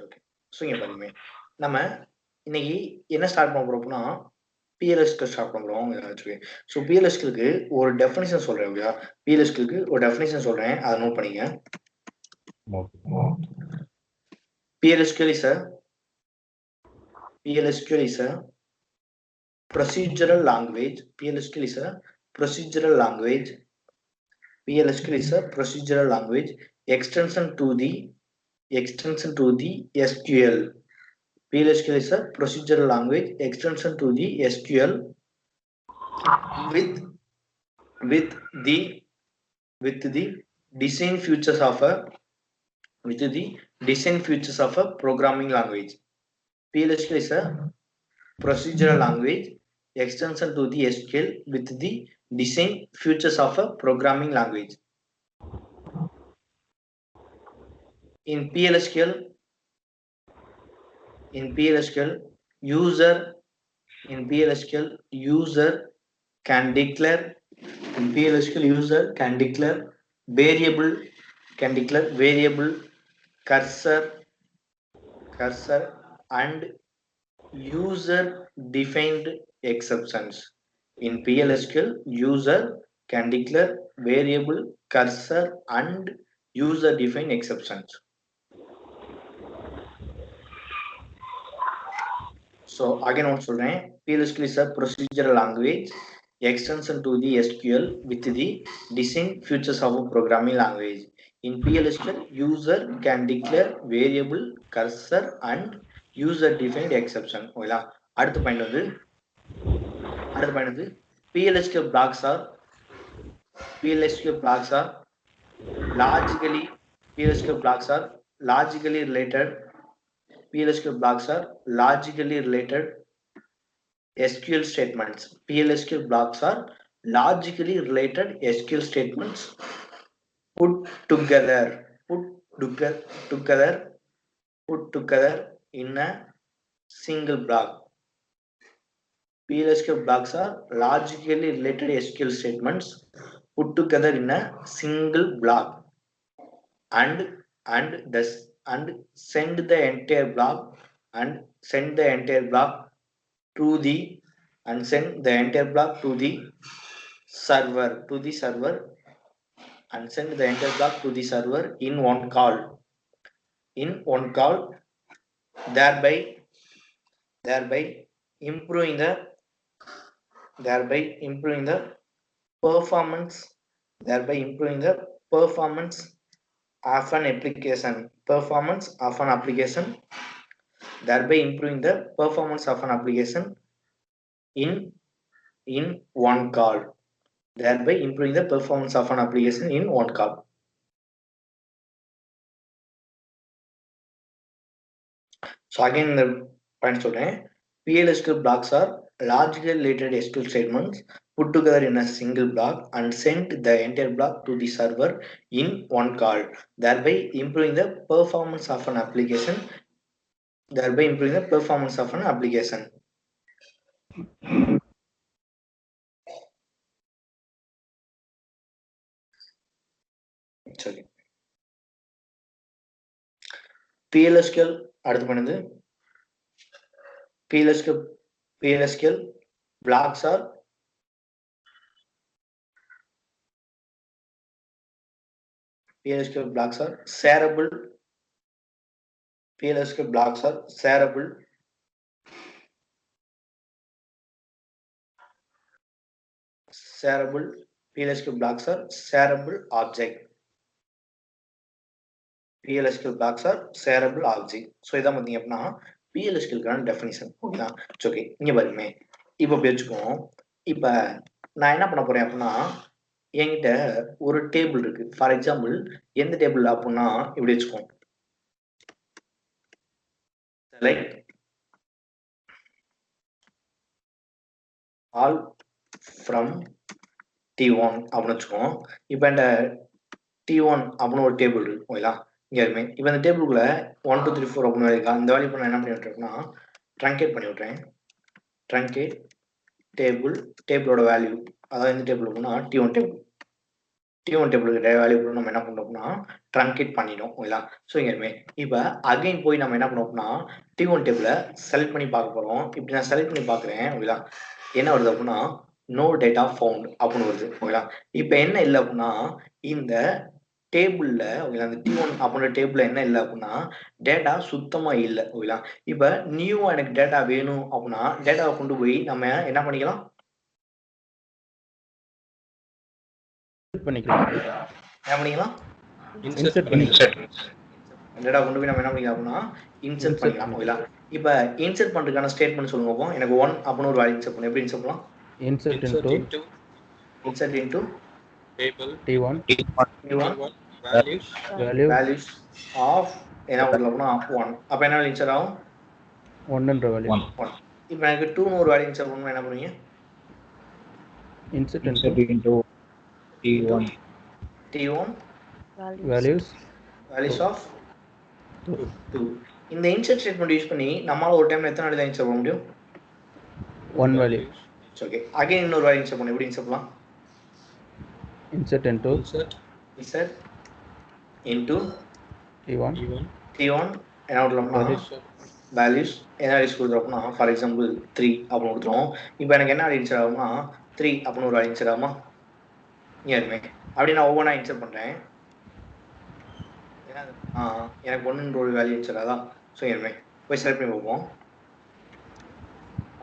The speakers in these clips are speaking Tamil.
ஓகே. ஸோ இங்க பாருங்க. நம்ம இன்னைக்கு என்ன ஸ்டார்ட் பண்ண போறோம் அப்படின்னா, பிஎல்எஸ்க்கு ஸ்டார்ட் பண்றோம். ஸோ பிஎல்எஸ்க்கு ஒரு டெஃபினிஷன் சொல்றேன். ஓகேவா? பிஎல்எஸ்க்கு ஒரு டெஃபினிஷன் சொல்றேன். அதை நோட் பண்ணிங்க. PLSQL is a procedural language. PLSQL is a procedural language. PLSQL is a procedural language extension to the SQL. PLSQL is a procedural language extension to the SQL with the design features of a programming language. PLSQL is a procedural language extension to the SQL with the design features of a programming language. In PLSQL, user can declare variable cursor and user defined exceptions. In PLSQL, user can declare variable cursor and user defined exceptions. So again what சொல்றேன், PLSQL is a procedural language extension to the SQL with the design features of a programming language. In PLSQL, user can declare variable cursor and user defined exception. ஓகேங்களா? அடுத்த பாயிண்ட் வந்து PLSQL blocks are logically related SQL statements. PLSQL blocks are logically related SQL statements put together in a single block. PLSQL blocks are logically related SQL statements put together in a single block and send the entire block to the server in one call, thereby improving the performance of an application, in one call, thereby improving the performance of an application in one call. So again the point சொல்றேன், PLSQL blocks are logically related SQL statements put together in a single block and send the entire block to the server in one call, thereby improving the performance of an application. Sorry. PLSQL அடுத்து பண்ணுது, PLSQL blocks are shareable. PLSQL blocks are shareable PLSQL blocks are shareable object. PLSQL blocks are shareable object. So இதான் பாத்தீங்க அப்படின்னா PLSQL டெஃபினிஷன். ஓகேங்களா? ஓகே, இங்க பாருங்க. இப்போ பேச்சுக்குவோம். இப்ப நான் என்ன பண்ண போறேன் அப்படின்னா, என்கிட்ட ஒரு டேபிள் இருக்கு. ஃபார் எக்ஸாம்பிள் எந்த டேபிள் அப்படின்னா இப்படி வச்சுக்கோம். Select all from T1 அப்படின்னு வச்சுக்கோம். இப்போ இந்த T1 அப்படின்னு ஒரு டேபிள் இருக்கு. ஓகேங்களா? இங்க இருமே. இப்போ இந்த டேபிளுக்குள்ள 1 2 3 4 அப்படின்னு இருக்கா. இந்த வேல்யூ பண்ண என்ன பண்ணி விட்டுறேன்னா, ட்ரங்கேட் பண்ணி விட்டுறேன். ட்ரங்கேட் டேபிளோட வேல்யூ, அதாவது இந்த டேபிள் அப்படின்னா T1 டேபிள். T1 டேபிளுக்கு வேல்யூ நம்ம என்ன பண்ணோம்னா ட்ரங்கேட் பண்ணிடும் ஓகேங்களா. ஸோ இங்கே இப்போ அகைன் போய் நம்ம என்ன பண்ணோம்னா T1 டேபிளை செலக்ட் பண்ணி பார்க்க போகிறோம். இப்படி நான் செலக்ட் பண்ணி பார்க்குறேன் ஓகேங்களா. என்ன வருது அப்படின்னா நோ டேட்டா ஃபவுண்ட் அப்படின்னு வருது ஓகேங்களா. இப்போ என்ன இல்லை அப்படின்னா இந்த டேபிளில் ஓகேங்களா அந்த T1 அப்படின்ற டேபிளில் என்ன இல்லை அப்படின்னா டேட்டா சுத்தமாக இல்லை ஓகேங்களா. இப்போ நியூவாக எனக்கு டேட்டா வேணும் அப்படின்னா டேட்டாவை கொண்டு போய் நம்ம என்ன பண்ணிக்கலாம் என்ன பண்ணிக்கலாம் டேட்டா கொண்டு போய் நம்ம என்ன பண்ணிக்கலாம் அப்படின்னா இன்சர்ட் பண்ணிக்கலாம் ஓகேங்களா. இப்போ இன்சர்ட் பண்ணுறதுக்கான ஸ்டேட்மெண்ட் சொல்லுங்க அப்போ எனக்கு 1 அப்படின்னு ஒரு வேல்யூ இன்சர்ட் பண்ணணும். எப்படி இன்சர்ட் பண்ணலாம் insert into table T1 values of என்ன பண்ணலாம்னா 1 அப்ப என்ன வேல்யூ இன்சர்ட் ஆகும் 1 என்ற வேல்யூ 1. இப்போ எனக்கு 2 னு ஒரு வேல்யூ இன்சர்ட் பண்ணனும் என்ன பண்ணுவீங்க insert into T1 values of 2. இந்த இன்சர்ட் ஸ்டேட்மெண்ட் யூஸ் பண்ணி நம்மால ஒரு டைம்ல எத்தனை வேல்யூ இன்சர்ட் பண்ண முடியும் 1 வேல்யூ. ஓகே அகைன் இன்னொரு வேல்யூ இன்சர்ட் பண்ணு எப்படி இன்சர்ட் பண்ணலாம் insert into T1 என்ன பண்ணலாம்னா வேல்யூஸ் என்ன வேல்யூஸ் கொடுத்துருப்போம்னா ஃபார் எக்ஸாம்பிள் 3 அப்படின்னு கொடுத்துருவோம். இப்போ எனக்கு என்ன வேல்யூ இன்சர்ட் ஆகும்னா 3 அப்படின்னு ஒரு வேல்யூ இன்சர்ட் ஆகுமா ஏறுமே அப்படி நான் ஒவ்வொன்றா இன்சர்ட் பண்ணுறேன். எனக்கு 1 ஒரு வேல்யூ இன்சர்ட் ஆகுதா. ஸோ ஏறுமே போய் செலக்ட் பண்ணி பார்ப்போம்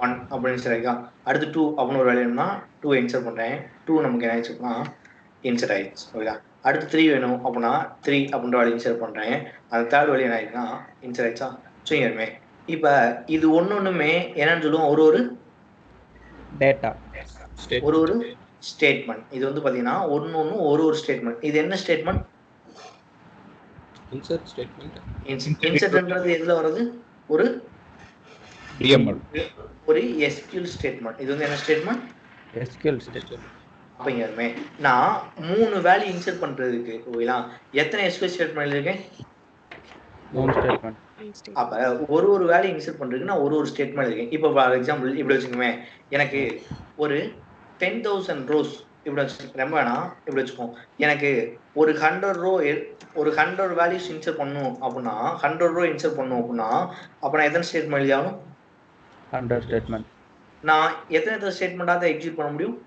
1 அப்படின்னு இன்சர்ட் ஆகிக்கா. அடுத்து 2 அப்படின்னு ஒரு வேல்யூனா 2 இன்சர்ட் பண்ணுறேன். 2 நமக்கு என்ன இன்சர்ட்னா இன்சர்ட் ஆயிடுச்சு ஓகேங்களா. அடுத்து 3 வேணும் அப்படின்னா 3 அப்படின்ற வேல்யூ இன்சர்ட் பண்ணுறேன். அந்த தேர்ட் வேல்யூ என்ன ஆயிடுச்சுன்னா இன்சர்ட் ஆயிடுச்சா. ஸோ ஏறுமே இப்போ இது ஒன்னொன்றுமே என்னன்னு சொல்லுவோம் ஒரு டேட்டா ஒரு ஸ்டேட்மெண்ட். இது வந்து பார்த்தீங்கன்னா ஒன்று ஒரு ஸ்டேட்மெண்ட். இது என்ன ஸ்டேட்மெண்ட் insert statement இன்சர்ட்ன்றது எதுல வருது ஒரு DML ஒரு SQL ஸ்டேட்மெண்ட். இது வந்து என்ன ஸ்டேட்மெண்ட் SQL ஸ்டேட்மெண்ட். அப்பங்கமே நான் 3 வேல்யூ இன்சர்ட் பண்றதுக்கு ஓகேங்களா எத்தனை SQL ஸ்டேட்மெண்ட் இருக்கு 3 ஸ்டேட்மெண்ட். அப்ப ஒரு வேல்யூ இன்சர்ட் பண்றதுக்கு நான் ஒரு ஸ்டேட்மெண்ட் இருக்கு. இப்போ ஃபார் எக்ஸாம்பிள் இப்படி வச்சுக்கோமே எனக்கு ஒரு 10,000 ரோஸ் இப்படி வச்சு ரொம்ப வேணாம் இப்படி வச்சுக்கோம். எனக்கு ஒரு 100 வேல்யூஸ் இன்சர்ட் பண்ணணும் அப்படின்னா 100 ரோ இன்சர்ட் பண்ணணும் அப்படின்னா அப்போ நான் எத்தனை ஸ்டேட்மெண்ட் எழுதியாகணும் 100 ஸ்டேட்மெண்ட். நான் எத்தனை ஸ்டேட்மெண்ட்டாக தான் எக்ஸிக்யூட் பண்ண முடியும்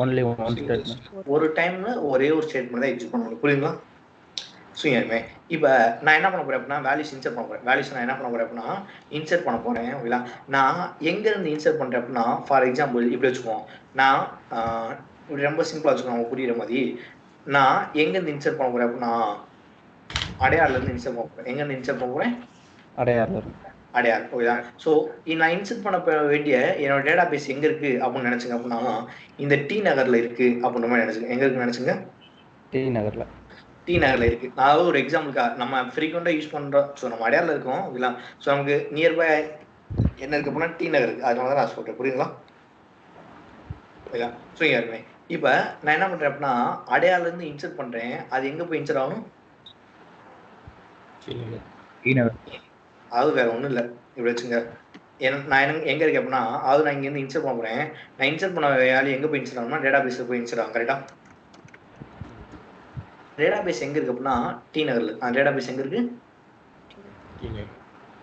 only one statement. ஒரு டைம்ல ஒரே ஒரு ஸ்டேட்மெண்ட் தான் எக்ஸிக்யூட் பண்ண முடியும். புரியுங்களா. ஸோ ஏமே இப்போ நான் என்ன பண்ண போறேன் அப்படின்னா வேல்யூஸ் இன்சர்ட் பண்ண போறேன். வேல்யூஸ் நான் என்ன பண்ண போறேன் அப்படின்னா இன்சர்ட் பண்ண போறேன் ஓகேங்களா. நான் எங்கேருந்து இன்சர்ட் பண்ணுறேன் அப்படின்னா ஃபார் எக்ஸாம்பிள் இப்படி வச்சுக்குவோம். நான் இப்படி ரொம்ப சிம்பிளாக வச்சுக்கோங்க அவங்க புரியுற மாதிரி. நான் எங்கேருந்து இன்சர்ட் பண்ண போறேன் அப்படின்னா அடையாறுலேருந்து இன்சர்ட் பண்ண போறேன். எங்கேருந்து இன்சர்ட் பண்ண போறேன் அடையார் ஓகேதா. ஸோ நான் இன்சர்ட் பண்ண வேண்டிய என்னோட டேட்டா பேஸ் எங்கே இருக்குது அப்படின்னு நினச்சிங்க அப்படின்னா இந்த டி நகரில் இருக்குது அப்படின்ற மாதிரி நினச்சிங்க. எங்கே இருக்குன்னு நினச்சிங்க டி நகரில் இருக்குது. அதாவது ஒரு எக்ஸாம்பிளுக்காக நம்ம ஃப்ரீக்வெண்ட்டாக யூஸ் பண்ணுறோம். ஸோ நம்ம அடையாரில் இருக்கோம் ஓகேங்களா. ஸோ நமக்கு நியர்பை என்ன இருக்குது அப்படின்னா டி நகர் இருக்குது. அதனால தான் நான் சொல்கிறேன். புரியுங்களா. ஓகேங்களா. ஸோ யாருமே இப்போ நான் என்ன பண்ணுறேன் அப்படின்னா அடையார்லேருந்து இன்சர்ட் பண்ணுறேன். அது எங்கே போய் இன்சர்ட் ஆகணும் அது வேற ஒன்றும் இல்லை. இப்படி வச்சுங்க நான் எங்கே இருக்கேன் அப்படின்னா அது நான் இங்கேருந்து இன்சர்ட் பண்ண போகிறேன். நான் இன்சர்ட் பண்ண வேலையை எங்கே போய் இன்சர்ட் ஆகணும்னா டேட்டா பேஸில் போய் இன்சர்ட் ஆகும். கரெக்டாக டேட்டா பேஸ் எங்கே இருக்குது அப்படின்னா டி நகரில். அந்த டேட்டா பேஸ் எங்கே இருக்குது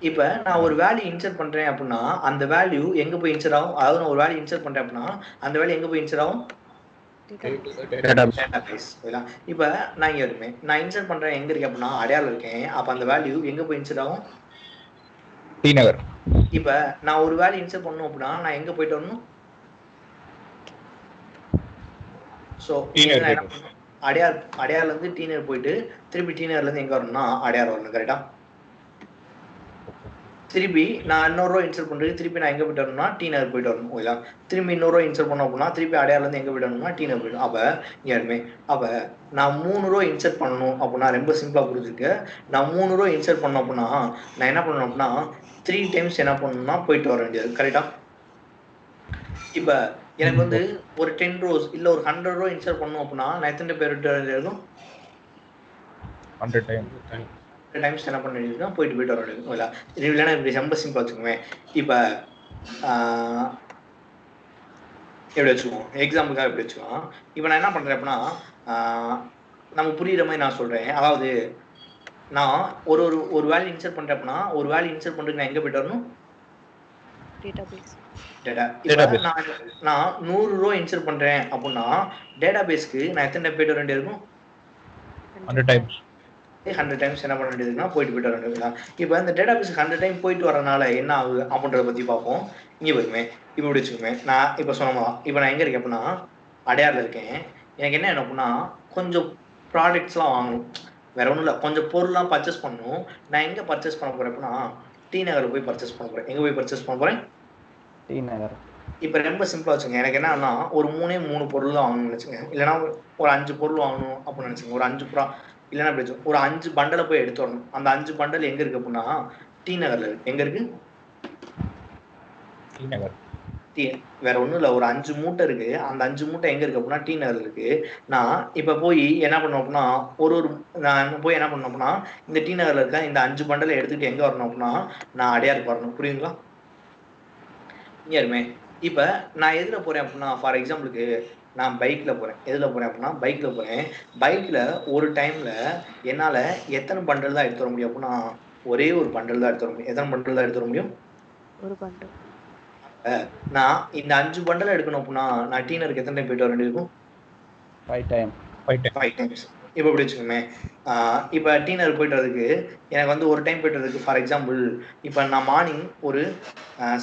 இப்போ நான் ஒரு வேல்யூ இன்சர்ட் பண்ணுறேன் அப்படின்னா அந்த வேல்யூ எங்கே போய் இன்சர்ட் ஆகும். அதாவது நான் ஒரு வேல்யூ இன்சர்ட் பண்ணுறேன் அப்படின்னா அந்த வேல்யூ எங்கே போய் இன்சர்ட் ஆகும் டேட்டாபேஸ். இப்போ நான் இங்கே இருக்கேன். நான் இன்சர்ட் பண்ணுறேன் எங்கே இருக்கேன் அப்படின்னா அடையாளம் இருக்கேன். அப்போ அந்த வேல்யூ எங்கே போய் இன்சர்ட் ஆகும் டி நகர். இப்போ நான் ஒரு வேல்யூ இன்சர்ட் பண்ணணும் அப்படின்னா நான் எங்கே போயிட்டு வரணும் ஸோ அடையார்லேருந்து டி நகர் போயிட்டு திருப்பி டி நகர்லேருந்து எங்கே வரணும்னா அடையார் வரணும். கரெக்டா. திருப்பி நான் இன்னொரு ரோ இன்சர்ட் பண்ணுறது திருப்பி நான் எங்கே போயிட்டு வரணும்னா டி நகர் போயிட்டு வரணும் ஓகேங்களா. திரும்பி இன்னொரு ரோ இன்சர்ட் பண்ணோம் அப்படின்னா திருப்பி அடையார்லேருந்து எங்கே போயிட்டு வரணும்னா டி நகர் போயிடும். அப்போ யாருமே அப்போ நான் 3 ரோ இன்சர்ட் பண்ணணும் அப்படின்னா ரொம்ப சிம்பிளாக புரிஞ்சுருக்கு. நான் 3 ரோ இன்சர்ட் பண்ணோம் அப்படின்னா நான் என்ன பண்ணணும் அப்படின்னா 3 டைம்ஸ் என்ன பண்ணணும்னா போயிட்டு வர வேண்டியது. கரெக்டா. இப்போ எனக்கு வந்து ஒரு 10 ரோஸ் இல்லை ஒரு 100 ரோ இன்சர்ட் பண்ணணும் அப்படின்னா நான் எத்தனை பேர் இருக்கும் 100 டைம்ஸ் என்ன பண்ண வேண்டியதுன்னா போயிட்டு வர வேண்டியது. இது இல்லைன்னா இப்படி ரொம்ப சிம்பிளாக வச்சுக்கோங்க. இப்போ எப்படி வச்சுக்குவோம் எக்ஸாம்பிளுக்காக எப்படி வச்சுக்கலாம். இப்போ நான் என்ன பண்ணுறேன் அப்படின்னா நம்ம புரியுற மாதிரி நான் சொல்றேன். அதாவது நான் ஒரு ஒரு ஒரு வேல்யூ இன்சர்ட் பண்றேன் அப்படின்னா ஒரு வேல்யூ இன்சர்ட் பண்றதுக்கு நான் எங்க போயிட்டு வரணும்? டேட்டாபேஸ். டேட்டா. இப்போ நான் 100 ரோ இன்சர்ட் பண்றேன் அப்படின்னா டேட்டாபேஸ்க்கு நான் எத்தனை டைம் போயிட்டு வர வேண்டியது இருக்கும்? 100 times. 100 டைம்ஸ் என்ன பண்ண வேண்டியதுன்னா போயிட்டு வர வேண்டியதுங்களா? இப்போ இந்த டேட்டாபேஸ்க்கு 100 டைம் போயிட்டு வரனால என்ன ஆகுது அப்படின்றத பத்தி பார்ப்போம். இங்கே போயிருமே இப்போ இப்படி வச்சுக்கோமே, நான் இப்போ சொன்னோமா இப்போ நான் எங்க இருக்கேன் அப்படின்னா அடையாறுல இருக்கேன். எனக்கு என்ன அப்படின்னா கொஞ்சம் ப்ராடக்ட்ஸ்லாம் வாங்கணும், வேற ஒன்றும் இல்லை, கொஞ்சம் பொருள்லாம் பர்ச்சேஸ் பண்ணணும். நான் எங்க பர்ச்சேஸ் பண்ண போறேன் அப்படின்னா டி நகர் போய் பர்ச்சேஸ் பண்ண போறேன். எங்க போய் பர்ச்சேஸ் பண்ண போறேன்? டி நகர். இப்போ ரொம்ப சிம்பிளா வச்சுங்க, எனக்கு என்னன்னா ஒரு 3 பொருள் தான் வாங்கணும்னு வச்சுங்க, இல்லைன்னா ஒரு 5 பொருள் வாங்கணும் அப்படின்னு நினைச்சுங்க. ஒரு 5 இல்லைன்னா அப்படி ஒரு 5 பண்டலை போய் எடுத்து வரணும். அந்த 5 பண்டல் எங்க இருக்கு அப்படின்னா டி நகர்ல இருக்கு. எங்க இருக்கு? டி நகர். வேற ஒண்ணும் இல்ல, ஒரு 5 மூட்டை இருக்கு. அந்த 5 மூட்டை எங்க இருக்கு அப்படின்னா டி நகர்ல இருக்கு. நான் இப்ப போய் என்ன பண்ணணும் அப்படின்னா நான் போய் என்ன பண்ணணும் அப்படின்னா இந்த டி நகர்ல இருக்க இந்த 5 பண்டலை எடுத்துக்கிட்டு எங்க வரணும் அப்படின்னா நான் அடையாருக்கு வரணும். புரியுதுங்களா? இங்கே இப்ப நான் எதுல போறேன் அப்படின்னா ஃபார் எக்ஸாம்பிளுக்கு நான் பைக்ல போறேன். எதுல போறேன் அப்படின்னா பைக்ல போறேன். பைக்ல ஒரு டைம்ல என்னால எத்தனை பண்டல் தான் எடுத்து வர முடியும் அப்படின்னா ஒரே ஒரு பண்டல் தான் எடுத்து வர முடியும். எத்தனை பண்டல் தான் எடுத்து வர முடியும்? ஒரு பண்டல். நான் இந்த 5 பண்டல் எடுக்கணும் அப்படின்னா நான் டீனருக்கு எத்தனை டைம் போயிட்டு வர வேண்டியிருக்கும்? 5 times. இப்போ இப்படி வச்சுக்கோமே, இப்போ டீனர் போயிட்டு வரதுக்கு எனக்கு வந்து ஒரு டைம் போயிட்டு வரதுக்கு ஃபார் எக்ஸாம்பிள் இப்போ நான் மார்னிங் ஒரு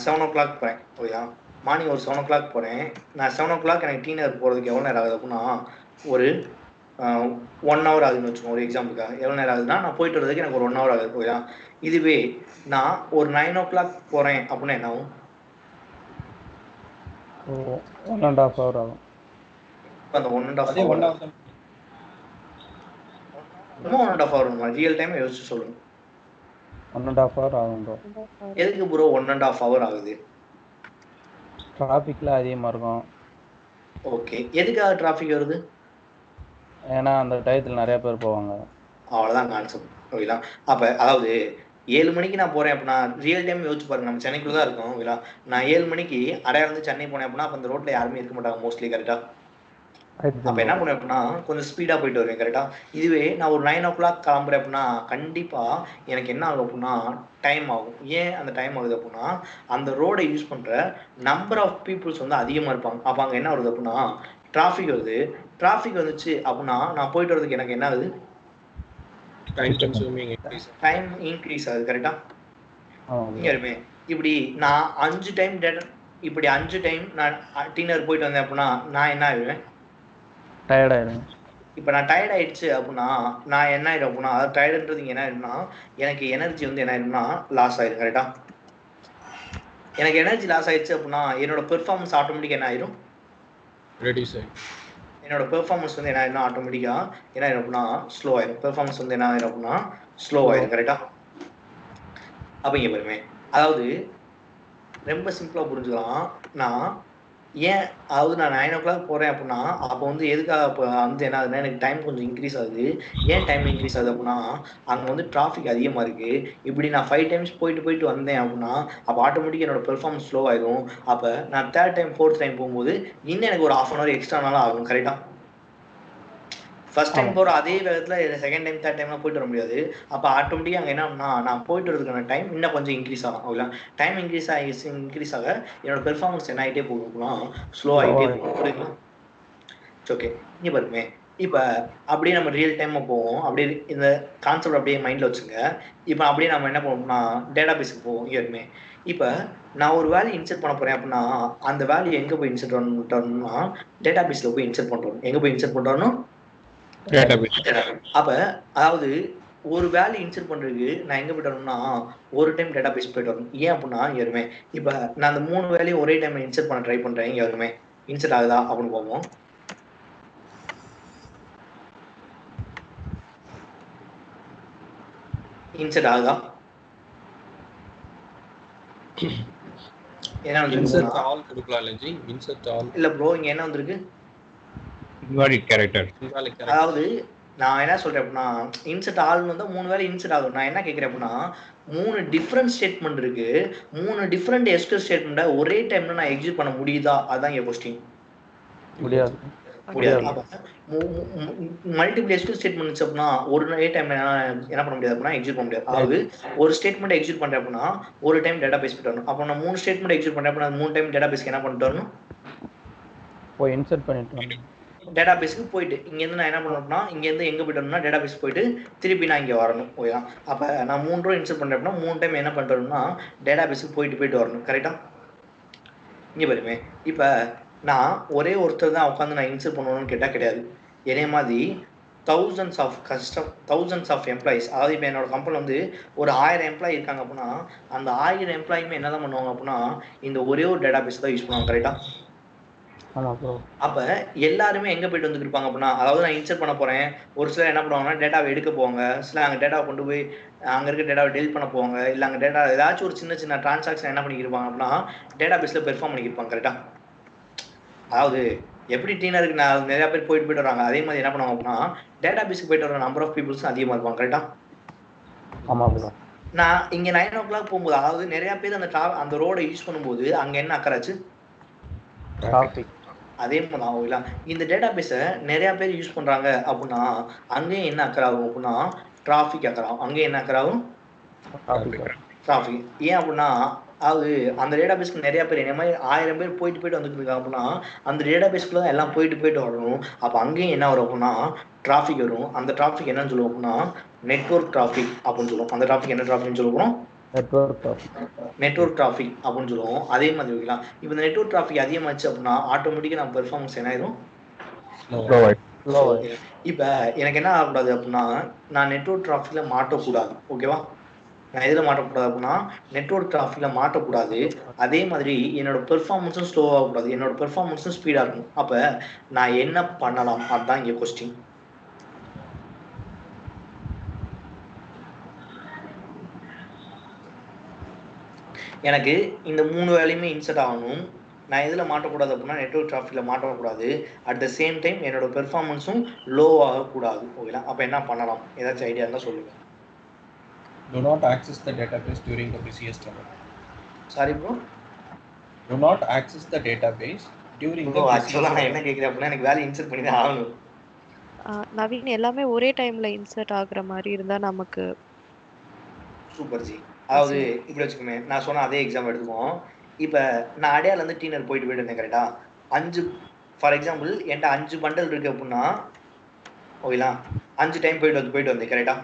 7 o'clock போகிறேன். ஓகேயா? மார்னிங் ஒரு 7 o'clock போகிறேன். நான் 7 o'clock எனக்கு டீனர் போகிறதுக்கு எவ்வளோ நேரம் ஆகுது அப்படின்னா ஒரு 1 hour ஆகுதுன்னு வச்சுக்கோங்க. ஒரு எக்ஸாம்பிளுக்காக எவ்வளோ நேரம் ஆகுதுன்னா நான் போயிட்டு வரதுக்கு எனக்கு ஒரு 1 hour ஆகுது. ஓகேயா? இதுவே நான் ஒரு 9 o'clock போகிறேன் அப்படின்னா என்ன ஆகும்? 1.5 hour ஆகும். அந்த 1.5 hour 1.5 hour ரியல் டைம் யோசிச்சு சொல்லுங்க. 1.5 hour ஆகும் ப்ரோ. எதுக்கு ப்ரோ 1.5 hour ஆகுது? டிராஃபிக்ல அதிகமா இருக்கும். ஓகே, எதுக்காக டிராஃபிக் வருது? ஏன்னா அந்த டயத்துல நிறைய பேர் போவாங்க. அவ்வளவுதான் கான்செப்ட். ஓகேங்களா? அப்ப அதாவது 7 மணிக்கு நான் போறேன் அப்படின்னா ரியல் டைம் யோசிச்சு பாருங்க, நம்ம சென்னைக்குள்ள தான் இருக்கோம். ஓகேங்களா? நான் 7 மணிக்கு அடையாளம் வந்து சென்னை போனேன் அப்படின்னா அப்ப அந்த ரோட்ல யாருமே இருக்க மாட்டாங்க மோஸ்ட்லி. கரெக்டா? அப்ப என்ன பண்ணுவேன் அப்படின்னா கொஞ்சம் ஸ்பீடா போயிட்டு வருவேன். கரெக்டா? இதுவே நான் ஒரு 9 o'clock கிளம்புறேன் அப்படின்னா கண்டிப்பா எனக்கு என்ன ஆகும் அப்படின்னா டைம் ஆகும். ஏன் அந்த டைம் ஆகுது அப்படின்னா அந்த ரோடை யூஸ் பண்ற நம்பர் ஆஃப் பீப்புள்ஸ் வந்து அதிகமா இருப்பாங்க. அப்ப அங்க என்ன வருது அப்படின்னா டிராஃபிக் வருது. டிராஃபிக் வந்துச்சு அப்படின்னா நான் போயிட்டு வரதுக்கு எனக்கு என்ன ஆகுது? டைம் இன்க்ரீஸ் ஆகுது. கரெக்டா? இப்படி நான் 5 டைம் இப்படி 5 டைம் நான் டின்னர் போயிட்டு வந்தேன் அப்படின்னா நான் என்ன ஆயிடுவேன்? டயர்ட் ஆயிடுவேன். இப்போ நான் டயர்ட் ஆயிடுச்சு அப்படின்னா நான் என்ன ஆயிடும் அப்படின்னா அதாவது டயர்டுன்றது என்ன ஆயிடும்னா எனக்கு எனர்ஜி வந்து என்ன ஆயிடும்னா லாஸ் ஆயிடும். கரெக்டா? எனக்கு எனர்ஜி லாஸ் ஆயிடுச்சு அப்படின்னா என்னோட பெர்ஃபார்மன்ஸ் ஆட்டோமேட்டிக்காக என்ன ஆயிடும்? ரெடியூஸ் ஆயிடும். என்னோட பெர்ஃபார்மன்ஸ் வந்து என்ன ஆயிடும்? ஆட்டோமேட்டிக்கா என்ன ஆயிடும் அப்படின்னா ஸ்லோ ஆயிடும். பெர்ஃபார்மன்ஸ் வந்து என்ன ஆயிடும் அப்படின்னா ஸ்லோ ஆயிடும். கரெக்டா? அப்ப இங்க பாருமே, அதாவது ரொம்ப சிம்பிளா புரிஞ்சுக்கலாம். நான் ஏன் அதாவது நான் 9 o'clock போறேன் அப்படின்னா அப்போ வந்து எதுக்காக அப்போ வந்து என்ன ஆகுதுன்னா எனக்கு டைம் கொஞ்சம் இன்க்ரீஸ் ஆகுது. ஏன் டைம் இன்க்ரீஸ் ஆகுது அப்படின்னா அங்கே வந்து டிராஃபிக் அதிகமாக இருக்கு. இப்படி நான் 5 times போயிட்டு வந்தேன் அப்படின்னா அப்போ ஆட்டோமேட்டிக்காக என்னோட பெர்ஃபார்மன்ஸ் ஸ்லோ ஆயிடும். அப்போ நான் 3rd time 4th time போகும்போது இன்னும் எனக்கு ஒரு 1/2 hour எக்ஸ்ட்ரானாலும் ஆகும். கரெக்டா? ஃபர்ஸ்ட் டைம் போகிற அதே வேகத்தில் செகண்ட் டைம் 3rd timeலாம் போயிட்டு வர முடியாது. அப்போ ஆட்டோமேட்டிக்காக அங்கே என்ன நான் போயிட்டு வரதுக்கான டைம் இன்னும் கொஞ்சம் இன்க்ரீஸ் ஆகும். ஓகேங்களா? டைம் இன்க்ரீஸ் ஆக என்னோட பெர்ஃபார்மன்ஸ் என்ன ஆகிட்டே போகும்னா ஸ்லோ ஆகிட்டே போகும். புரியுங்களா? ஓகே, இங்கே பாருமே, இப்போ அப்படியே நம்ம ரியல் டைமாக போவோம். அப்படியே இந்த கான்செப்ட் அப்படியே மைண்டில் வச்சுங்க. இப்போ அப்படியே நம்ம என்ன பண்ணுவோம்னா டேட்டா பேஸுக்கு போவோம். இங்கே வருமே, இப்போ நான் ஒரு வேல்யூ இன்சர்ட் பண்ண போகிறேன் அப்படின்னா அந்த வேல்யூ எங்கே போய் இன்சர்ட் பண்ணணும்னா டேட்டா பேஸில் போய் இன்சர்ட் பண்ணுறோம். எங்கே போய் இன்சர்ட் பண்ணுறோம்? அப்ப அதாவது ஒரு வேல்யூ இன்சர்ட் பண்றதுக்கு நான் எங்க போயிட்டு வரணும்னா ஒரு டைம் டேட்டா பேஸ் போயிட்டு வரணும். ஏன் அப்படின்னா யாருமே இப்ப நான் அந்த 3 வேல்யூ ஒரே டைம் இன்சர்ட் பண்ண ட்ரை பண்றேன். யாருமே இன்சர்ட் ஆகுதா அப்படின்னு போவோம். இன்சர்ட் ஆகுதா? என்ன இன்சர்ட் ஆல் கொடுக்கலாம் இல்ல இன்சர்ட் ஆல் இல்ல ப்ரோ, இங்க என்ன வந்திருக்கு? Invalid character. அதாவது நான் என்ன சொல்றேன் அப்படின்னா இன்சர்ட் ஆல்னு வந்தா 3 வேலை இன்சர்ட் ஆகும். நான் என்ன கேட்கிறேன் அப்படின்னா 3 டிஃப்ரெண்ட் ஸ்டேட்மெண்ட் இருக்கு. 3 டிஃப்ரெண்ட் எஸ்கியூஎல் ஸ்டேட்மெண்ட்டை ஒரே டைம்ல நான் எக்ஸிக்யூட் பண்ண முடியுதா? அதான் என் கொஸ்டின். முடியாது. முடியாது. முடியாது. அப்ப மல்டிபிள் எஸ்கியூஎல் ஸ்டேட்மெண்ட்ஸ் அப்படின்னா ஒரு டைம்ல என்ன பண்ண முடியாது அப்படின்னா எக்ஸிக்யூட் பண்ண முடியாது. அதாவது ஒரு ஸ்டேட்மெண்ட் எக்ஸிக்யூட் பண்றேன் அப்படின்னா ஒரு டைம் டேட்டா பேஸ் போயிட்டு வரணும். அப்போ நான் 3 ஸ்டேட்மெண்ட் எக்ஸிக்யூட் பண்றேன் அப்படின்னா 3 டைம் டேட்டா பேஸ்க்கு என்ன பண்ணிட்டு வரணும்? போய் இன்சர்ட் பண்ணிட்டு வரணும். டேட்டா பேஸ்க்கு போயிட்டு இங்கேருந்து நான் என்ன பண்ணணும்னா இங்கேருந்து எங்கே போயிட்டு வரணும்னா டேட்டா பேஸ் போயிட்டு திருப்பி நான் இங்கே வரணும். ஓகேவா? அப்போ நான் 3 ரோ இன்சர்ட் பண்ணுறேன் அப்படின்னா 3 டைம் என்ன பண்ணிட்டு வரணும்னா டேட்டா பேஸ்க்கு போயிட்டு வரணும். கரெக்டாக? இங்கே பாருமே, இப்போ நான் ஒரே ஒருத்தர் தான் உட்காந்து நான் இன்சர்ட் பண்ணணும்னு கேட்டால் கிடையாது. இதே மாதிரி thousands ஆஃப் எம்ப்ளாயிஸ், அதாவது இப்போ என்னோட கம்பெனி வந்து ஒரு 1000 எம்ப்ளாயி இருக்காங்க அப்படின்னா அந்த 1000 எம்ப்ளாயுமே என்ன தான் பண்ணுவாங்க அப்படின்னா இந்த ஒரே ஒரு டேட்டா பேஸ் தான் யூஸ் பண்ணுவாங்க. கரெக்டாக? ஆமாம் ப்ரோ. அப்போ எல்லாருமே எங்கே போயிட்டு வந்துருப்பாங்க அப்படின்னா, அதாவது நான் இன்சர்ட் பண்ண போகிறேன், ஒரு சிலர் என்ன பண்ணுவாங்கன்னா டேட்டாவை எடுக்க போவாங்க, சில அங்கே டேட்டாவை கொண்டு போய் அங்கே இருக்க டேட்டாவை டெலிட் பண்ண போவாங்க, இல்லை அங்கே டேட்டா ஏதாச்சும் ஒரு சின்ன சின்ன டிரான்சாக்ஷன் என்ன பண்ணிக்கிருப்பாங்க அப்படின்னா டேட்டா பேஸில் பெர்ஃபார்ம் பண்ணிக்கிருப்பாங்க. கரெக்டாக? அதாவது எப்படி டீனருக்கு நான் நிறைய பேர் போயிட்டு வராங்க, அதே மாதிரி என்ன பண்ணுவாங்க அப்படின்னா டேட்டா பேஸுக்கு போயிட்டு வர நம்பர் ஆஃப் பீப்புள்ஸ் அதிகமாக இருப்பாங்க. கரெக்டாக? ஆமாம் ப்ரோ. நான் இங்கே 9 o'clock போகும்போது, அதாவது நிறைய பேர் அந்த ரோடை யூஸ் பண்ணும்போது அங்கே என்ன அக்கறாச்சு? டிராஃபிக். அதே மாதிரி ஆகுங்களா? இந்த டேட்டா பேஸை நிறைய பேர் யூஸ் பண்றாங்க அப்படின்னா அங்கேயும் என்ன அக்கறாகும் அப்படின்னா டிராஃபிக் அக்கறாகும். அங்கேயும் என்ன அக்கறாகும்? டிராஃபிக். ஏன் அப்படின்னா அது அந்த டேட்டா பேஸ்க்கு நிறைய பேர் என்ன மாதிரி 1000 பேர் போயிட்டு வந்துட்டு இருக்காங்க அப்படின்னா அந்த டேட்டா பேஸ்க்குள்ள தான் எல்லாம் போயிட்டு வரணும். அப்போ அங்கேயும் என்ன வரும் அப்படின்னா டிராஃபிக் வரும். அந்த டிராஃபிக் என்னன்னு சொல்லுவோம் அப்படின்னா நெட்வொர்க் டிராஃபிக் அப்படின்னு சொல்லுவோம். அந்த டிராஃபிக் என்ன டிராஃபிக்னு சொல்லுவோம்? நெட்வொர்க் டிராஃபிக் அப்படின்னு சொல்லுவோம். அதே மாதிரி வைக்கலாம். இப்போ இந்த நெட்வொர்க் டிராஃபிக் அதிகமாச்சு அப்படின்னா ஆட்டோமேட்டிக்காக நம்ம பெர்ஃபார்மன்ஸ் என்ன ஆயிரும்? இப்போ எனக்கு என்ன ஆகக்கூடாது அப்படின்னா நான் நெட்வொர்க் டிராஃபிக்ல மாட்டக்கூடாது. ஓகேவா? நான் எதில் மாட்டக்கூடாது அப்படின்னா நெட்வொர்க் டிராஃபிக்ல மாட்டக்கூடாது. அதே மாதிரி என்னோட பெர்ஃபார்மன்ஸும் ஸ்லோவாகக்கூடாது, என்னோட பெர்ஃபார்மன்ஸும் ஸ்பீடாக இருக்கும். அப்போ நான் என்ன பண்ணலாம்? அதுதான் இங்கே கொஸ்டின். எனக்கு இந்த 3 வேலையுமே இன்சர்ட் ஆகணும். நான் எதில் மாட்டக்கூடாது அப்படின்னா நெட்வொர்க் டிராஃபிக்கில் மாட்டக்கூடாது. அட் த சேம் டைம் என்னோட பெர்ஃபார்மன்ஸும் லோ ஆகக்கூடாது. ஓகேங்களா? அப்போ என்ன பண்ணலாம்? ஏதாச்சும் ஐடியா இருந்தால் சொல்லுங்கள். Do not access the database during the busiest hour. Sorry bro. Do not access the database during the ஆக்சுவலாக நான் என்ன கேட்குறேன் அப்படின்னா எனக்கு வேலை இன்சர்ட் பண்ணி தான் ஆகணும். நவீன் எல்லாமே ஒரே டைம்ல இன்சர்ட் ஆகுற மாதிரி இருந்தா நமக்கு சூப்பர் ஜி. அதாவது இப்படி வச்சுக்கோமே, நான் சொன்ன அதே எக்ஸாம் எடுத்துக்குவோம். இப்போ நான் அடையாள டீனர் போயிட்டு இருந்தேன். கரெக்டா? 5 ஃபார் எக்ஸாம்பிள் என்கிட்ட 5 பண்டல் இருக்கு அப்படின்னா ஓகேங்களா 5 டைம் போயிட்டு வந்தேன். கரெக்டா?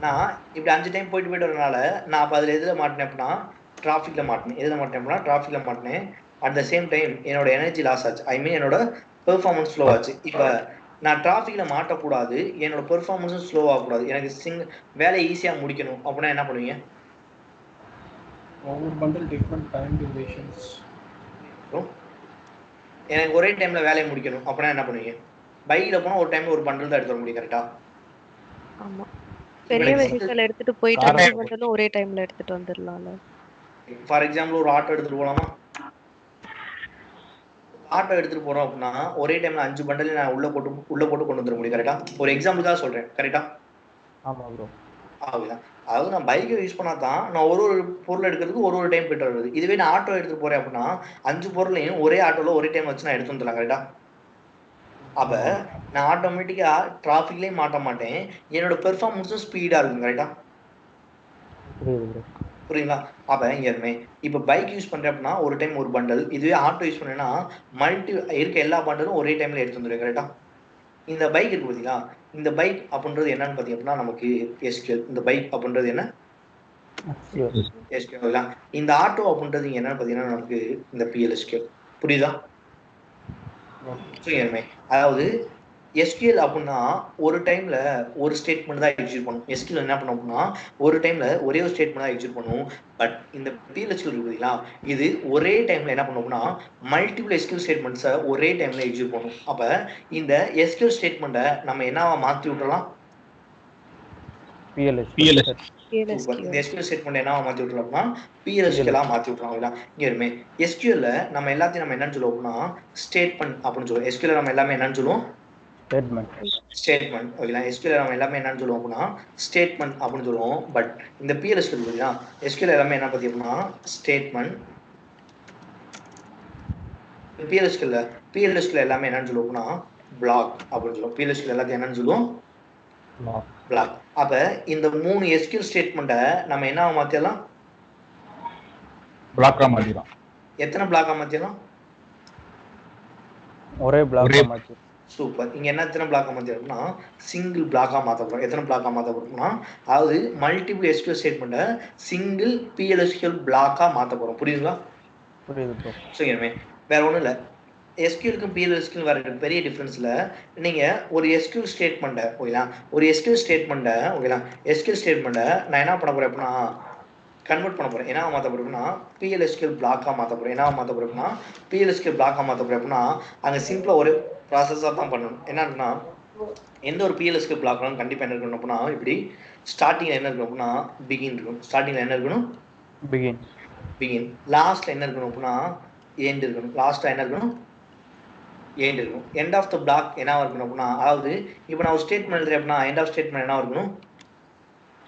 நான் இப்படி 5 டைம் போயிட்டு வரனால நான் அப்போ அதில் எதில் மாட்டினேன் அப்படின்னா டிராஃபிக்கில் மாட்டினேன். எதில் மாட்டினேன் அப்படின்னா டிராஃபிக்கில் மாட்டினேன். அட் த சேம் டைம் என்னோட எனர்ஜி லாஸ் ஆச்சு, ஐ மீன் என்னோட பெர்ஃபார்மன்ஸ் ஸ்லோ ஆச்சு. இப்போ நான் டிராஃபிக்கில் மாட்டக்கூடாது, என்னோட பெர்ஃபார்மன்ஸும் ஸ்லோ ஆகக்கூடாது, எனக்கு வேலையை ஈஸியாக முடிக்கணும் அப்படின்னா என்ன பண்ணுவீங்க? எனக்கு ஒரே டைமில் வேலையை முடிக்கணும் அப்படின்னா என்ன பண்ணுவீங்க? பைக்கில் போனால் ஒரு டைமில் ஒரு பண்டல் தான் எடுத்து வர முடியும். கரெக்டா? ஆமாம். பெரிய வெஹிக்கிள் எடுத்துட்டு போயிட்டு 5 பண்டலும் ஒரே டைம்ல எடுத்துட்டு வந்துடலாம்ல. ஃபார் எக்ஸாம்பிள் ஒரு ஆட்டோ எடுத்துட்டு போகலாமா? ஆட்டோ எடுத்துட்டு போறோம் அப்படின்னா ஒரே டைம்ல 5 பண்டல் நான் உள்ள போட்டு கொண்டு வந்துட முடியும். கரெக்டா? ஒரு எக்ஸாம்பிளுக்காக சொல்றேன். கரெக்டா? ஆமா ப்ரோ. அதுதான். அதாவது நான் பைக்கை யூஸ் பண்ணா தான் நான் ஒரு பொருள் எடுக்கிறதுக்கு ஒரு டைம் போயிட்டு வருது. இதுவே நான் ஆட்டோ எடுத்துட்டு போறேன் அப்படின்னா 5 பொருளையும் ஒரே ஆட்டோல ஒரே டைம் வச்சு நான் எடுத்து வந்துடலாம். கரெக்டா? அப்ப நான் ஆட்டோமேட்டிக்கா டிராஃபிக்லயே மாட்ட மாட்டேன், என்னோட பெர்ஃபார்மன்ஸும் ஸ்பீடா இருக்கும். கரெக்டா? புரியுங்களா? அப்ப இங்க இருமே இப்ப பைக் யூஸ் பண்றேன் அப்படின்னா ஒரு டைம் ஒரு பண்டல், இதுவே ஆட்டோ யூஸ் பண்ணேன்னா இருக்க எல்லா பண்டலும் ஒரே டைம்ல எடுத்து வந்துடுவேன். கரெக்டா? இந்த பைக் இருக்கு பார்த்தீங்களா, இந்த பைக் அப்படின்றது என்னன்னு பார்த்தீங்க அப்படின்னா நமக்கு எஸ்கியூஎல். இந்த பைக் அப்படின்றது என்ன? எஸ்கியூஎல். இந்த ஆட்டோ அப்படின்றது என்னன்னு பார்த்தீங்கன்னா நமக்கு இந்த PLSQL. புரியுதா? அதாவது எஸ்கியூஎல் அப்படின்னா ஒரு டைம்ல ஒரு ஸ்டேட்மெண்ட் தான் எக்ஸிக்யூட் பண்ணும். எஸ்கியூஎல் என்ன பண்ணும் அப்படின்னா ஒரு டைம்ல ஒரே ஒரு ஸ்டேட்மெண்ட் தான் எக்ஸிக்யூட் பண்ணும். பட் இந்த PLSQL இருக்கு பார்த்தீங்களா, இது ஒரே டைம்ல என்ன பண்ணும் அப்படின்னா மல்டிபிள் எஸ்கியூஎல் ஸ்டேட்மெண்ட்ஸை ஒரே டைம்ல எக்ஸிக்யூட் பண்ணும். அப்ப இந்த எஸ்கியூஎல் ஸ்டேட்மெண்ட்டை நம்ம என்னவா மாற்றி விட்டுறலாம்? இந்த எஸ்கியூஎல் ஸ்டேட்மெண்ட் என்னவா மாற்றி விட்டுறோம்னா PLSQL மாற்றி விட்டுறோம். இங்க இருமே எஸ்கியூஎல்ல நம்ம எல்லாத்தையும் நம்ம என்னன்னு சொல்லுவோம் அப்படின்னா ஸ்டேட்மெண்ட் அப்படின்னு சொல்லுவோம். எஸ்கியூஎல் நம்ம எல்லாமே என்னன்னு சொல்லுவோம்? ஸ்டேட்மெண்ட். ஓகேங்களா? எஸ்கியூஎல் நம்ம எல்லாமே என்னன்னு சொல்லுவோம் அப்படின்னா ஸ்டேட்மெண்ட் அப்படின்னு சொல்லுவோம். பட் இந்த PLSQL பார்த்தீங்கன்னா எஸ்கியூஎல் எல்லாமே என்ன பத்தி அப்படின்னா ஸ்டேட்மெண்ட் பிஎல்எஸ்கியூல எல்லாமே என்னன்னு சொல்லுவோம்னா பிளாக் அப்படின்னு சொல்லுவோம். பிஎல்எஸ்கியூல எல்லாத்தையும் என்னன்னு சொல்லுவோம் பிளாக். அப்ப இந்த 3 எஸ்கியூஎல் ஸ்டேட்மெண்ட்டை நம்ம என்ன மாத்திடலாம்? பிளாக்கா மாத்திடலாம். எத்தனை பிளாக்கா மாத்திடலாம்? ஒரே பிளாக்கா மாத்தி. சூப்பர். இங்க என்ன எத்தனை பிளாக்கா மாத்திரம்னா சிங்கிள் பிளாக்கா மாத்த போறோம். எத்தனை பிளாக்கா மாத்த போறோம்னா அதாவது மல்டிபிள் எஸ்கியூஎல் ஸ்டேட்மெண்ட்டை சிங்கிள் பிஎல்எஸ்கியூஎல் பிளாக்கா மாத்த போறோம். புரியுதுங்களா? புரியுது ப்ரோ. சரிங்க. வேற ஒண்ணும் இல்ல. எஸ்கியூஎலுக்கும் பிஎல்எஸ்கியூ வேற பெரிய டிஃபரன்ஸ்ல நீங்க ஒரு எஸ்கியூஎல் ஸ்டேட்மெண்ட்டை ஓகேங்களா, ஒரு எஸ்கியூஎல் ஸ்டேட்மெண்ட்டை ஓகேங்களா, எஸ்கியூஎல் ஸ்டேட்மெண்ட்டை நான் என்ன பண்ண போறேன் அப்படின்னா கன்வெர்ட் பண்ண போறேன். என்ன மாத்த போறேன்னா பிஎல்எஸ்கியூஎல் பிளாக்கா மாத்த போறேன். என்ன மாத்த போறேன்னா பிஎல்எஸ்கியூஎல் பிளாக்கா மாத்த போறேன் அப்படின்னா அங்க சிம்பிளா ஒரு ப்ராசஸா தான் பண்ணணும். என்னன்னா எந்த ஒரு பிஎல்எஸ்கியூஎல் பிளாக்னாலும் கண்டிப்பா என்ன இருக்கணும் அப்படின்னா இப்படி ஸ்டார்டிங்ல என்ன இருக்கணும் அப்படின்னா பிகின் இருக்கும். ஸ்டார்டிங்ல என்ன இருக்கணும்? பிகின். லாஸ்ட்ல என்ன இருக்கணும் அப்படின்னா எண்ட் இருக்கணும். லாஸ்ட்ல என்ன இருக்கணும்? எண்ட் இருக்கும். எண்ட் ஆஃப் த பிளாக் என்ன இருக்கணும் அப்படின்னா அதாவது இப்போ நான் ஒரு ஸ்டேட்மெண்ட் எழுதுறேன் அப்படின்னா எண்ட் ஆஃப் ஸ்டேட்மெண்ட் என்ன இருக்கணும்?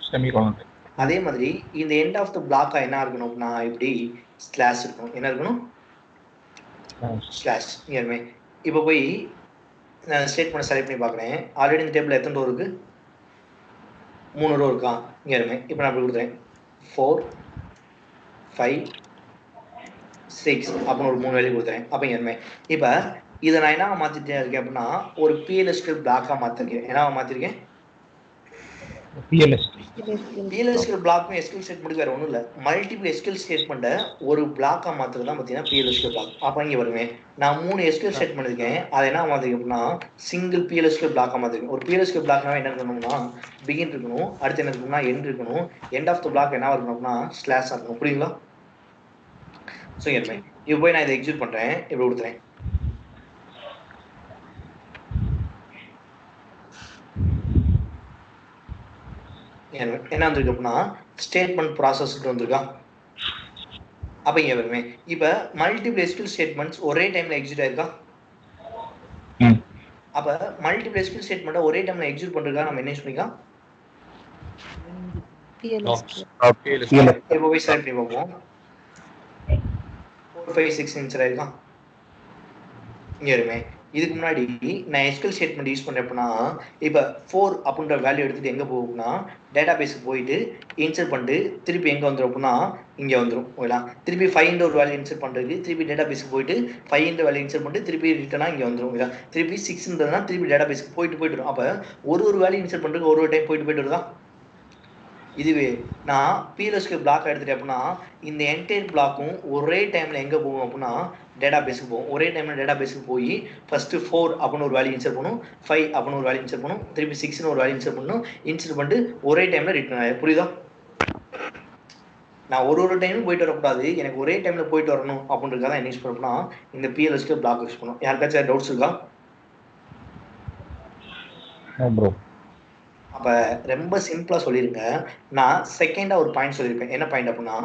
செமிகோலன். அதே மாதிரி இந்த எண்ட் ஆஃப் த பிளாக்கா என்ன இருக்கணும் அப்படின்னா இப்படி ஸ்லாஷ் இருக்கணும். என்ன இருக்கணும்? ஸ்லாஷ். இங்கே இப்போ போய் நான் ஸ்டேட்மெண்ட் செலக்ட் பண்ணி பார்க்குறேன். ஆல்ரெடி இந்த டேபிள் எத்தனை ரோ இருக்கு? 3 ரோ இருக்கா? இங்கே இப்போ நான் அப்படி கொடுக்குறேன் 4 5 6 அப்படின்னு ஒரு 3 வேல்யூ கொடுக்குறேன். அப்போ இங்கே இப்போ இதை நான் என்ன மாற்றிட்டே இருக்கேன் அப்படின்னா ஒரு பிஎல்எஸ்கியூஎல் பிளாக்காக மாற்றிருக்கேன். என்ன மாற்றிருக்கேன்? பிஎல்எஸ்கியூஎல் பிளாக்கும் எஸ்கியூஎல் ஸ்டேட்மெண்ட்டுக்கு வேற ஒன்றும் இல்லை. மல்டிபிள் எஸ்கியூஎல் ஸ்டேட்மெண்ட்டை ஒரு பிளாக்காக மாற்றுறது தான் பார்த்தீங்கன்னா பிஎல்எஸ்கியூஎல் பிளாக். அப்போ இங்கே வருவேன் நான் 3 எஸ்கியூஎல் ஸ்டேட்மெண்ட் இருக்கேன். அதை என்ன மாற்றிருக்கேன் அப்படின்னா சிங்கிள் பிஎல்எஸ்கியூஎல் பிளாக்காக மாற்றிருக்கேன். ஒரு பிஎல்எஸ்கியூஎல் பிளாக்னா என்ன இருக்கணும்னா பிகின் இருக்கணும். அடுத்து என்ன இருக்கணும்னா எண்ட் இருக்கணும். எண்ட் ஆஃப் த பிளாக் என்ன இருக்கணும் அப்படின்னா ஸ்லாஷாக இருக்கணும். புரியுங்களா? ஸோ இங்கே இப்போ போய் நான் இதை எக்ஸிக்யூட் பண்ணுறேன். இப்படி கொடுத்துறேன். என்ன வந்திருக்கு அப்படின்னா ஸ்டேட்மெண்ட் ப்ராசஸ் வந்திருக்கா? அப்ப இங்க வருமே இப்ப மல்டிபிள் எஸ்கியூஎல் ஸ்டேட்மெண்ட்ஸ் ஒரே டைம்ல எக்ஸிக்யூட் ஆயிருக்கா? அப்ப மல்டிபிள் எஸ்கியூஎல் ஸ்டேட்மெண்ட்டை ஒரே டைம்ல எக்ஸிக்யூட் பண்றதுக்காக நம்ம என்ன யூஸ் பண்ணிக்கலாம்? இப்போ போய் செலக்ட் பண்ணி பார்ப்போம். 4 5 6 இன்சர் ஆயிருக்கா? இங்க வருமே இதுக்கு முன்னாடி நான் எஸ்கியூஎல் ஸ்டேட்மெண்ட் யூஸ் பண்ணேன் அப்படின்னா இப்போ 4 அப்படின்ற வேல்யூ எடுத்துட்டு எங்கே போகும்னா டேட்டா பேஸுக்கு போயிட்டு இன்சர்ட் பண்ணிட்டு திருப்பி எங்கே வந்துடும் அப்படின்னா இங்கே வந்துடும். ஓகேங்களா? திருப்பி 5 ஒரு வேல்யூ இன்சர்ட் பண்ணுறதுக்கு திருப்பி டேட்டா பேஸுக்கு போயிட்டு 5 வேல்யூ இன்சர்ட் பண்ணிட்டு திருப்பி ரிட்டனாக இங்கே வந்துடும். ஓகேங்களா? திருப்பி 6ன்றதுனா திருப்பி டேட்டா பேஸுக்கு போயிட்டு வரும். அப்போ ஒரு வேல்யூ இன்சர்ட் பண்ணுறதுக்கு ஒரு டைம் போயிட்டு வருதா? இதுவே நான் பிஎல்எஸ்கியூஎல் பிளாக் எடுத்துட்டேன் அப்படின்னா இந்த என்டையர் பிளாக்கும் ஒரே டைமில் எங்கே போகும் அப்படின்னா டேட்டா பேஸுக்கு போகும். ஒரே டைமில் டேட்டா பேஸுக்கு போய் ஃபஸ்ட்டு 4 அப்படின்னு ஒரு வேல்யூ இன்சர்ட் பண்ணும், 5 அப்படின்னு ஒரு வேல்யூ இன்சர்ட் பண்ணும், திருப்பி 6ன்னு ஒரு வேல்யூ இன்சர்ட் பண்ணணும். இன்சர்ட் பண்ணிட்டு ஒரே டைமில் ரிட்டர்ன் ஆகும். புரியுதா? நான் ஒரு டைமும் போயிட்டு வரக்கூடாது, எனக்கு ஒரே டைமில் போயிட்டு வரணும் அப்படின்றதுக்காக தான் என்ன யூஸ் பண்ணோம்னா இந்த பிஎல்எஸ்கியூஎல் பிளாக் யூஸ் பண்ணும். யாருக்காச்சும் டவுட்ஸ் இருக்கா? அப்போ ரொம்ப சிம்பிளாக சொல்லியிருங்க. நான் செகண்டாக ஒரு பாயிண்ட் சொல்லியிருப்பேன். என்ன பாயிண்ட் அப்படின்னா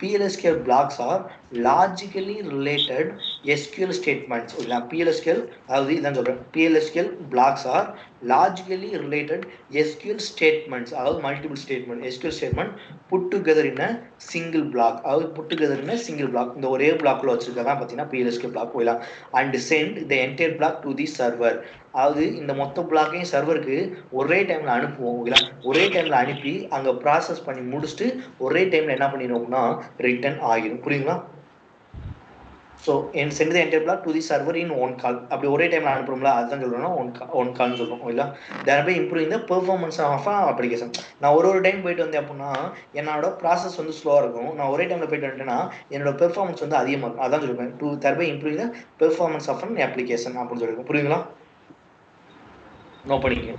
PLSQL blocks are logically related SQL statements. PLSQL அதாவது இதான் சொல்றேன். PLSQL blocks are logically related SQL statements. அதாவது multiple statement SQL statement put together in a single block. அதாவது put together in a single block. இந்த ஒரே பிளாக்ல வச்சிருக்கதான் பார்த்தீங்கன்னா PLSQL block போயிடலாம். And send the entire block to the server. அதாவது இந்த மொத்த பிளாக்கையும் சர்வருக்கு ஒரே டைம்ல அனுப்புவோம். ஒரே டைம்ல அனுப்பி அங்க ப்ராசஸ் பண்ணி முடிச்சுட்டு ஒரே டைம்ல என்ன பண்ணிடுவோம்னா ரிட்டர்ன் ஆகிடும். புரியுங்களா? So send the entire block to the server in one call. அப்படி ஒரே டைம்ல அனுப்புறோம்ல அதுதான் சொல்றோம்னா ஒன் கால்னு சொல்றோம். இல்லை there by improving the performance of application. நான் ஒரு டைம் போயிட்டு வந்தேன் அப்படின்னா என்னோட ப்ராசஸ் வந்து ஸ்லோவாக இருக்கும். நான் ஒரே டைம்ல போயிட்டு வந்துட்டேன்னா என்னோட பெர்ஃபார்மன்ஸ் வந்து அதிகமாக இருக்கும். அதான் சொல்லுவேன் to their by improving the performance of an application அப்படின்னு சொல்லியிருக்கோம். புரியுங்களா? நோ படிங்க.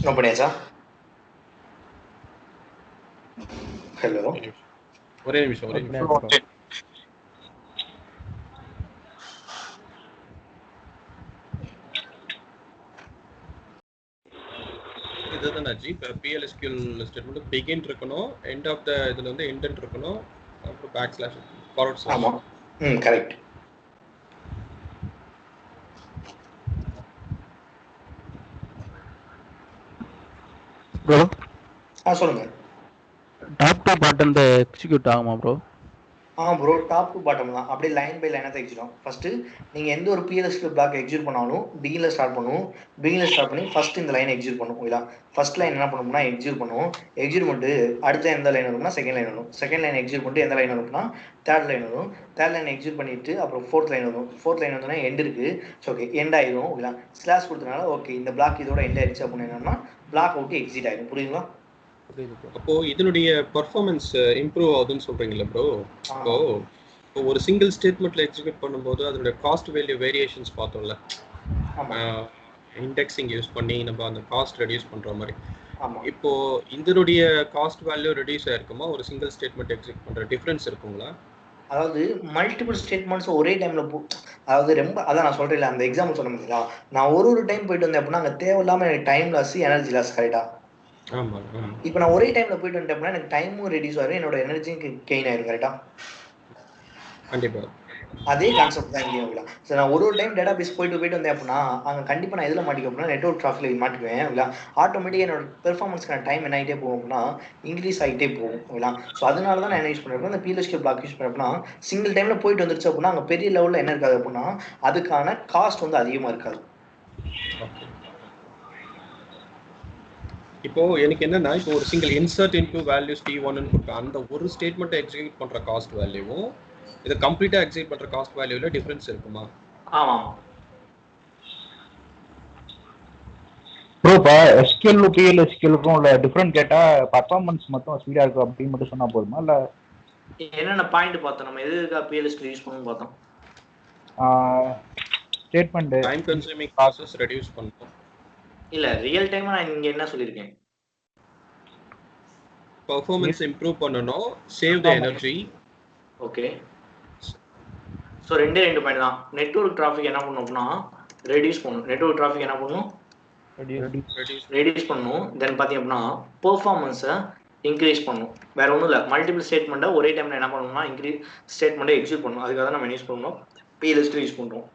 நோட் பண்ணியாச்சா? ஹலோ, ஒரே நிமிஷம் இதுதான் ஜி. இப்போ PLSQL ஸ்டேட்மெண்ட் பிகின் இருக்கணும், எண்ட் ஆஃப் த இதுல வந்து இன்டென்ட் இருக்கணும், அப்புறம் பேக் ஸ்லாஷ் ஃபார்வர்ட் ஸ்லாஷ். ஆமா, கரெக்ட். ப்ரோ சொல்லுங்க. டாப் டு பாட்டம் எக்ஸிக்யூட் ஆகுமா bro? Bro, top to bottom தான். அப்படியே லைன் பை லைனாக தான் எக்ஸிக்யூட். ஃபர்ஸ்ட் நீங்கள் எந்த ஒரு PLSQL பிளாக் எக்ஸிக்யூட் பண்ணாலும் பிகினில் ஸ்டார்ட் பண்ணுவோம். பிகினில் ஸ்டார்ட் பண்ணி ஃபர்ஸ்ட் இந்த லைன் எக்ஸிக்யூட் பண்ணும். ஓகேங்களா? ஃபர்ஸ்ட் லைன் என்ன பண்ணணும்னா எக்ஸிக்யூட் பண்ணுவோம். எக்ஸிக்யூட் பண்ணிட்டு அடுத்த எந்த லைன் வரும்னா செகண்ட் லைன் வரும். செகண்ட் லைன் எக்ஸிக்யூட் பண்ணிட்டு எந்த லைன் வரும்னா தேர்ட் லைன் வரும். தேர்ட் லைன் எக்ஸிக்யூட் பண்ணிட்டு அப்புறம் ஃபோர்த் லைன் வரும். ஃபோர்த் லைன் வந்தோன்னா எண்ட் இருக்கு. ஓகே, எண்ட் ஆயிடும். ஓகேங்களா? ஸ்லாஷ் கொடுத்தனால ஓகே, இந்த பிளாக் இதோட எண்ட் ஆயிடுச்சு அப்படின்னு என்னன்னா பிளாக் அவுட் எக்ஸிட் ஆயிடும். புரியுங்களா? அப்போ இதனுடைய பெர்ஃபார்மன்ஸ் இம்ப்ரூவ் ஆகுதுன்னு சொல்றீங்களா ப்ரோ? இப்போ ஒரு சிங்கிள் ஸ்டேட்மெண்ட்ல எக்ஸிக்யூட் பண்ணும்போது அதோட காஸ்ட் வேல்யூ வேரியேஷன்ஸ் பார்த்தோம்ல, இண்டெக்ஸிங் யூஸ் பண்ணி நம்ம அந்த காஸ்ட் ரெடியூஸ் பண்ற மாதிரி. இப்போ இதனுடைய காஸ்ட் வேல்யூ ரெடியூஸ் ஆயிருக்குமா ஒரு சிங்கிள் ஸ்டேட்மெண்ட் எக்ஸிக்யூட் பண்ற டிஃபரன்ஸ் இருக்குங்களா? அதாவது மல்டிபிள் ஸ்டேட்மெண்ட்ஸ் ஒரே டைம்ல அதாவது ரொம்ப அதான் நான் சொல்றேன், அந்த எக்ஸாம்பிள் சொன்ன முடியல. நான் ஒரு டைம் போயிட்டு வந்தேன் அப்படின்னா அங்கே தேவையில்லாம எனக்கு டைம் லாஸ், எனர்ஜி லாஸ். கரெக்டா? இப்போ நான் ஒரே டைம்ல போயிட்டு வந்துட்டேன் அப்படின்னா எனக்கு டைமும் ரெடியூஸ் ஆகும், என்னோட எனர்ஜியும் கெயின் ஆயிரும். கரெக்டா? கண்டிப்பா அதே கான்செப்ட் தான் இங்கேயும். சரி, நான் ஒரு டைம் டேட்டா பேஸ் போயிட்டு வந்தேன் அப்படின்னா அங்கே கண்டிப்பாக நான் எதில் மாட்டிக்க அப்படின்னா நெட்வொர்க் டிராஃபிக் மாட்டிக்குவேன். இல்லை ஆட்டோமேட்டிக்காக என்னோட பெர்ஃபார்மன்ஸ்க்கான டைம் என்ன ஆகிட்டே போகும் அப்படின்னா இன்க்ரீஸ் ஆகிட்டே போகும். இல்லை ஸோ அதனால தான் நான் என்ன யூஸ் பண்ணுறேன், இந்த PLSQL பிளாக் யூஸ் பண்ணேன் அப்படின்னா சிங்கிள் டைமில் போயிட்டு வந்துருச்சு அப்படின்னா அங்கே பெரிய லெவலில் என்ன இருக்காது அப்படின்னா அதுக்கான காஸ்ட் வந்து அதிகமாக இருக்காது. இப்போ எனக்கு என்னன்னா, இப்போ ஒரு single insert into values T1 ன்னு கொடுத்தா அந்த ஒரு ஸ்டேட்மெண்ட்டை எக்ஸிக்யூட் பண்ற காஸ்ட் வேல்யூவும் இதை கம்ப்ளீட்டா எக்ஸிக்யூட் பண்ற காஸ்ட் வேல்யூல டிஃபரன்ஸ் இருக்குமா? ஆமா ப்ரோ, இப்போ SQL PLSQLக்கும் உள்ள டிஃபரெண்ட் கேட்டா பர்ஃபார்மன்ஸ் மட்டும் ஸ்பீடா இருக்கும் அப்படின்னு மட்டும் சொன்னா போதுமா? இல்ல என்னென்ன பாயிண்ட் பார்த்தோம், நம்ம எதுக்காக PLSQL யூஸ் பண்ணணும் பார்த்தோம். Statement time consuming process reduce பண்ணும். இல்ல ரியல் டைமா நான் இங்க என்ன சொல்லிருக்கேன், பெர்ஃபார்மன்ஸ் இம்ப்ரூவ் பண்ணனும், சேவ் தி எனர்ஜி. ஓகே, சோ ரெண்டு பாயிண்ட் தான். நெட்வொர்க் டிராஃபிக் என்ன பண்ணும் அப்படினா ரெடியூஸ் பண்ணும். நெட்வொர்க் டிராஃபிக் என்ன பண்ணும், ரெடியூஸ் பண்ணும். தென் பாத்தீங்க அப்படினா பெர்ஃபார்மன்ஸை இன்க்ரீஸ் பண்ணும். வேற ஒன்றும் இல்லை, மல்டிபிள் ஸ்டேட்மெண்ட்டை ஒரே டைம்ல என்ன பண்ணணும்னா இன்க்ரீஸ் ஸ்டேட்மெண்ட்டை எக்ஸிக்யூட் பண்ணணும். அதுக்காக தான் நம்ம யூஸ் பண்ணணும், PLSQL யூஸ் பண்ணுறோம்.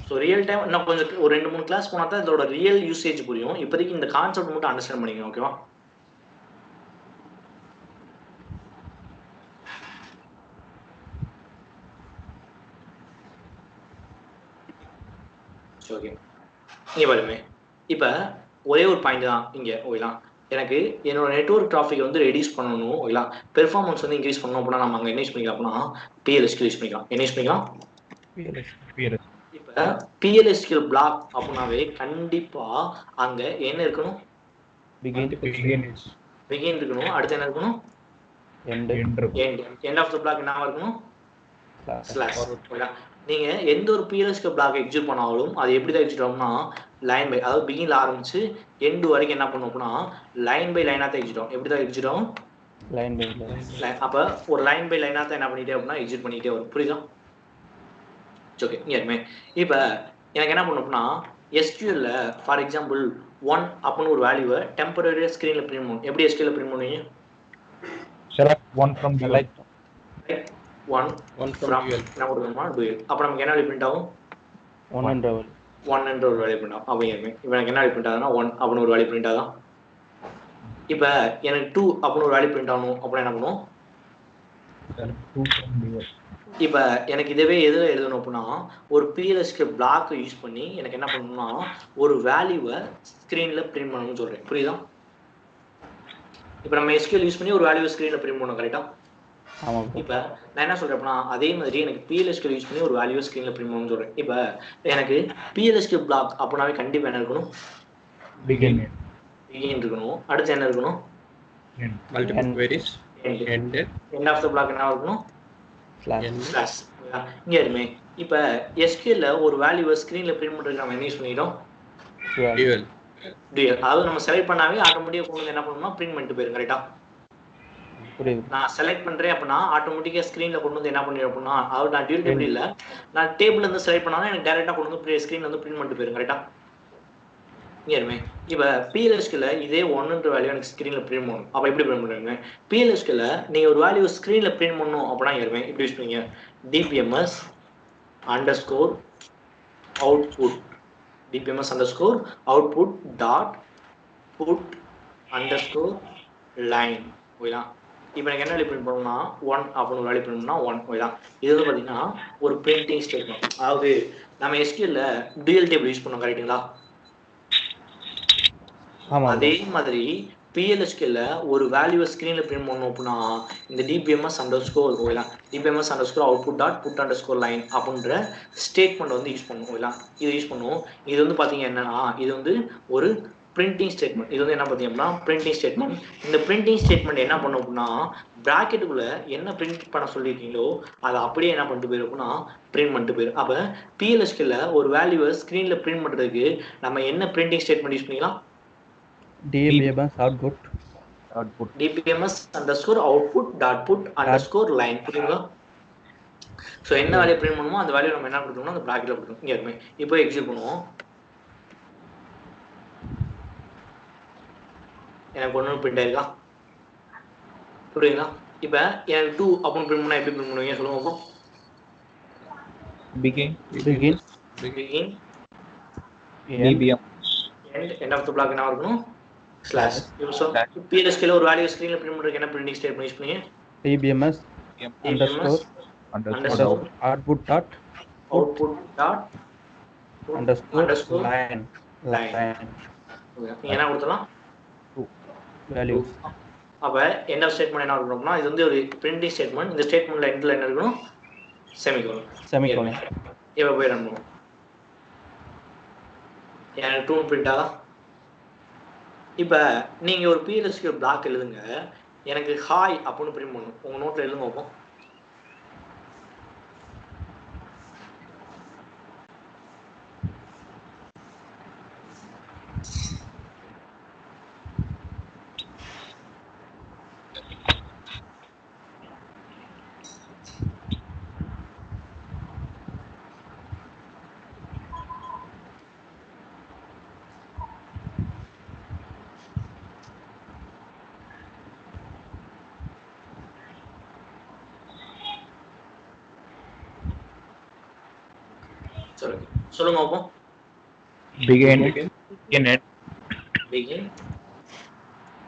ஸோ ரியல் டைம் இன்னும் கொஞ்சம் ஒரு 2-3 கிளாஸ் போனால் தான் இதோட ரியல் யூசேஜ் புரியும். இப்போதைக்கு இந்த கான்செப்ட் மட்டும் அண்டர்ஸ்டாண்ட் பண்ணிக்கணும். ஓகேவா? ஓகே, இங்கே பாருங்க. இப்போ ஒரே ஒரு பாயிண்ட் தான் இங்கே. ஓகேலாம், எனக்கு என்னோட நெட்வொர்க் டிராஃபிக் வந்து ரெடியூஸ் பண்ணணும். ஓகேலாம், பெர்ஃபார்மன்ஸ் வந்து இன்க்ரீஸ் பண்ணணும் அப்படின்னா நம்ம அங்கே என்ன யூஸ் பண்ணிக்கலாம் அப்படின்னா PLSQL யூஸ் பண்ணிக்கலாம். என்ன யூஸ் பண்ணிக்கலாம்? இப்போ PLSQL பிளாக் அப்படின்னாவே கண்டிப்பா அங்க என்ன இருக்கணும், பிகின் இருக்கணும். அடுத்து என்ன இருக்கணும், எண்ட் ஆஃப் தி பிளாக் என்னவா இருக்கணும், ஸ்லாஷ். நீங்க எந்த ஒரு PLSQL பிளாக் எக்ஸிக்யூட் பண்ணாலும் அது எப்படி தான் எக்ஸிக்யூட் ஆகும்னா லைன் பை, அதாவது பிகின்ல ஆரம்பிச்சு எண்ட் வரைக்கும் என்ன பண்ணும் அப்படின்னா லைன் பை லைனா தான் எக்ஸிக்யூட் ஆகும். எப்படி தான் எக்ஸிக்யூட் ஆகும், லைன் பை லைன். அப்ப ஒரு லைன் பை லைனா தான் என்ன பண்ணிட்டே அப்படின்னா எக்ஸிக்யூட் பண்ணிட்டே வரும். புரியுதா? ஓகே, இங்கே இப்போ எனக்கு என்ன பண்ணும் அப்படின்னா SQL ஃபார் எக்ஸாம்பிள் 1 அப்படின்னு ஒரு வேல்யூவை டெம்பரரியாக ஸ்க்ரீனில் பிரிண்ட் பண்ணணும். எப்படி SQL பிரிண்ட் பண்ணுவீங்க? select one from the like one from என்ன கொடுக்கணுமா dual. அப்போ நமக்கு என்ன வேல்யூ பிரிண்ட் ஆகும், 1 என்ற ஒரு வேல்யூ பிரிண்ட் ஆகும். அப்போ இப்போ எனக்கு என்ன வேல்யூ பிரிண்ட் ஆகுதுன்னா 1 அப்படின்னு ஒரு வேல்யூ பிரிண்ட் ஆகும். இப்போ எனக்கு 2 அப்படின்னு ஒரு வேல்யூ பிரிண்ட் ஆகணும் அப்படின்னா என்ன பண்ணுவோம், இப்போ எனக்கு இதவே எதில் எழுதணும் அப்படின்னா ஒரு PLSQL பிளாக் யூஸ் பண்ணி எனக்கு என்ன பண்ணணும்னா ஒரு வேல்யூவை ஸ்க்ரீனில் பிரிண்ட் பண்ணணும்னு சொல்கிறேன். புரியுதா? இப்போ நம்ம SQL யூஸ் பண்ணி ஒரு வேல்யூவை ஸ்க்ரீனில் பிரிண்ட் பண்ணணும். கரெக்டாக? இப்போ நான் என்ன சொல்கிறேன் அப்படின்னா அதே மாதிரி எனக்கு PLSQL யூஸ் பண்ணி ஒரு வேல்யூவை ஸ்க்ரீனில் பிரிண்ட் பண்ணணும்னு சொல்கிறேன். இப்போ எனக்கு PLSQL பிளாக் அப்படின்னாவே கண்டிப்பாக என்ன இருக்கணும், பிகின் இருக்கணும். அடுத்து என்ன இருக்கணும், multiple queries. End of the block என்ன இருக்கணும், ஸ்லாஷ். இங்க இருமே இப்ப SQL ல ஒரு வேல்யூவை ஸ்கிரீன்ல பிரிண்ட் பண்றதுக்கு நம்ம என்ன யூஸ் பண்ணிட்டோம்? dual. dual. அதாவது நம்ம செலக்ட் பண்ணாவே ஆட்டோமேட்டிக்கா கொண்டு வந்து என்ன பண்ணணும்னா பிரிண்ட் பண்ணிட்டு போயிரும். கரெக்டா? புரியுது. நான் செலக்ட் பண்றேன் அப்படின்னா ஆட்டோமேட்டிக்கா ஸ்கிரீன்ல கொண்டு வந்து என்ன பண்ணிடும் அப்படின்னா, அதாவது நான் டியூல் டேபிள் இல்ல, நான் டேபிள்ல இருந்து செலக்ட் பண்ணாலும் எனக்கு டைரக்டா கொண்டு வந்து ஸ்கிரீன்ல வந்து பிரிண்ட் பண்ணிட்டு போயிரும். கரெக்டா? இங்க இப்ப PLSQL இதே 1ன்ற வேல்யூ எனக்கு ஸ்கிரீன்ல பிரிண்ட் பண்ணணும். அப்ப எப்படி பிரிண்ட் பண்ணுவீங்க? PLSQL நீங்க ஒரு வேல்யூ ஸ்கிரீன்ல பிரிண்ட் பண்ணணும் அப்படின்னா இப்படி யூஸ் பண்ணுவீங்க. DBMS underscore output DBMS underscore output dot put underscore line. ஓகேங்களா? இப்போ எனக்கு என்ன வேல்யூ பிரிண்ட் பண்ணணும்னா 1 அப்படின்னு ஒரு வேல்யூ பிரிண்ட் பண்ணா 1. ஓகேங்களா? இது வந்து பாத்தீங்கன்னா ஒரு பிரிண்டிங் ஸ்டேட்மெண்ட். அதாவது நம்ம SQL ல டூயல் டேபிள் யூஸ் பண்ணோம். கரெக்ட்டுங்களா? அதே மாதிரி PLSQL ல ஒரு வேல்யூவை ஸ்கிரீன்ல பிரிண்ட் பண்ணணும் அப்படின்னா இந்த DBMS underscore DBMS underscore output dot put underscore line அப்படின்ற ஸ்டேட்மெண்ட் வந்து யூஸ் பண்ணுவோம். ஓகேங்களா? இதை யூஸ் பண்ணுவோம். இது வந்து பாத்தீங்க என்னன்னா இது வந்து ஒரு பிரிண்டிங் ஸ்டேட்மெண்ட். இது வந்து என்ன பாத்தீங்க அப்படின்னா பிரிண்டிங் ஸ்டேட்மெண்ட். இந்த பிரிண்டிங் ஸ்டேட்மெண்ட் என்ன பண்ணும் அப்படின்னா பிராக்கெட்டுக்குள்ள என்ன பிரிண்ட் பண்ண சொல்லியிருக்கீங்களோ அதை அப்படியே என்ன பண்ணிட்டு போயிடும் அப்படின்னா பிரிண்ட் பண்ணிட்டு போயிடும். அப்ப PLSQL ல ஒரு வேல்யூவை ஸ்கிரீன்ல பிரிண்ட் பண்றதுக்கு நம்ம என்ன பிரிண்டிங் ஸ்டேட்மெண்ட் யூஸ் பண்ணிக்கலாம்? DBMS output DBMS underscore output dot put underscore line. புரியுங்களா? சோ என்ன வேல்யூ பிரிண்ட் பண்ணுமோ அந்த வேல்யூ நம்ம என்ன கொடுக்கணும்னா அந்த பிராக்கெட்ல கொடுக்கணும். இங்க இருமே இப்போ எக்ஸிக்யூட் பண்ணுவோம். எனக்கு ஒண்ணு பிரிண்ட் ஆயிருக்கா? புரியுங்களா? இப்ப எனக்கு 2 அப்படின்னு பிரிண்ட் பண்ணா எப்படி பிரிண்ட் பண்ணுவீங்க சொல்லுங்க பாப்போம். begin begin DBM end of the block என்ன இருக்கணும்? ஸ்லாஷ். ஸோ PLSQL ஒரு வேல்யூ ஸ்கிரீன்ல பிரிண்ட் பண்றதுக்கு என்ன பிரிண்டிங் ஸ்டேட்மெண்ட் யூஸ் பண்ணீங்க? DBMS underscore output dot underscore line. என்ன கொடுத்தலாம்? values. அப்ப end of statement என்ன இருக்கணும்னா இது வந்து ஒரு பிரிண்டிங் ஸ்டேட்மெண்ட். இந்த ஸ்டேட்மெண்ட்ல எண்ட்ல என்ன இருக்கணும்? செமிகோலன். இப்போ போய் ரன் பண்ணுவோம். எனக்கு 2 பிரிண்ட் ஆகா? இப்ப நீங்க ஒரு PLSQL பிளாக் எழுதுங்க. எனக்கு ஹாய் அப்படின்னு பிரிண்ட் பண்ணும். உங்க நோட்ல எழுதுங்க பாப்போம். சொல்லுங்க பாப்போம். begin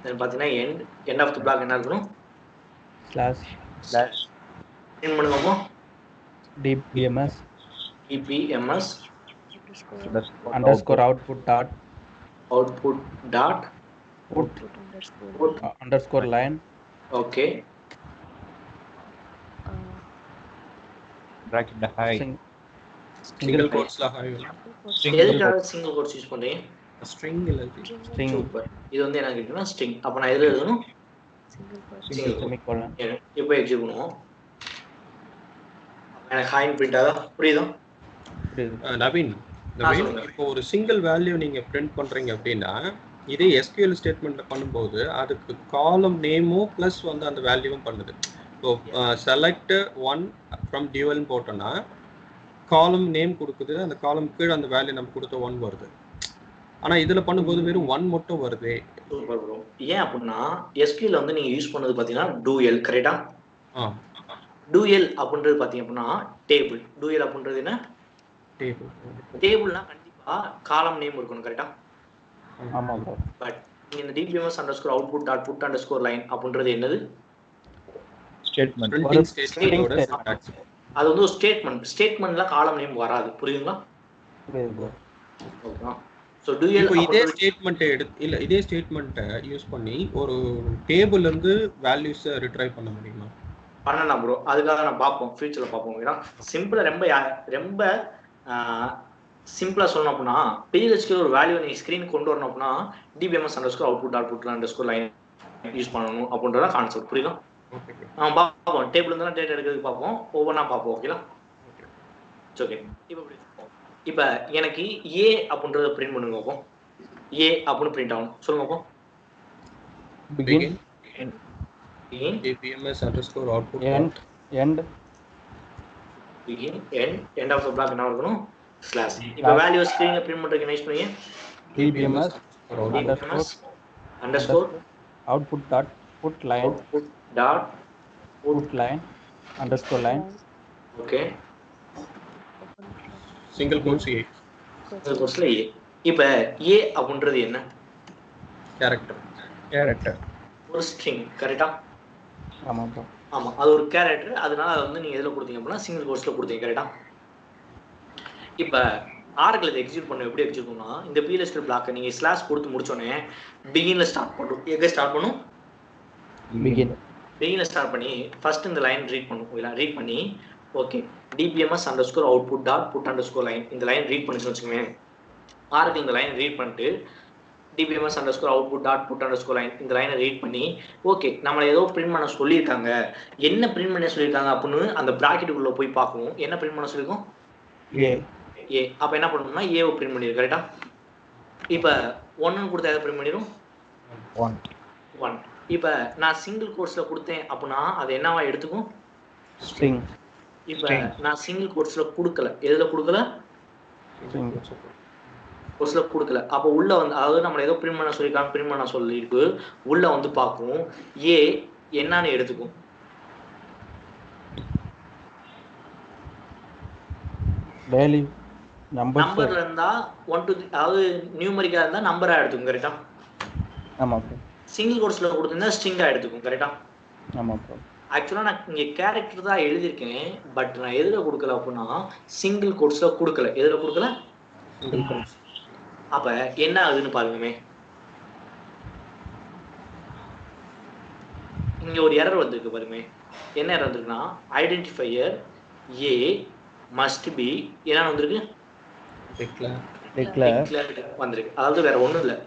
then பாத்தீங்கன்னா end of the block என்ன இருக்கணும்? slash பிரிண்ட் பண்ணுங்க பாப்போம். DBMS underscore output dot put underscore line. okay bracket high Single quotes la high. எதுக்காக சிங்கிள் கோட்ஸ் யூஸ் பண்றீங்க? String இல்ல string சூப்பர். இது வந்து என்ன கேக்குதுன்னா ஸ்ட்ரிங். அப்ப நான் எதுல எழுதணும்? semicolon. இப்போ எக்ஸிக்யூட் பண்ணுவோம். எனக்கு ஹாய் பிரிண்ட் ஆகா? புரியுதா? நவீன் இப்போ ஒரு சிங்கிள் வேல்யூ நீங்க பிரிண்ட் பண்றீங்க அப்படின்னா இதே SQL ஸ்டேட்மெண்ட்ல பண்ணும்போது அதுக்கு காலம் நேமும் பிளஸ் வந்து அந்த வேல்யூவும் பண்ணுது. இப்போ செலக்ட் 1 ஃப்ரம் டியூவல் போட்டோம்னா காலம் நேம் கொடுக்குது. அந்த காலம் கீழே அந்த வேல்யூ நம்ம கொடுத்த 1 வருது. ஆனா இதுல பண்ணும்போது வெறும் 1 மட்டும் வருது. Super bro. ஏன் அப்படின்னா SQL வந்து நீங்க யூஸ் பண்ணது பாத்தீங்கன்னா டூயல். கரெக்டா? டூயல் அப்படின்றது பாத்தீங்க அப்படின்னா டேபிள். டூயல் அப்படின்றது என்ன? டேபிள்னா கண்டிப்பா காலம் நேம் இருக்கணும். கரெக்டா? ஆமா ப்ரோ. பட் நீங்க இந்த DBMS underscore output dot put underscore line அப்படின்றது என்னது? statement அது வந்து ஒரு ஸ்டேட்மெண்ட்ல காலம் நேம் வராது. புரியுதுங்களா? புரியுது ப்ரோ. ஓகேவா? சோ டூயல் இதே ஸ்டேட்மென்ட் இல்ல இதே ஸ்டேட்மென்ட்டை யூஸ் பண்ணி ஒரு டேபிள்ல இருந்து வேல்யூஸ் ரிட்ரைவ் பண்ண முடியுமா? பண்ணலாம் ப்ரோ. அதுக்காக நான் பாப்போம், ஃபியூச்சர்ல பாப்போம். ஏன்னா சிம்பிளா ரொம்ப சிம்பிளா சொல்லணும் அப்படின்னா PLSQL ஒரு வேல்யூ நீ ஸ்கிரீன் கொண்டு வரணும் அப்படின்னா DBMS underscore output dot put underscore line use பண்ணணும் அப்படின்றத கான்செப்ட். புரியுதா? ஓகே பார்ப்போம். டேபிள் இருந்தாலும் டேட்டா எடுக்கிறதுக்கு பார்ப்போம். ஒவ்வொன்றா பார்ப்போம். ஓகேங்களா? ஓகே. இப்போ எனக்கு ஏ அப்படின்றத பிரிண்ட் பண்ணுங்க பார்ப்போம். ஏ அப்படின்னு பிரிண்ட் ஆகணும். சொல்லுங்க பார்ப்போம். begin begin dbms underscore output end begin end of the block என்ன இருக்கணும்? ஸ்லாஷ். இப்போ வேல்யூ ஸ்கிரீன்ல பிரிண்ட் பண்றதுக்கு என்ன யூஸ் பண்ணுவீங்க? dbms underscore output dot put line output dot put line underscore line okay single quotes a இந்த கோர்ஸ்ல ஏ. இப்போ ஏ அப்படின்றது என்ன? character ஒரு ஸ்ட்ரிங். கரெக்டா? ஆமா ப்ரோ ஆமா, அது ஒரு கேரக்டர். அதனால அதை வந்து நீங்க எதுல கொடுத்தீங்க அப்படின்னா சிங்கிள் கோர்ஸ்ல கொடுத்தீங்க. கரெக்டா? இப்போ ஆர்க்கில் இதை எக்ஸிக்யூட் பண்ண எப்படி எக்ஸிக்யூட் பண்ணா, இந்த PLSQL பிளாக்கை நீங்க ஸ்லாஷ் கொடுத்து முடிச்சோடனே பிகின்ல ஸ்டார்ட் பண்ணும். எங்க ஸ்டார்ட் பண்ணும்? பிகின்ல ஸ்டார்ட் பண்ணி ஃபர்ஸ்ட் இந்த லைன் ரீட் பண்ணும். ரீட் பண்ணி okay dbms underscore output dot put underscore line இந்த லைன் ரீட் பண்ணிச்சுன்னு வச்சுக்கோங்க. ஆர்க்கில் இந்த லைன் ரீட் பண்ணிட்டு dbms underscore output dot put underscore line இந்த லைனை ரீட் பண்ணி ஓகே நம்மளை ஏதோ பிரிண்ட் பண்ண சொல்லியிருக்காங்க, என்ன பிரிண்ட் பண்ண சொல்லியிருக்காங்க அப்படின்னு அந்த ப்ராக்கெட்டுக்குள்ள போய் பார்க்கணும். என்ன பிரிண்ட் பண்ண சொல்லியிருக்கோம்? ஏ. அப்போ என்ன பண்ணணும்னா ஏவை பிரிண்ட் பண்ணிடும். கரெக்டா? இப்போ 1 கொடுத்தா எதை பிரிண்ட் பண்ணிடும்? 1. இப்போ நான் சிங்கிள் கோர்ஸ்ல கொடுத்தேன் அப்படின்னா அது என்னவா எடுத்துக்கும்? string இப்போ நான் சிங்கிள் கோர்ஸ்ல கொடுக்கல. எதுல கொடுக்கல? கோர்ஸ்ல கொடுக்கல. அப்போ உள்ள வந்து அதாவது நம்ம ஏதோ பிரிண்ட் பண்ண சொல்லிருக்காங்க, பிரிண்ட் பண்ண சொல்லிருக்கு. உள்ள வந்து பார்க்கும் ஏ என்னன்னு எடுத்துக்கும். value நம்பர்ல இருந்தா 1 2 அதாவது நியூமரிக்கா இருந்தா நம்பரா எடுத்துக்கும். கரெக்டா? ஆமா ப்ரோ சிங்கிள் கோர்ஸ்ல கொடுத்திருந்தா ஸ்ட்ரிங்கா எடுத்துக்கும். கரெக்டா? ஆமா ப்ரோ ஆக்சுவலா நான் இங்க கேரக்டர் தான் எழுதியிருக்கேன். பட் நான் எதுல கொடுக்கல அப்படின்னா சிங்கிள் கோர்ஸ்ல கொடுக்கல. எதுல கொடுக்கல? அப்ப என்ன ஆகுதுன்னு பாருங்கமே. இங்க ஒரு எரர் வந்திருக்கு பாருங்க. என்ன எரர் வந்திருக்குன்னா ஐடென்டிஃபையர் ஏ மஸ்ட் பி என்ன வந்திருக்கு? டிக்ளேர்ட் வந்திருக்கு. அதாவது வேற ஒண்ணும் இல்லை.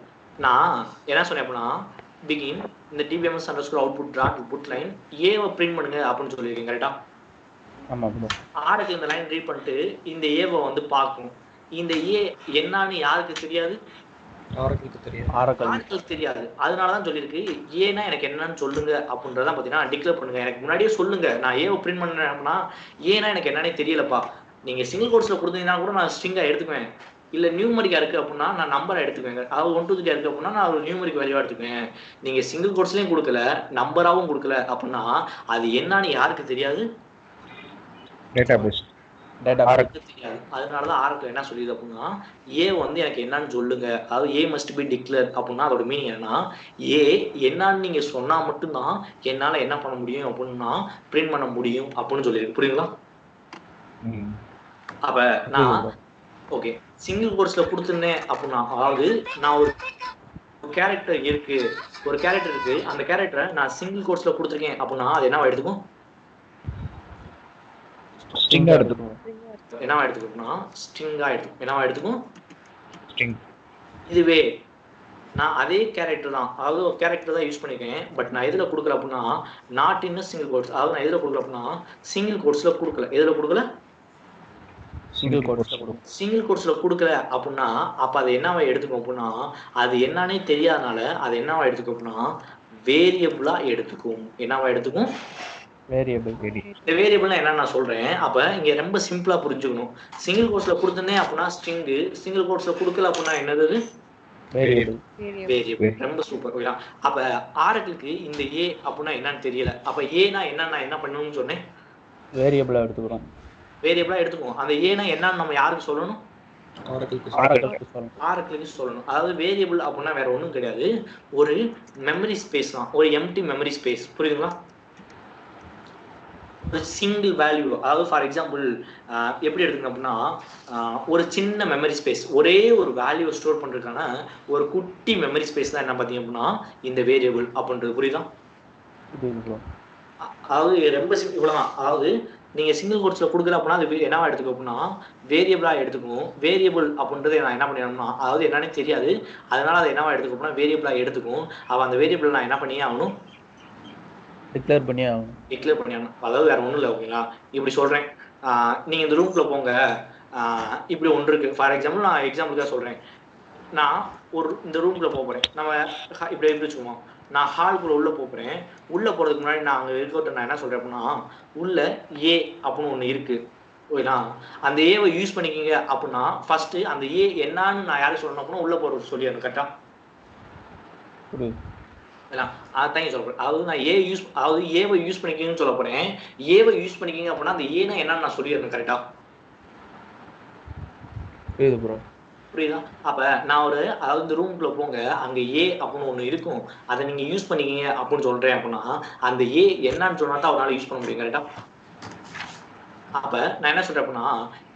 நான் என்ன சொன்னேன் அப்படின்னா பிகின் இந்த dbms underscore output dot put line ஏவை பிரிண்ட் பண்ணுங்க அப்படின்னு சொல்லியிருக்கேன். கரெக்டா? ஆமா ப்ரோ ஆர்க்கு இந்த லைன் ரீட் பண்ணிட்டு இந்த ஏவை வந்து பார்க்கும். இந்த ஏ என்னன்னு யாருக்கு தெரியாது? ஆர்க்கு தெரியாது. அதனாலதான் சொல்லியிருக்கு ஏன்னா எனக்கு என்னன்னு சொல்லுங்க அப்படின்றதான் பாத்தீங்கன்னா டிக்ளேர் பண்ணுங்க. எனக்கு முன்னாடியே சொல்லுங்க. நான் ஏவை பிரிண்ட் பண்ணேன் அப்படின்னா ஏன்னா எனக்கு என்னன்னே தெரியலப்பா. நீங்க சிங்கிள் கோர்ஸ்ல கொடுத்தீங்கன்னா கூட நான் ஸ்ட்ரிங்கா எடுத்துக்குவேன். இல்ல நியூமரிக்கா இருக்கு அப்படின்னா நான் நம்பரை எடுத்துக்குவேங்க. அதாவது 1 2 3 இருக்கு அப்படின்னா நான் ஒரு நியூமரிக் வேல்யூவா எடுத்துக்குவேன். நீங்க சிங்கிள் கோர்ஸ்லயும் கொடுக்கல நம்பராவும் கொடுக்கல அப்படின்னா அது என்னன்னு யாருக்கு தெரியாது? டேட்டாபேஸ் தெரியாது. அதனாலதான் ஆர்க்கு என்ன சொல்லிது அப்படின்னா ஏ வந்து எனக்கு என்னன்னு சொல்லுங்க. அதாவது ஏ மஸ்ட் பி டிக்ளேர் அப்படின்னா அதோட மீனிங் என்னன்னா ஏ என்னன்னு நீங்க சொன்னா மட்டும்தான் என்னால என்ன பண்ண முடியும் அப்படின்னா பிரிண்ட் பண்ண முடியும் அப்படின்னு சொல்லியிருக்கு. புரியுங்களா? அப்ப நான் ஓகே சிங்கிள் கோர்ஸ்ல கொடுத்துருந்தேன் அப்படின்னா அதாவது நான் ஒரு கேரக்டர் இருக்கு, ஒரு கேரக்டர் இருக்கு. அந்த கேரக்டரை நான் சிங்கிள் கோர்ஸ்ல கொடுத்துருக்கேன் அப்படின்னா அது என்னவா எடுத்துக்கும்? ஸ்ட்ரிங்கா எடுத்துக்கும். என்னவா எடுத்துக்கும்னா ஸ்ட்ரிங்கா எடுத்துக்கும். என்னவா எடுத்துக்கும்? ஸ்ட்ரிங். இதுவே நான் அதே கேரக்டர் தான், அதாவது ஒரு கேரக்டர் தான் யூஸ் பண்ணிருக்கேன். பட் நான் எதுல கொடுக்கல அப்படின்னா நாட் இன் சிங்கிள் கோர்ஸ். அதாவது நான் எதுல கொடுக்கல அப்படின்னா சிங்கிள் கோர்ஸ்ல கொடுக்கல. எதுல கொடுக்கல? சிங்கிள் கோர்ஸ்ல கொடுக்கல அப்படின்னா அப்ப அது என்னவா எடுத்துக்கும் அப்படின்னா அது என்னன்னே தெரியாதனால அது என்னவா எடுத்துக்கும் அப்படின்னா வேரியபிளா எடுத்துக்கும். என்னவா எடுத்துக்கும்? வேரியபிள். இந்த வேரியபிள்னா என்ன நான் சொல்றேன். அப்ப இங்க ரொம்ப சிம்பிளா புரிஞ்சுக்கணும். சிங்கிள் கோர்ஸ்ல கொடுத்தனே அப்படின்னா ஸ்ட்ரிங், சிங்கிள் கோர்ஸ்ல கொடுக்கல அப்படின்னா என்னது? வேரியபிள். ரொம்ப சூப்பர். ஓகேங்களா? அப்ப ஆரக்கிளுக்கு இந்த ஏ அப்படின்னா என்னன்னு தெரியல. அப்ப ஏனா என்ன நான் என்ன பண்ணணும்னு சொன்னேன்? வேரியபிளா எடுத்துக்கிறோம். வேரியபிளா எடுத்துக்குவோம். அந்த ஏனா என்னன்னு நம்ம யாருக்கு சொல்லணும்? ஆரக்கிளுக்கு சொல்லணும். அதாவது வேரியபிள் அப்படின்னா வேற ஒண்ணும் கிடையாது, ஒரு மெமரி ஸ்பேஸ் தான், ஒரு எம்டி மெமரி ஸ்பேஸ். புரியுதுங்களா? ஒரு சிங்கிள் வேல்யூ. அதாவது ஃபார் எக்ஸாம்பிள் எப்படி எடுத்துக்கணும் அப்படின்னா ஒரு சின்ன மெமரி ஸ்பேஸ், ஒரே ஒரு வேல்யூ ஸ்டோர் பண்றதுக்கான ஒரு குட்டி மெமரி ஸ்பேஸ் தான் என்ன பார்த்தீங்க அப்படின்னா இந்த வேரியபிள் அப்படின்றது. புரியுதா? அதாவது ரொம்ப இவ்வளவுதான். அதாவது நீங்க சிங்கிள் கோர்ஸ்ல கொடுக்கல அப்படின்னா அது என்னவா எடுத்துக்கோ அப்படின்னா வேரியபிளா எடுத்துக்கும். வேரியபிள் அப்படின்றத நான் என்ன பண்ணிடணும்னா அதாவது என்னன்னே தெரியாது, அதனால அதை என்னவா எடுத்துக்கோ அப்படின்னா வேரியபிளா எடுத்துக்கும். அவ அந்த வேரியபிள் நான் என்ன பண்ணியே ஆகணும்? டிக்ளேர் பண்ணி ஆகணும். டிக்ளேர் பண்ணியாகணும். அதாவது வேற ஒன்றும் இல்லை. ஓகேங்களா? இப்படி சொல்றேன், நீங்க இந்த ரூம்குள்ள போங்க, இப்படி ஒன்று இருக்கு. ஃபார் எக்ஸாம்பிள் நான் எக்ஸாம்பிளுக்காக சொல்றேன். நான் இந்த ரூம்குள்ள போறேன். நம்ம இப்படி எப்படி வச்சுக்குவோம், நான் ஹால்குள்ள உள்ள போறேன். உள்ள போறதுக்கு முன்னாடி நான் அங்க இருக்கிறத நான் என்ன சொல்றேன் அப்படின்னா, உள்ள ஏ அப்படின்னு ஒண்ணு இருக்கு. ஓகேங்களா? அந்த ஏவை யூஸ் பண்ணிக்கிங்க அப்படின்னா ஃபர்ஸ்ட் அந்த ஏ என்னன்னு நான் யாரும் சொல்லணும் அப்படின்னா உள்ள போறது சொல்லி அது கரெக்டா? அதான் சொல்றேன். அதாவது நான் ஏவை யூஸ் பண்ணிக்கிங்கன்னு சொல்ல போறேன். ஏவை யூஸ் பண்ணிக்கிங்க அப்படின்னா அந்த ஏனா என்னன்னு நான் சொல்லிடுறேன். கரெக்டா? புரியுதா? அப்ப நான் அதாவது இந்த ரூம்குள்ள போங்க, அங்க ஏ அப்படின்னு ஒண்ணு இருக்கும், அதை நீங்க யூஸ் பண்ணிக்கிங்க அப்படின்னு சொல்றேன் அப்படின்னா அந்த ஏ என்னன்னு சொன்னா தான் அவனால யூஸ் பண்ண முடியும். கரெக்டா? அப்ப நான் என்ன சொல்றேன் அப்படின்னா,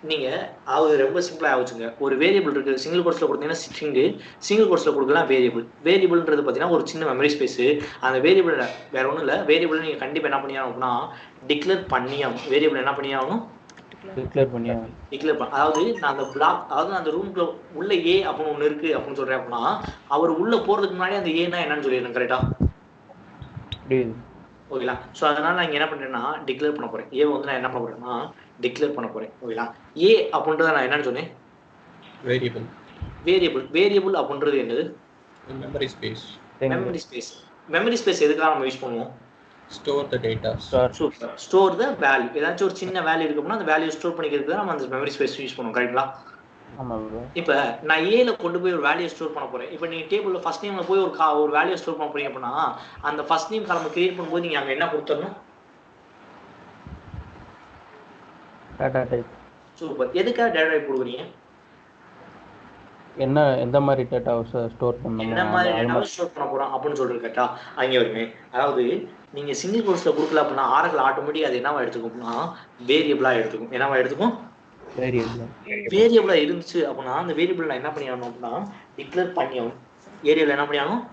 நீங்க அது ரொம்ப சிம்பிளா ஆச்சுங்க. ஒரு வேரியபிள் இருக்கு, சிங்கிள் கோர்ஸ்ல கொடுத்தீங்கன்னா ஸ்ட்ரிங்கு, சிங்கிள் கோர்ஸ்ல கொடுக்கலாம் வேரியபிள். வேரியபிள்ன்றது பாத்தீங்கன்னா ஒரு சின்ன மெமரி ஸ்பேஸ். அந்த வேரியபிள் வேற ஒண்ணும் இல்ல. வேரியபிள் நீங்க கண்டிப்பா என்ன பண்ணியாகணும் அப்படின்னா டிக்ளேர் பண்ணியாகணும். வேரியபிள் என்ன பண்ணியாகணும்? அதாவது நான் அந்த பிளாக், அதாவது அந்த ரூம்ல உள்ள ஏ அப்படின்னு ஒண்ணு இருக்கு அப்படின்னு சொல்றேன் அப்படின்னா அவர் உள்ள போறதுக்கு முன்னாடி அந்த ஏன்னா என்னன்னு சொல்லிடுறேன். கரெக்டா? ஓகேங்களா? ஸோ அதனால நான் என்ன பண்றேன்னா டிக்ளேர் பண்ண போறேன். ஏ வந்து நான் என்ன பண்ண போறேன்னா டிக்ளேர் பண்ண போறேன். ஓகேங்களா? ஏ அப்படின்றத நான் என்னன்னு சொன்னேன்? வேரியபிள் அப்படின்றது என்னது? மெமரி ஸ்பேஸ் எதுக்காக நம்ம யூஸ் பண்ணுவோம்? Store the data. Super. Store the value. ஏதாச்சும் ஒரு சின்ன வேல்யூ இருக்குன்னா அந்த வேல்யூ ஸ்டோர் பண்ணிக்கிறதுக்கு நம்ம அந்த மெமரி ஸ்பேஸ் யூஸ் பண்ணுவோம். கரெக்ட்டா? ஆமா ப்ரோ. இப்போ நான் ஏல கொண்டு போய் ஒரு வேல்யூ ஸ்டோர் பண்ண போறேன். இப்போ நீங்க டேபிள்ல ஃபர்ஸ்ட் நேம்ல போய் ஒரு வேல்யூ ஸ்டோர் பண்ண போறீங்க அப்படின்னா அந்த ஃபர்ஸ்ட் நேம் காலம் கிரியேட் பண்ணும்போது நீங்க அங்க என்ன கொடுத்தறணும்? Data type. சூப்பர். எதுக்காக டேட்டா டைப் கொடுக்குறீங்க? எந்த மாதிரி டேட்டாவை ஸ்டோர் பண்ணணும், என்ன மாதிரி டேட்டாவை ஸ்டோர் பண்ண போறோம் அப்படின்னு சொல்றது கேட்டா அங்க வருமே. அதாவது நீங்க சிங்கிள் கோர்ஸ்ல கொடுக்கல அப்படின்னா ஆரக்கிள் ஆட்டோமேட்டிக் அது என்னவா எடுத்துக்கும் அப்படின்னா வேரியபிளா எடுத்துக்கும். என்னவா எடுத்துக்கும்? வேரியபிளா இருந்துச்சு அப்படின்னா அந்த வேரியபிள் நான் என்ன பண்ணியாகணும் அப்படின்னா டிக்ளேர் பண்ணியாகணும். ஏரியாவில் என்ன பண்ணியாகணும்?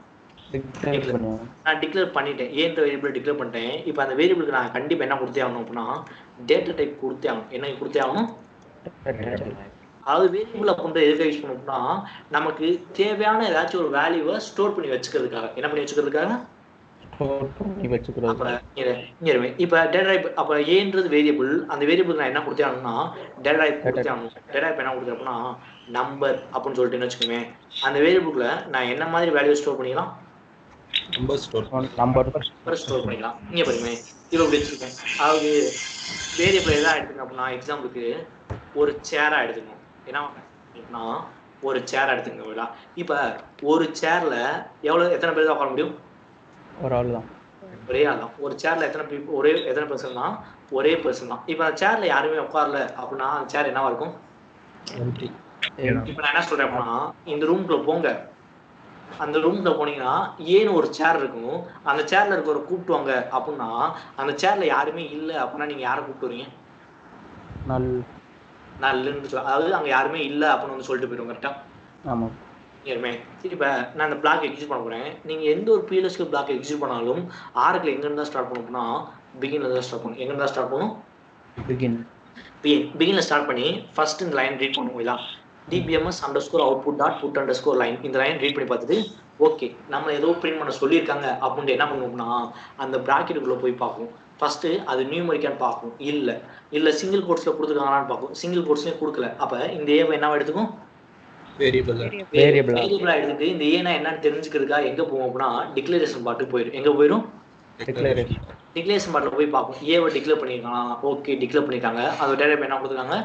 நான் டிக்ளேர் பண்ணிட்டேன். ஏன்ற வேரியபிள் டிக்ளேர் பண்ணிட்டேன். இப்போ அந்த வேரியபிளுக்கு நான் கண்டிப்பா என்ன கொடுத்தே ஆகணும் அப்படின்னா டேட்டா டைப் கொடுத்தே ஆகணும். என்ன கொடுத்தே ஆகணும்? அதாவது வேரியபிள் அப்படின்ற எதுக்காக யூஸ் பண்ணோம்னா நமக்கு தேவையான ஏதாச்சும் ஒரு வேல்யூவை ஸ்டோர் பண்ணி வச்சுக்கிறதுக்காக. என்ன பண்ணி வச்சுக்கிறதுக்காக? இப்ப டேட்டா டைப். அப்ப ஏன்றது வேரியபிள். அந்த வேரியபிள் நான் என்ன கொடுத்தேன்னா டேட்டா டைப் கொடுத்தேன். டேட்டா டைப் என்ன கொடுத்தேன் அப்படின்னா நம்பர் அப்படின்னு சொல்லிட்டு வச்சுக்கோங்க. அந்த வேரியபிள்ல நான் என்ன மாதிரி வேல்யூ ஸ்டோர் பண்ணிக்கலாம்? நம்பர் ஸ்டோர் பண்ணிக்கலாம். இங்க பாருங்க, இப்போ இப்படி வச்சிருக்கேன். அதாவது வேரியபிள் எதா எடுத்துங்க அப்படின்னா எக்ஸாம்பிளுக்கு ஒரு சேரா எடுத்துக்கணும். ஏன்னா ஒரு சேர் எடுத்துங்க. இப்ப ஒரு சேர்ல எத்தனை பேர் தான் உட்கார முடியும்? ஒரு ஆள் தான். ஒரே ஆள் தான். ஒரு சேர்ல எத்தனை பர்சன் தான்? ஒரே பர்சன் தான். இப்ப அந்த சேர்ல யாருமே உட்காரல அப்படின்னா அந்த சேர் என்னவா இருக்கும்? இப்ப நான் என்ன சொல்றேன் அப்படின்னா இந்த ரூம்குள்ள போங்க. அந்த ரூம்ல போனீங்கன்னா ஏன்னு ஒரு சேர் இருக்கும். அந்த சேர்ல இருக்கிற கூப்பிட்டுவாங்க அப்படின்னா அந்த சேர்ல யாருமே இல்லை அப்படின்னா நீங்க யாரை கூப்பிட்டு வரீங்க? நல்லுன்னு சொல்ல. அதாவது அங்க யாருமே இல்லை அப்படின்னு வந்து சொல்லிட்டு போயிடும். கரெக்டா? ஆமா. இப்ப நான் இந்த பிளாக் எக்ஸிக்யூட் பண்ண போறேன். நீங்க எந்த ஒரு PLSK பிளாக் எக்ஸிக்யூட் பண்ணாலும் ஆரக்கிள் எங்க இருந்தா ஸ்டார்ட் பண்ணணும்னா பிகின்ல தான் ஸ்டார்ட் பண்ணணும். எங்க இருந்தா ஸ்டார்ட் பண்ணணும்? பிகின்ல ஸ்டார்ட் பண்ணி ஃபர்ஸ்ட் இந்த லைன் ரீட் பண்ணுவோம். dbms_output.put_line இந்த லைன் ரீட் பண்ணி பார்த்துட்டு ஓகே நம்ம ஏதோ பிரிண்ட் பண்ண சொல்லியிருக்காங்க அப்படின்னு என்ன பண்ணுவோம்னா அந்த பிராக்கெட்டுக்குள்ள போய் பார்ப்போம். ஃபர்ஸ்ட் அது நியூமரிக்கான்னு பார்ப்போம். இல்ல சிங்கிள் கோட்ஸ்ல கொடுத்துருக்காங்களான்னு பார்ப்போம். சிங்கிள் கோட்ஸ்லயும் கொடுக்கல. அப்ப இந்த ஏவை என்னவா எடுத்துக்கும்? வேரியபிளா எடுத்துட்டு இந்த ஏனா என்னன்னு தெரிஞ்சுக்கிறதுக்காக எங்க போவோம் அப்படின்னா டிக்ளரேஷன் பார்ட்டுக்கு போயிடும். எங்க போயிடும்? டிக்ளரேஷன் பார்ட்ல போய் பார்ப்போம். ஏவை டிக்ளேர் பண்ணிருக்காங்க. ஓகே டிக்ளேர் பண்ணிருக்காங்க. அது டேட்டா என்ன கொடுத்துருக்காங்க?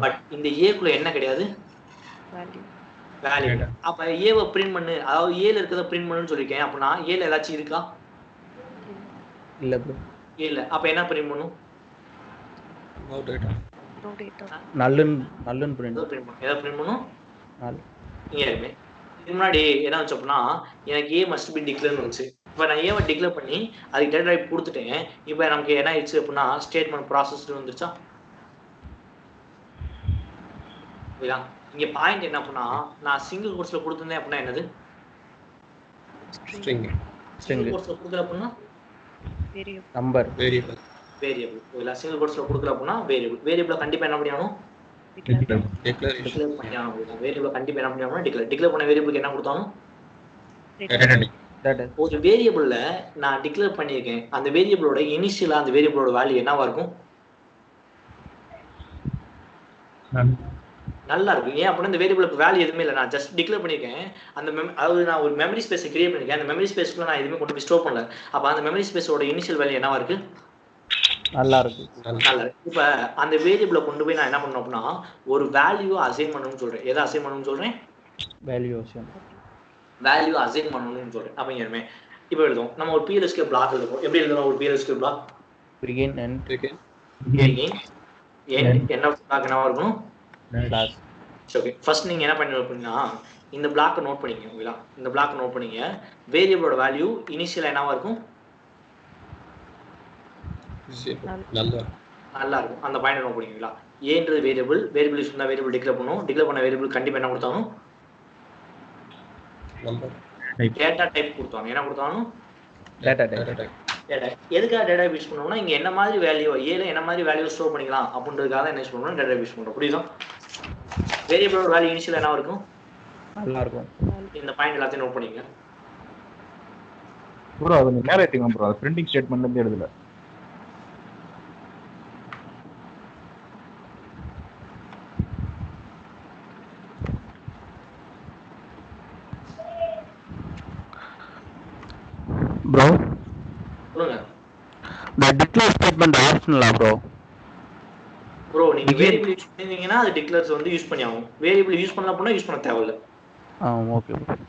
பட் இந்த ஏக்குள்ள என்ன கிடையாது? வேல்யூ. அப்ப ஏவை பிரிண்ட் பண்ணு, அதாவது ஏல இருக்கிறத பிரிண்ட் பண்ணுன்னு சொல்லிருக்கேன். அப்படின்னா ஏல ஏதாச்சும் இருக்கா? இல்ல. அப்ப என்ன பிரிண்ட் பண்ணும்? நல்லுன்னு பிரிண்ட் பண்ணும். இதுக்கு முன்னாடி என்ன வச்சு அப்படின்னா எனக்கு ஏ மஸ்ட் பி டிக்ளேர்னு வந்துச்சு. இப்போ நான் ஏவை டிக்ளேர் பண்ணி அதுக்கு டேட்டா டைப் கொடுத்துட்டேன். இப்போ நமக்கு என்ன ஆயிடுச்சு அப்படின்னா ஸ்டேட்மெண்ட் ப்ராசஸ்டு வந்துருச்சா? இங்க பாயிண்ட் என்ன அப்படின்னா நான் சிங்கிள் கோர்ஸ்ல கொடுத்திருந்தேன் அப்படின்னா என்னது? சிங்கிள் கோர்ஸ்ல கொடுக்கல அப்படின்னா நம்பர் வேரியபிள். சிங்கிள் கோர்ஸ்ல கொடுக்கல அப்படின்னா வேரியபிள கண்டிப்பா என்ன பண்ணியாகணும்? டிக்ளேர் பண்ணியாகணும். வேரியபிள கண்டிப்பா என்ன பண்ணியாகணும்? டிக்ளேர் பண்ண வேரியபிளுக்கு என்ன கொடுத்தாலும் That is ஒரு வேரியபிள்ல நான் டிக்ளேர் பண்ணியிருக்கேன், அந்த வேரியபிளோட இனிஷியலா அந்த வேரியபிளோட வேல்யூ என்னவா இருக்கும்? நல்லா இருக்கும். ஏன் அப்படின்னா இந்த வேரியபிளுக்கு வேல்யூ எதுவுமே இல்லை, நான் ஜஸ்ட் டிக்ளேர் பண்ணியிருக்கேன். அந்த அதாவது நான் ஒரு மெமரி ஸ்பேஸை கிரியேட் பண்ணியிருக்கேன், அந்த மெமரி ஸ்பேஸ்க்குள்ள நான் எதுவுமே கொண்டு போய் ஸ்டோர் பண்ணல. அப்போ அந்த மெமரி ஸ்பேஸோட இனிஷியல் வேல்யூ என்னவா இருக்கு? நல்லா இருக்கு. நல்லா இருக்கு. இப்போ அந்த வேரியபிளை கொண்டு போய் நான் என்ன பண்ணணும் அப்படின்னா ஒரு வேல்யூ அசைன் பண்ணணும்னு சொல்றேன். எதை அசைன் பண்ணணும்னு சொல்றேன்? வேல்யூஷன். வேல்யூ அசைன் பண்ணணும்னு சொல்றேன். அப்படிங்கிறமே இப்போ எழுதுவோம். நம்ம ஒரு PLSK பிளாக் எழுதுவோம். எப்படி எழுதுறோம் ஒரு PLSK block? Begin and begin end என்ன பிளாக் என்னவா இருக்கணும்? last. ஓகே, ஃபர்ஸ்ட் நீங்க என்ன பண்ணணும் அப்படின்னா இந்த பிளாக்கை நோட் பண்ணிக்கங்க. ஓகேங்களா? இந்த பிளாக்கை நோட் பண்ணிங்க. வேரியபிளோட வேல்யூ இனிஷியலா என்னவா இருக்கும்? நல்லா இருக்கும். அந்த பாயிண்ட் நோட் பண்ணிங்களா? ஏன்றது வேரியபிள் யூஸ் பண்ணா வேரியபிள் டிக்ளேர் பண்ணும். டிக்ளேர் பண்ண வேரியபிள் கண்டிப்பா என்ன கொடுத்தாலும் டேட்டா டைப் கொடுத்தாங்க. என்ன கொடுத்தாலும் Data type. டேட்டா. எதுக்காக டேட்டா யூஸ் பண்ணோம்னா இங்க என்ன மாதிரி வேல்யூ ஏல என்ன மாதிரி வேல்யூ ஸ்டோர் பண்ணிக்கலாம் அப்படின்றதுக்காக என்ன யூஸ் பண்ணுவோம்? டேட்டா யூஸ் பண்றோம். புரியுதா? வேரியபிளோட வேல்யூ இனிஷியல் என்ன இருக்கும்? நல்லா இருக்கும். இந்த பாயிண்ட் எல்லாத்தையும் நோட் பண்ணிங்க. ப்ரோ அது நீங்க நேரா ஏத்திங்க ப்ரோ. அது பிரிண்டிங் ஸ்டேட்மென்ட்ல இருந்து எழுதல. Bro, சொல்லுங்க the declare statement optional bro. Bro. நீங்க வேரியபிள் யூஸ் பண்ணீங்கன்னா அது டிக்ளேர்ஸ் வந்து யூஸ் பண்ணி ஆகும். வேரியபிள் யூஸ் பண்ணல அப்படினா யூஸ் பண்ண தேவையில்லை. Okay bro.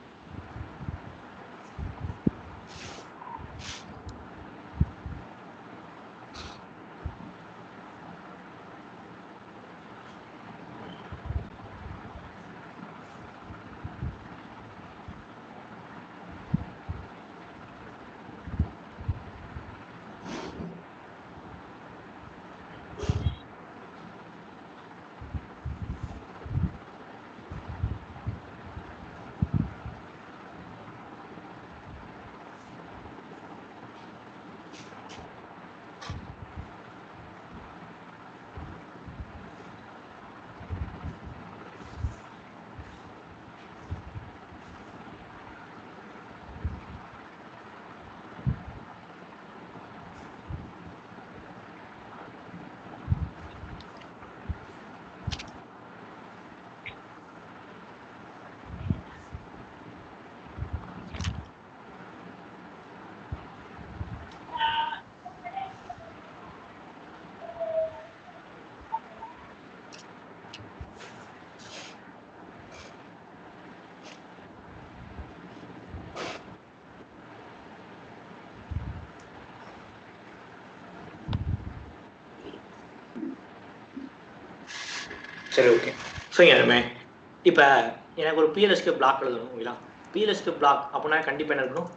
சரி, ஓகே. ஸோ யாருமே இப்போ எனக்கு ஒரு PLSK பிளாக் எழுதணும். ஓகேங்களா? PLSK பிளாக் அப்படின்னா கண்டிப்பாக என்ன இருக்கணும்?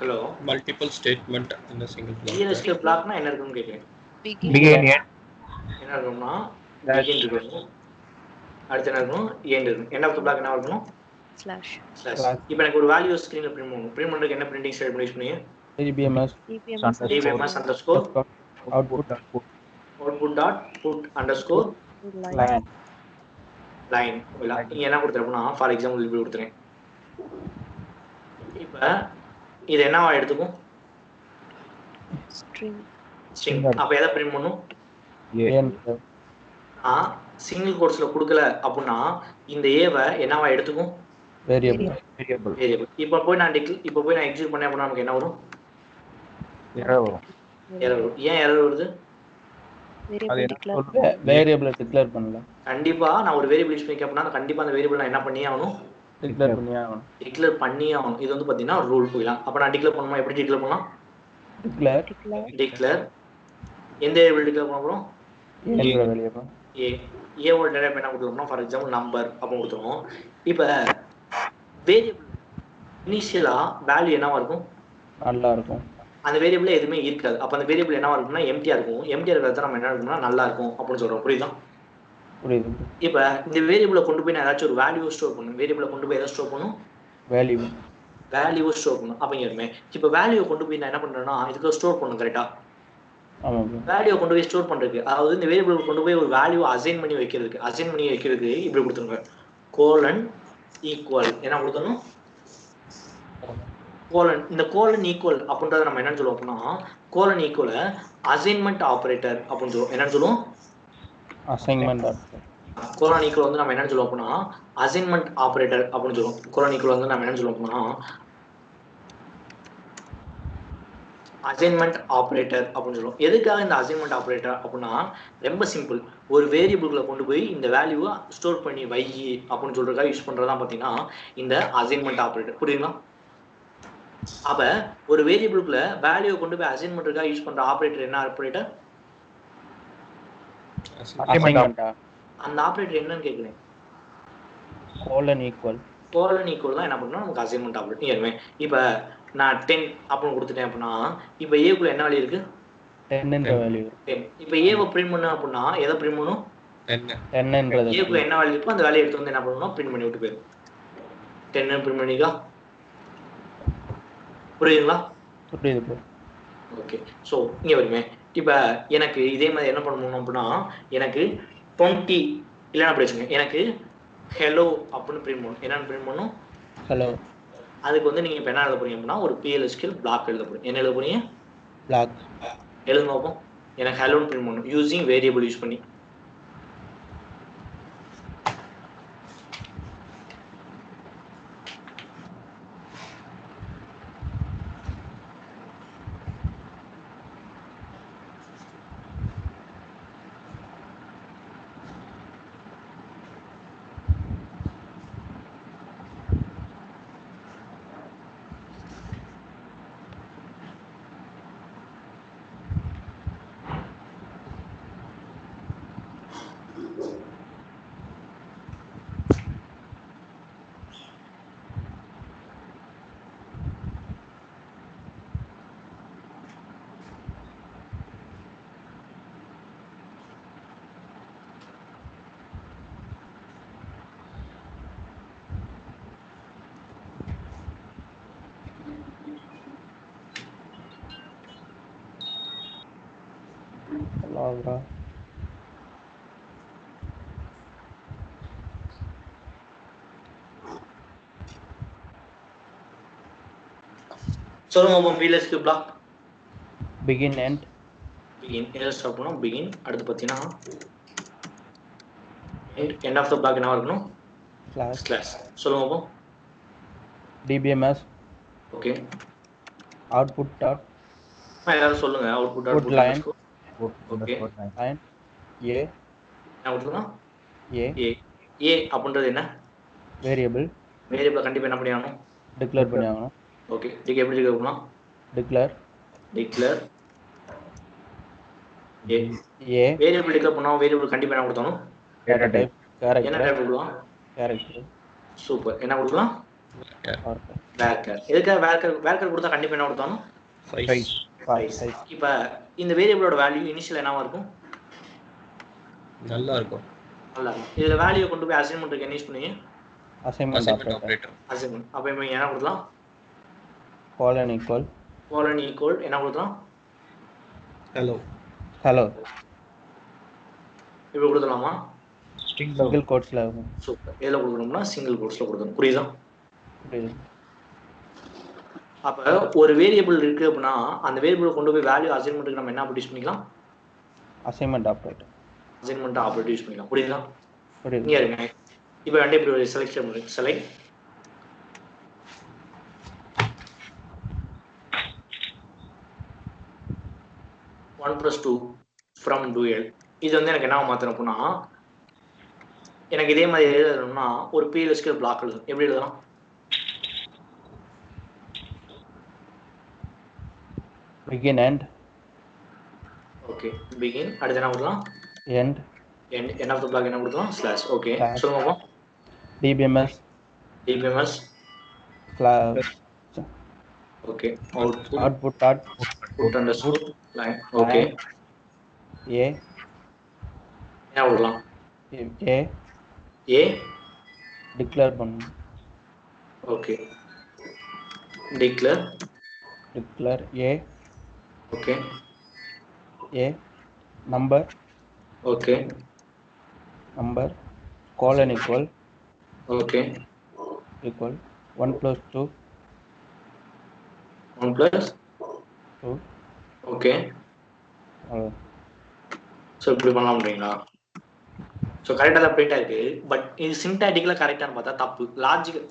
ஹலோ, மல்டிபிள் ஸ்டேட்மெண்ட் இந்த சிங்கிள் PLSK பிளாக்னா என்ன இருக்குன்னு கேட்குறேன். பிகின் எண்ட் என்ன இருக்கணும்னா begin இருக்கணும். அடுத்து என்ன இருக்கணும்? end இருக்கணும். end of the block என்ன இருக்கணும்? ஸ்லாஷ். இப்போ எனக்கு ஒரு வேல்யூ ஸ்கிரீன்ல பிரிண்ட் பண்ணணும். பிரிண்ட் பண்றதுக்கு என்ன பிரிண்டிங் ஸ்டேட்மென்ட் யூஸ் பண்ணீங்க? DBMS DBMS underscore output output dot put underscore line. line. ஓகேங்களா? இங்க என்ன கொடுத்துறேன்னா ஃபார் எக்ஸாம்பிள் இப்படி கொடுத்துறேன். இப்போ இது என்னவா எடுத்துக்கும்? ஸ்ட்ரிங். ஸ்ட்ரிங். அப்ப எதை பிரிண்ட் பண்ணும்? சிங்கிள் கோட்ஸ்ல கொடுக்கல அப்படின்னா இந்த ஏவை என்னவா எடுத்துக்கும்? வேரியபிள். இப்போ போய் நான் எக்ஸிக்யூட் பண்ணேன் அப்படின்னா நமக்கு என்ன வரும்? எரர் வரும். எரர் வரும். ஏன் எரர் வருது? வேரியபிள் டிக்ளேர் பண்ணல. கண்டிப்பா நான் ஒரு வேரியபிள் யூஸ் பண்ணி அப்படின்னா கண்டிப்பா அந்த வேரியபிள் நான் என்ன பண்ணியே ஆகணும்? டிக்ளேர் பண்ணியே ஆகணும். டிக்ளேர் பண்ணியே ஆகணும். இது வந்து பாத்தீங்கன்னா ரூல் போயிடலாம். அப்ப நான் டிக்ளேர் பண்ணுமா? எப்படி டிக்ளேர் பண்ணலாம்? டிக்ளேர் எந்த வேரியபிள் டிக்ளேர் பண்ண போறோம்? ஏவோட டேட்டா என்ன கொடுத்துருவோம்னா ஃபார் எக்ஸாம்பிள் நம்பர் அப்போ கொடுத்துருவோம். இப்போ வேரியபிள் இனிஷியலா வேல்யூ என்னவா இருக்கும்? நல்லா இருக்கும். அந்த வேரியபிள் எதுவுமே இருக்காது. அப்போ அந்த வேரியபிள் என்னவா இருக்கும்னா எம்டியா இருக்கும். எம்டியா இருக்கிறத நம்ம என்ன இருக்கும்னா நல்லா இருக்கும் அப்படின்னு சொல்றோம். புரியுதா? புரியுது. இப்போ இந்த வேரியபிளை கொண்டு போய் நான் ஏதாச்சும் ஒரு வேல்யூ ஸ்டோர் பண்ணும். வேரியபிளை கொண்டு போய் எதை ஸ்டோர் பண்ணும்? வேல்யூ ஸ்டோர் பண்ணும். அப்படிங்கிறமே இப்போ வேல்யூவை கொண்டு போய் நான் என்ன பண்றேன்னா இதுக்கு ஸ்டோர் பண்ணும். கரெக்டா? வேல்யூ கொண்டு போய் ஸ்டோர் பண்றதுக்கு, அதாவது இந்த வேரியபிள் கொண்டு போய் ஒரு வேல்யூ அசைன் பண்ணி வைக்கிறதுக்கு இப்படி கொடுத்துருங்க. கோலன் ஈக்குவல் என்ன கொடுக்கணும் கோலன். இந்த கோலன் ஈக்குவல் அப்படின்றத நம்ம என்னன்னு சொல்லுவோம் அப்படின்னா கோலன் ஈக்குவல் அசைன்மெண்ட் ஆபரேட்டர் அப்படின்னு சொல்லுவோம். என்னன்னு சொல்லுவோம் அசைன்மெண்ட் கோலன் ஈக்குவல் வந்து நம்ம என்னன்னு சொல்லுவோம் அப்படின்னா அசைன்மெண்ட் ஆபரேட்டர் அப்படின்னு சொல்லுவோம். கோலன் ஈக்குவல் வந்து நம்ம என்னன்னு சொல்லுவோம் அப்படின்னா அசைன்மெண்ட் ஆபரேட்டர் அப்படின்னு சொல்லுவோம். எதுக்காக இந்த அசைன்மெண்ட் ஆபரேட்டர் அப்படின்னா ரொம்ப சிம்பிள். ஒரு வேரியபிள்களை கொண்டு போய் இந்த வேல்யூவை ஸ்டோர் பண்ணி வை அப்படின்னு சொல்றதுக்காக யூஸ் பண்றதா பார்த்தீங்கன்னா இந்த அசைன்மெண்ட் ஆபரேட்டர். புரியுங்களா? அப்ப ஒரு வேரியபிள்குள்ள வேல்யூவை கொண்டு போய் அசைன் பண்றதுக்காக யூஸ் பண்ற ஆபரேட்டர் என்ன ஆபரேட்டர்? அசைன்மெண்ட் அந்த ஆபரேட்டர் என்னன்னு கேக்குறேன். கோலன் ஈக்குவல் தான் என்ன பண்ணணும் நமக்கு அசைன்மெண்ட் ஆபரேட்டர். இப்ப நான் 10 அப்படின்னு கொடுத்துட்டேன் அப்படின்னா இப்ப ஏக்குள்ள என்ன வேல்யூ இருக்கு 10 என்ற வேல்யூ 10. இப்ப ஏவை பிரிண்ட் பண்ண அப்படின்னா எதை பிரிண்ட் பண்ணும் 10 என்றது ஏக்குள்ள என்ன வேல்யூ இருக்கோ அந்த வேல்யூ எடுத்து வந்து என்ன பண்ணணும் பிரிண்ட் பண்ணி விட்டு போயிடும். 10 பிரிண்ட் பண்ணிக்கா. புரியுதுங்களா? புரியுது. ஓகே. ஸோ இங்கே வருமே இப்போ எனக்கு இதே மாதிரி என்ன பண்ணணும் அப்படின்னா எனக்கு 20 இல்லைன்னா அப்படி வச்சுங்க எனக்கு ஹலோ அப்படின்னு பிரிண்ட் பண்ணணும். என்னன்னு பிரிண்ட் பண்ணணும் ஹலோ. அதுக்கு வந்து நீங்கள் இப்போ என்ன எழுத போறீங்க அப்படின்னா ஒரு PLSQL பிளாக் எழுத போறீங்க. என்ன எழுத போறீங்க பிளாக் எழுதுங்க பார்ப்போம். எனக்கு ஹலோன்னு பிரிண்ட் பண்ணணும் யூசிங் வேரியபிள் யூஸ் பண்ணி. லாக்ரா சொல்லுங்க PLSQL பிளாக் பிகின் எண்ட் என்ன ஸ்டார்ட் பண்ணோம் பிகின். அடுத்து பார்த்தீங்கன்னா எண்ட் ஆஃப் த பிளாக் என்ன இருக்கணும் ஸ்லாஷ். சொல்லுங்க அப்போ டிபிஎம்எஸ் ஓகே அவுட்புட் டாட் எல்லாரும் சொல்லுங்க அவுட்புட் லைன் ஓகே லைன் ஏ என்ன கொடுத்துருங்க ஏ ஏ அப்படின்றது என்ன வேரியபிள் கண்டிப்பா என்ன பண்ணி ஆகணும் டிக்ளேர் பண்ணி ஆகணும். ஓகே இதுக்கு எப்படி டிக்ளேர் பண்ணலாம் டிக்ளேர் ஏ வேரியபிள் டிக்ளேர் பண்ணோம். வேரியபிள் கண்டிப்பா என்ன கொடுத்தணும் டேட்டா டைப் என்ன டைப் கொடுக்கலாம் கேரக்டர். சூப்பர். என்ன கொடுக்கலாம் வேர்க்கர். எதுக்காக வேர்க்கர் கொடுத்தா கண்டிப்பா என்ன கொடுத்தாலும் இப்ப இந்த வேரியபிளோட வேல்யூ இனிஷியல் என்னவா இருக்கும் நல்லா இருக்கும். இதுல வேல்யூ கொண்டு போய் அசைன்மென்ட்க்கு என்ன யூஸ் பண்ணீங்க அசைன்மெண்ட் ஆபரேட்டர். அசைன்மென்ட். அப்ப இங்க என்ன கொடுக்கலாம் கோலன் ஈக்குவல் என்ன கொடுக்கலாம் ஹலோ. இப்ப கொடுக்கலாமா சிங்கிள் கோட்ஸ்ல இருக்கும். சூப்பர். எதுல கொடுக்கணும்னா சிங்கிள் கோட்ஸ்ல கொடுக்கணும். புரியுதா? புரியுது. அப்ப ஒரு வேரியபிள் இருக்கு அப்படின்னா அந்த வேரியபிள் கொண்டு போய் வேல்யூ அசைன்மென்ட்க்கு நம்ம என்ன யூஸ் பண்ணிக்கலாம் அசைன்மெண்ட் ஆபரேட்டர் யூஸ் பண்ணிக்கலாம். புரியுதா? புரியுது. இங்க இருங்க. இப்போ ரெண்டே இப்படி செலக்ஷன் பண்ணுங்க. Select 1+2 from dual. இது வந்து எனக்கு என்ன மாத்தணும் அப்படின்னா எனக்கு இதே மாதிரி எழுதணும்னா ஒரு PLSQL பிளாக் எழுதணும். எப்படி எழுதலாம் பிகின் எண்ட் ஓகே பிகின். அடுத்து என்ன கொடுக்கலாம் end end of the block என்ன கொடுக்கலாம் ஸ்லாஷ். ஓகே சொல்லுங்க DBMS okay output dot underscore line. Okay a என்ன கொடுக்கலாம் ஏ டிக்ளேர் பண்ணணும். Okay declare a okay a number okay colon equal okay equal 1 plus 2 1 plus 2 okay அவ்வளோ. ஸோ இப்படி பண்ணலாம்ன்றீங்களா? ஸோ கரெக்டாக தான் பிரிண்ட் ஆயிருக்கு. பட் இது சின்டாட்டிக்கலாக கரெக்டானு பார்த்தா தப்பு. லாஜிக்கல்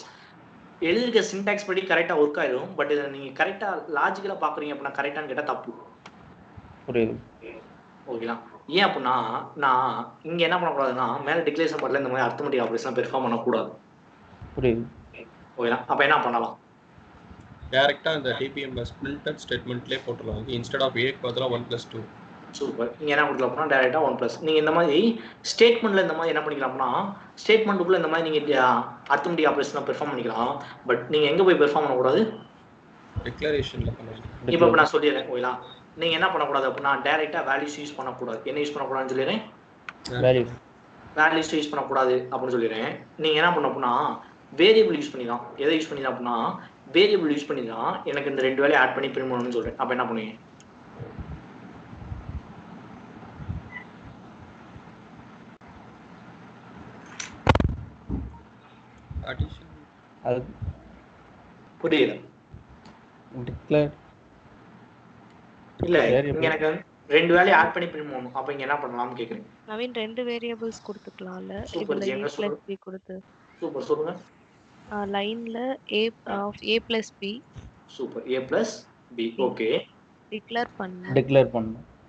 எழுதிருக்க சின்டாக்ஸ் படி கரெக்டாக ஒர்க் ஆயிடும். பட் இதை நீங்கள் கரெக்டாக லாஜிக்கலாக பார்க்குறீங்க அப்படின்னா கரெக்டானு கேட்டால் தப்பு. புரியுது. ஓகேங்களா? ஏன் அப்படின்னா நான் இங்கே என்ன பண்ணக்கூடாதுன்னா மேலே டிக்ளரேஷன் பண்ணல இந்த மாதிரி அர்த்தமெட்டிக் ஆப்ரேஷன் பெர்ஃபார்ம் பண்ணக்கூடாது. புரியுது. ஓகேங்களா? அப்போ என்ன பண்ணலாம்? டைரக்டா அந்த டிபிஎம்எஸ் பிரிண்டட் ஸ்டேட்மெண்ட்லேயே போட்டுடலாம். இன்ஸ்டெட் ஆஃப் ஏக்கு பதிலாக 1 + 2. சூப்பர். நீங்கள் என்ன கொடுக்கலாம் அப்படின்னா டேரெக்டாக 1+. நீங்கள் இந்த மாதிரி ஸ்டேட்மெண்ட்டில் இந்த மாதிரி என்ன பண்ணிக்கலாம்னா ஸ்டேட்மெண்ட்டுக்குள்ளே இந்த மாதிரி நீங்கள் அர்த்தமெட்டிக் ஆப்ரேஷனை பெர்ஃபார்ம் பண்ணிக்கலாம். பட் நீங்கள் எங்கே போய் பெர்ஃபார்ம் பண்ணக்கூடாது? டிக்ளரேஷனில் பண்ணலாம். இப்போ நான் சொல்லிடுறேன். ஓகேங்களா? நீங்கள் என்ன பண்ணக்கூடாது அப்படின்னா டேரெக்டாக வேல்யூஸ் யூஸ் பண்ணக்கூடாது. என்ன யூஸ் பண்ணக்கூடாதுன்னு சொல்லிடுறேன். வேல்யூஸ் யூஸ் பண்ணக்கூடாது அப்படின்னு சொல்லிடுறேன். நீங்கள் என்ன பண்ண அப்படின்னா வேரியபிள் யூஸ் பண்ணிடலாம். எதை யூஸ் பண்ணிடலாம் அப்படின்னா வேரியபிள் யூஸ் பண்ணி தான் எனக்கு இந்த 2 வேலையை ஆட் பண்ணி பிரிண்ட் பண்ணணும்னு சொல்கிறேன். அப்போ என்ன பண்ணுவீங்க? அது புரியல. டிக்ளேர் இல்ல இங்க எனக்கு 2 வேலையை ஆட் பண்ணி பிரிண்ட் பண்ணணும். அப்ப இங்க என்ன பண்ணலாம்னு கேக்குறேன். நவீன் 2 வேரியபிள்ஸ் கொடுத்துக்கலாம்ல. சூப்பர். இதுல a plus b கொடுத்து. சூப்பர். சொல்லுங்க. லைன்ல a plus b. Super. a plus b. Okay. Declare பண்ணு.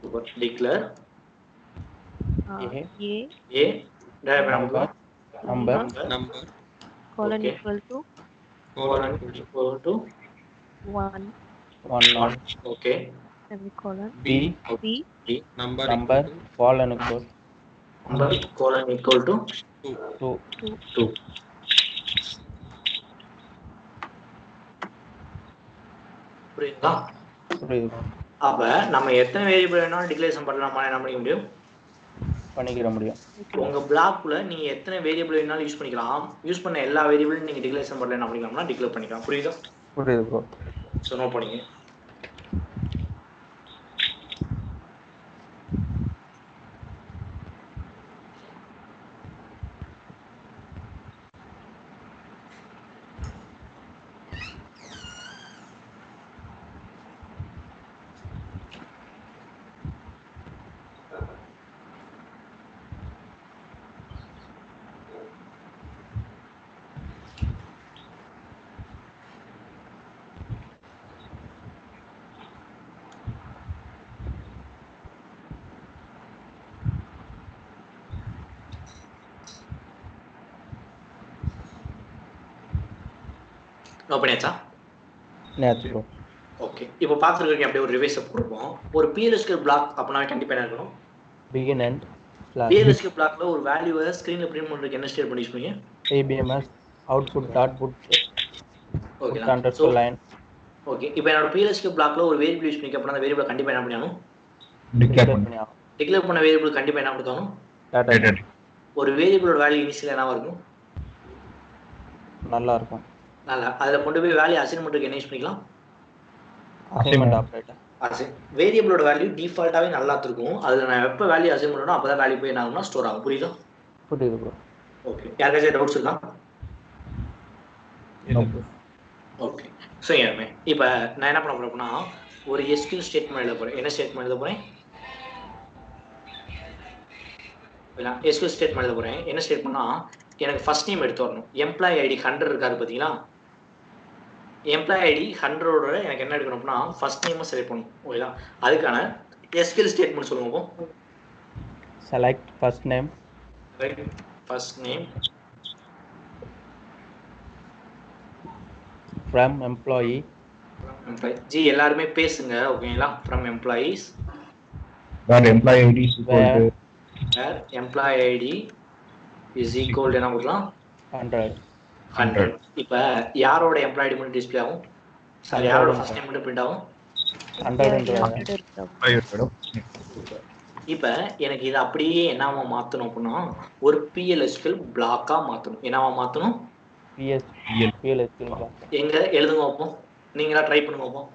Super. Declare a number colon equal to 1 okay. semicolon b number colon equal to 2. புரியுதா? புரியுது. அப்ப நம்ம எத்தனை வேரியபிள் வேணாலும் டிக்ளரேஷன் பண்ணலாமா? என்ன பண்ணிக்க முடியும்? பண்ணிக்கிற முடியும். உங்க பிளாக்ல நீங்க எத்தனை வேரியபிள் வேணாலும் யூஸ் பண்ணிக்கலாம். யூஸ் பண்ண எல்லா வேரியபிளும் நீங்க டிக்ளரேஷன் பண்ணல என்ன பண்ணிக்கலாம்னா டிக்ளேர் பண்ணிக்கலாம். புரியுதா? புரியுது ப்ரோ. சோ நோ பண்ணீங்க. பண்ணியாச்சா? ப்ரோ. ஓகே. இப்போ பார்த்துருக்கீங்க அப்படியே ஒரு ரிவைஸ் கொடுப்போம். ஒரு PLSQL பிளாக் அப்படின்னா கண்டிப்பா என்ன இருக்கணும்? பிகின் எண்ட் PLSQL பிளாக்ல ஒரு வேல்யூவை ஸ்கிரீன்ல பிரிண்ட் பண்றதுக்கு என்ன ஸ்டேட் பண்ணி யூஸ் பண்ணுவீங்க? ABMS output dot put okay. underscore line. Okay. இப்போ என்னோட PLSQL பிளாக்ல ஒரு வேரியபிள் யூஸ் பண்ணிக்க அப்படினா அந்த வேரியபிளை கண்டிப்பா என்ன பண்ணணும்? டிக்ளேர் பண்ண வேரியபிள் கண்டிப்பா என்ன கொடுக்கணும்? டாட்டா. ஒரு வேரியபிளோட வேல்யூ இனிஷியலா என்னவா இருக்கும்? நல்லா இருக்கும். நல்லா. அதுல கொண்டு போய் வேல்யூ அசைன் பண்றதுக்கு என்ன யூஸ் பண்ணிக்கலாம்? Assignment operator. வேரியபிளோட வேல்யூ டிஃபால்ட்டாவே நல்லா இருக்கும். அதுல நான் எப்ப வேல்யூ அசைன் பண்ணனும் அப்பதான் வேல்யூ போய் என்ன ஆகும்னா ஸ்டோர் ஆகும். புரியுதா? புரியுது ப்ரோ. ஓகே. யாருக்காச்சும் டவுட்ஸ் இருக்கா? ஓகே. சோ ஏமே இப்போ நான் என்ன பண்ண போறேன்னா ஒரு SQL ஸ்டேட்மென்ட் எழுத போறேன். என்ன ஸ்டேட்மென்ட் எழுத போறேன்? SQL ஸ்டேட்மென்ட் எழுத போறேன். என்ன ஸ்டேட்மென்ட்னா எனக்கு ஃபர்ஸ்ட் நேம் எடுத்து வரணும். எம்ப்ளாயி ஐடி 100 இருக்காரு பாத்தீங்களா? எம்ப்ளாயி ஐடி 100ஓட எனக்கு என்ன எடுக்கணும் அப்படின்னா ஃபர்ஸ்ட் நேம் செலக்ட் பண்ணணும். ஓகேதா? அதுக்கான SQL ஸ்டேட்மென்ட் சொல்லுங்க போ. Select first name. First name from employee. G எல்லாரும் பேசுங்க. ஓகேங்களா? from employees where employee ID is equal to where employee ID is equal to என்ன கொடுக்கலாம்? 100. இப்போ யாரோட எம்ப்ளாயி ஐடி மட்டும் டிஸ்ப்ளே ஆகும்? சாரி, யாரோட ஃபர்ஸ்ட் நேம் மட்டும் பிரிண்ட் ஆகும்? 100. இப்போ எனக்கு இது அப்படியே என்னவா மாத்தணும் அப்படின்னா ஒரு PLSQL பிளாக்கா மாத்தணும். என்னவா மாத்தணும்? PLSQL எங்க எழுதுங்க பார்ப்போம். நீங்களா ட்ரை பண்ணுங்க பார்ப்போம்.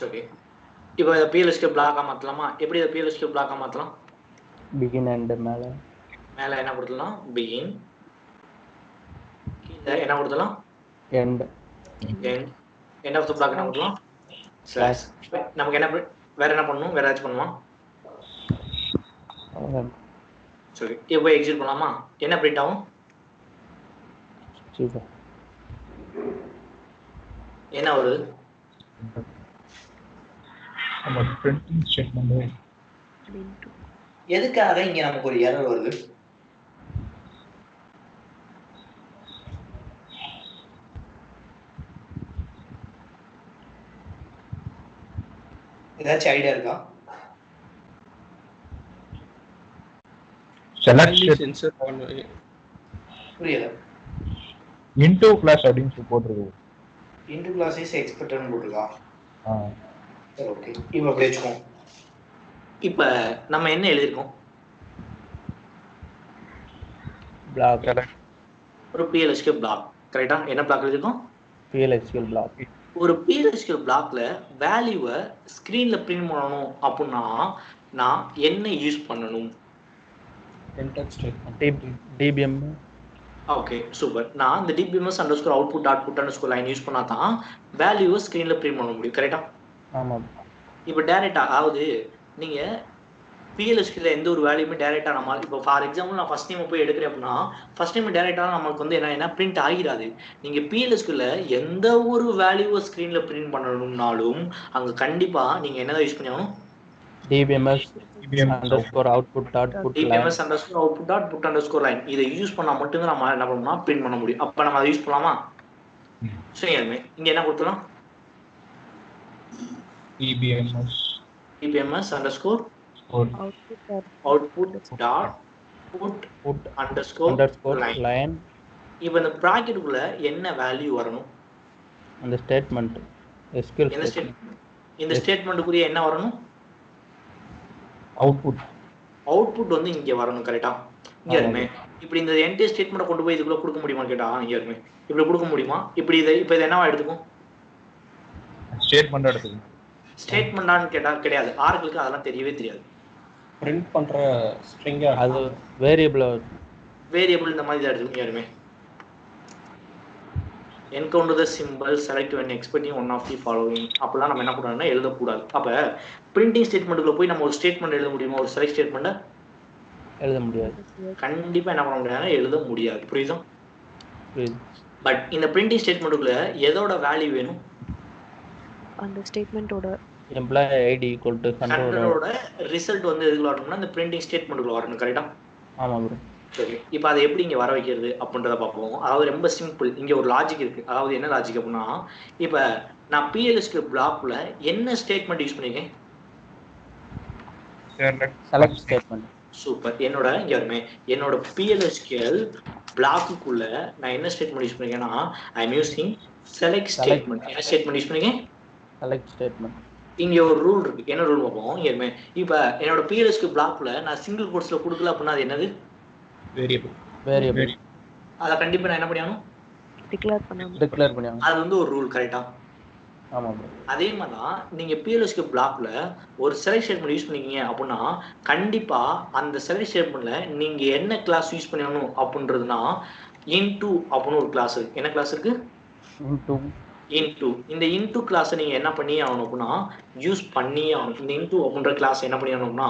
ஓகே. இப்போ இதை பிஎல்எஸ்கே பிளாக்காக மாற்றலாமா? எப்படி இதை பிஎல்எஸ்கே பிளாக்காக மாற்றலாம்? பிகின் அண்ட் மேலே என்ன கொடுத்துலாம்? பிகின். கீழே என்ன கொடுத்துலாம்? End. End of the block என்ன கொடுக்கலாம்? ஸ்லாஷ். நமக்கு என்ன வேற என்ன பண்ணணும்? வேற ஏதாச்சும் பண்ணுமா? சரி, இப்போ எக்ஸிட் பண்ணலாமா? என்ன பிரிண்ட் ஆகும்? என்ன வருது? நம்ம பிரிண்டிங் ஸ்டேட்மெண்ட். எதுக்காக இங்க நமக்கு ஒரு எரர் வருது? ஏதாச்சும் ஐடியா இருக்கா? சென்சர் பண்ணு. புரியல. இன்டு கிளாஸ் அப்படின்னு சொல்லி போட்டுருக்கு. இன்டு கிளாஸ் இஸ் எக்ஸ்பெக்டட்னு போட்டுருக்கா? சரி, ஓகே. இப்போ பேச்சுக்கோம். இப்போ நம்ம என்ன எழுதிருக்கோம்? பிளாக். ஒரு PLSQL பிளாக். கரெக்டா? என்ன பிளாக் எழுதிருக்கோம்? PLSQL block. ஒரு PLSQL பிளாக்ல வேல்யூவை ஸ்கிரீன்ல பிரிண்ட் பண்ணணும் அப்படின்னா நான் என்ன யூஸ் பண்ணணும்? Printed statement. DBM. Okay, super. நான் இந்த dbms_output.put_line யூஸ் பண்ணா தான் வேல்யூவை ஸ்கிரீன்ல பிரிண்ட் பண்ண முடியும். கரெக்டா? ஆமாம். இப்போ டைரக்டா, அதாவது நீங்க பிஎல்எஸ்கியூல எந்த ஒரு வேல்யூமே டைரக்டா நம்ம இப்போ ஃபார் எக்ஸாம்பிள் நான் ஃபர்ஸ்ட் டைம் போய் எடுக்கிறேன் அப்படின்னா ஃபர்ஸ்ட் டைம் டைரக்டா நமக்கு வந்து என்ன பிரிண்ட் ஆகிடாது. நீங்க பிஎல்எஸ்கியூல எந்த ஒரு வேல்யூவை ஸ்கிரீன்ல பிரிண்ட் பண்ணணும்னாலும் அங்க கண்டிப்பா நீங்க என்னதான் யூஸ் பண்ணணும்? DBMS_output.put_line. இதை யூஸ் பண்ணா மட்டும்தான் நம்ம என்ன பண்ணணும்னா பிரிண்ட் பண்ண முடியும். அப்ப நம்ம அதை யூஸ் பண்ணலாமா? சரி, இங்க என்ன கொடுத்துலாம்? DBMS_output.put_line. இப்போ இந்த பிராக்கெட்டுக்குள்ள என்ன வேல்யூ வரணும்? அந்த ஸ்டேட்மெண்ட் SQL இந்த ஸ்டேட்மெண்ட்டுக்குரிய என்ன வரணும்? அவுட்புட் வந்து இங்க வரணும். கரெக்டா? இங்க இருமே இப்படி இந்த என்டையர் ஸ்டேட்மெண்ட்டை கொண்டு போய் இதுக்குள்ள கொடுக்க முடியுமான்னு கேட்டா இங்க இருமே இப்படி கொடுக்க முடியுமா? இப்படி இதை இப்போ இதை என்னவா எடுத்துக்கும்? ஸ்டேட்மெண்ட் எடுத்துக்கும். ஸ்டேட்மெண்டான்னு கேட்டா கிடையாது. ஆர்களுக்கு அதெல்லாம் தெரியவே தெரியாது. பிரிண்ட் பண்ற ஸ்ட்ரிங்கா அது வேரியபிள் இந்த மாதிரி தான் எடுத்துக்கும். யாருமே encounter the symbol select when expecting one of the following அப்பலாம் நம்ம என்ன பண்ணணும்னா எழுதக்கூடாது. அப்ப பிரிண்டிங் ஸ்டேட்மெண்ட்டுக்குள்ள போய் நம்ம ஒரு ஸ்டேட்மெண்ட் எழுத முடியுமா? ஒரு செலக்ட் ஸ்டேட்மெண்ட்டை எழுத முடியாது. கண்டிப்பா என்ன பண்ண முடியாது? எழுத முடியாது. புரியுதா? பட் இந்த பிரிண்டிங் ஸ்டேட்மெண்ட்டுக்குள்ள எதோட வேல்யூ வேணும்? அந்த ஸ்டேட்மெண்ட்டோட எம்ப்ளாயி ஐடி ஈக்குவல் டு கண்ட்ரோலோட ரிசல்ட் வந்து எதுக்குள்ள வரணும்னா இந்த பிரிண்டிங் ஸ்டேட்மெண்ட்டுக்குள்ள வரணும். கரெக்டா? ஆமா ப்ரோ. சரி, இப்போ அதை எப்படி இங்கே வர வைக்கிறது அப்படின்றத பார்ப்போம். அதாவது ரொம்ப சிம்பிள். இங்கே ஒரு லாஜிக் இருக்கு. அதாவது என்ன லாஜிக் அப்படின்னா இப்போ நான் PLSQL பிளாக்ல என்ன ஸ்டேட்மெண்ட் யூஸ் பண்ணிருக்கேன்? Select statement. சூப்பர். என்னோட PLSQL பிளாக்குக்குள்ள நான் என்ன ஸ்டேட்மெண்ட் யூஸ் பண்ணிருக்கேன்னா I am using select statement. என்ன ஸ்டேட்மெண்ட் யூஸ் பண்ணிருக்கேன்? Select statement. இங்க ஒரு ரூல் இருக்கு. என்ன ரூல் பார்ப்போம். இப்போ என்னோட PLSQL பிளாக்ல நான் சிங்கிள் கோட்ஸ்ல கொடுக்கல அப்படின்னா அது என்னது? வேரியபிள். அத கண்டிப்பா நான் என்ன பண்ணணும்? டிக்ளேர் பண்ணணும். அது வந்து ஒரு ரூல். கரெக்ட்டா? ஆமா ப்ரோ. அதே மாதிரி தான் நீங்க PLSQL பிளாக்ல ஒரு செலக்ட் ஸ்டேட்மெண்ட் யூஸ் பண்ணீங்க அப்படின்னா கண்டிப்பா அந்த செலக்ட் ஸ்டேட்மெண்ட்ல நீங்க என்ன கிளாஸ் யூஸ் பண்ணணும் அப்படின்றதுனா into அப்படின்னு ஒரு கிளாஸ் இருக்கு. என்ன கிளாஸ் இருக்கு? into. இந்த into கிளாஸை நீங்க என்ன பண்ணி ஆகணும் அப்படின்னா யூஸ் பண்ணி ஆகணும். இந்த into அப்படின்ற கிளாஸ் என்ன பண்ணி ஆகணும்னா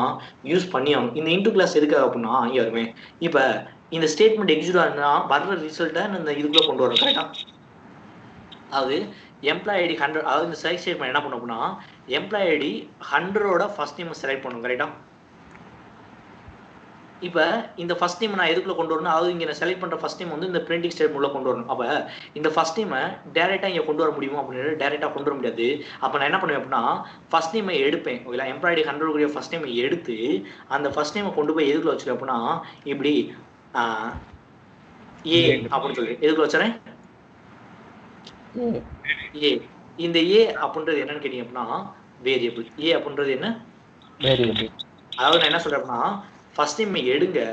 யூஸ் பண்ணி ஆகணும். இந்த into கிளாஸ் எதுக்காக அப்படின்னா இங்க வருமே இப்போ இந்த ஸ்டேட்மெண்ட் எக்ஸிக்யூட் ஆனா வர்ற ரிசல்ட்டை இந்த இதுக்குள்ள கொண்டு வரணும். கரெக்டா? அதாவது எம்ப்ளாயி ஐடி 100. அதாவது இந்த செலக்ட் ஸ்டேட்மெண்ட் என்ன பண்ணும் அப்படின்னா எம்ப்ளாயி ஐடி 100ஓட ஃபர்ஸ்ட் நேம் செலக்ட் பண்ணும். கரெக்டா? இப்போ இந்த ஃபர்ஸ்ட் நேம் நான் எதுக்குள்ள கொண்டு வரணும்? அதாவது இங்கே நான் செலக்ட் பண்ணுற ஃபர்ஸ்ட் நேம் வந்து இந்த பிரிண்டிங் ஸ்டேட்மெண்ட்ல கொண்டு வரணும். அப்போ இந்த ஃபர்ஸ்ட் நேமை டேரெக்டாக இங்கே கொண்டு வர முடியுமா அப்படின்னு டேரெக்டாக கொண்டு வர முடியாது. அப்போ நான் என்ன பண்ணுவேன் அப்படின்னா ஃபர்ஸ்ட் நேமை எடுப்பேன். ஓகேங்களா? எம்ப்ளாயி 100 ஃபர்ஸ்ட் நேமை எடுத்து அந்த ஃபர்ஸ்ட் நேமை கொண்டு போய் எதுக்குள்ள வச்சுருக்கேன் அப்படின்னா இப்படி ஏ அப்படின்னு சொல்லி எதுக்குள்ள வச்சுறேன்? ஏ. இந்த ஏ அப்படின்றது என்னன்னு கேட்டீங்க அப்படின்னா வேரியபிள். ஏ அப்படின்றது என்ன? வேரியபிள். அதாவது நான் என்ன சொல்றேன் அப்படின்னா ஃபர்ஸ்ட் நேம் எடுத்து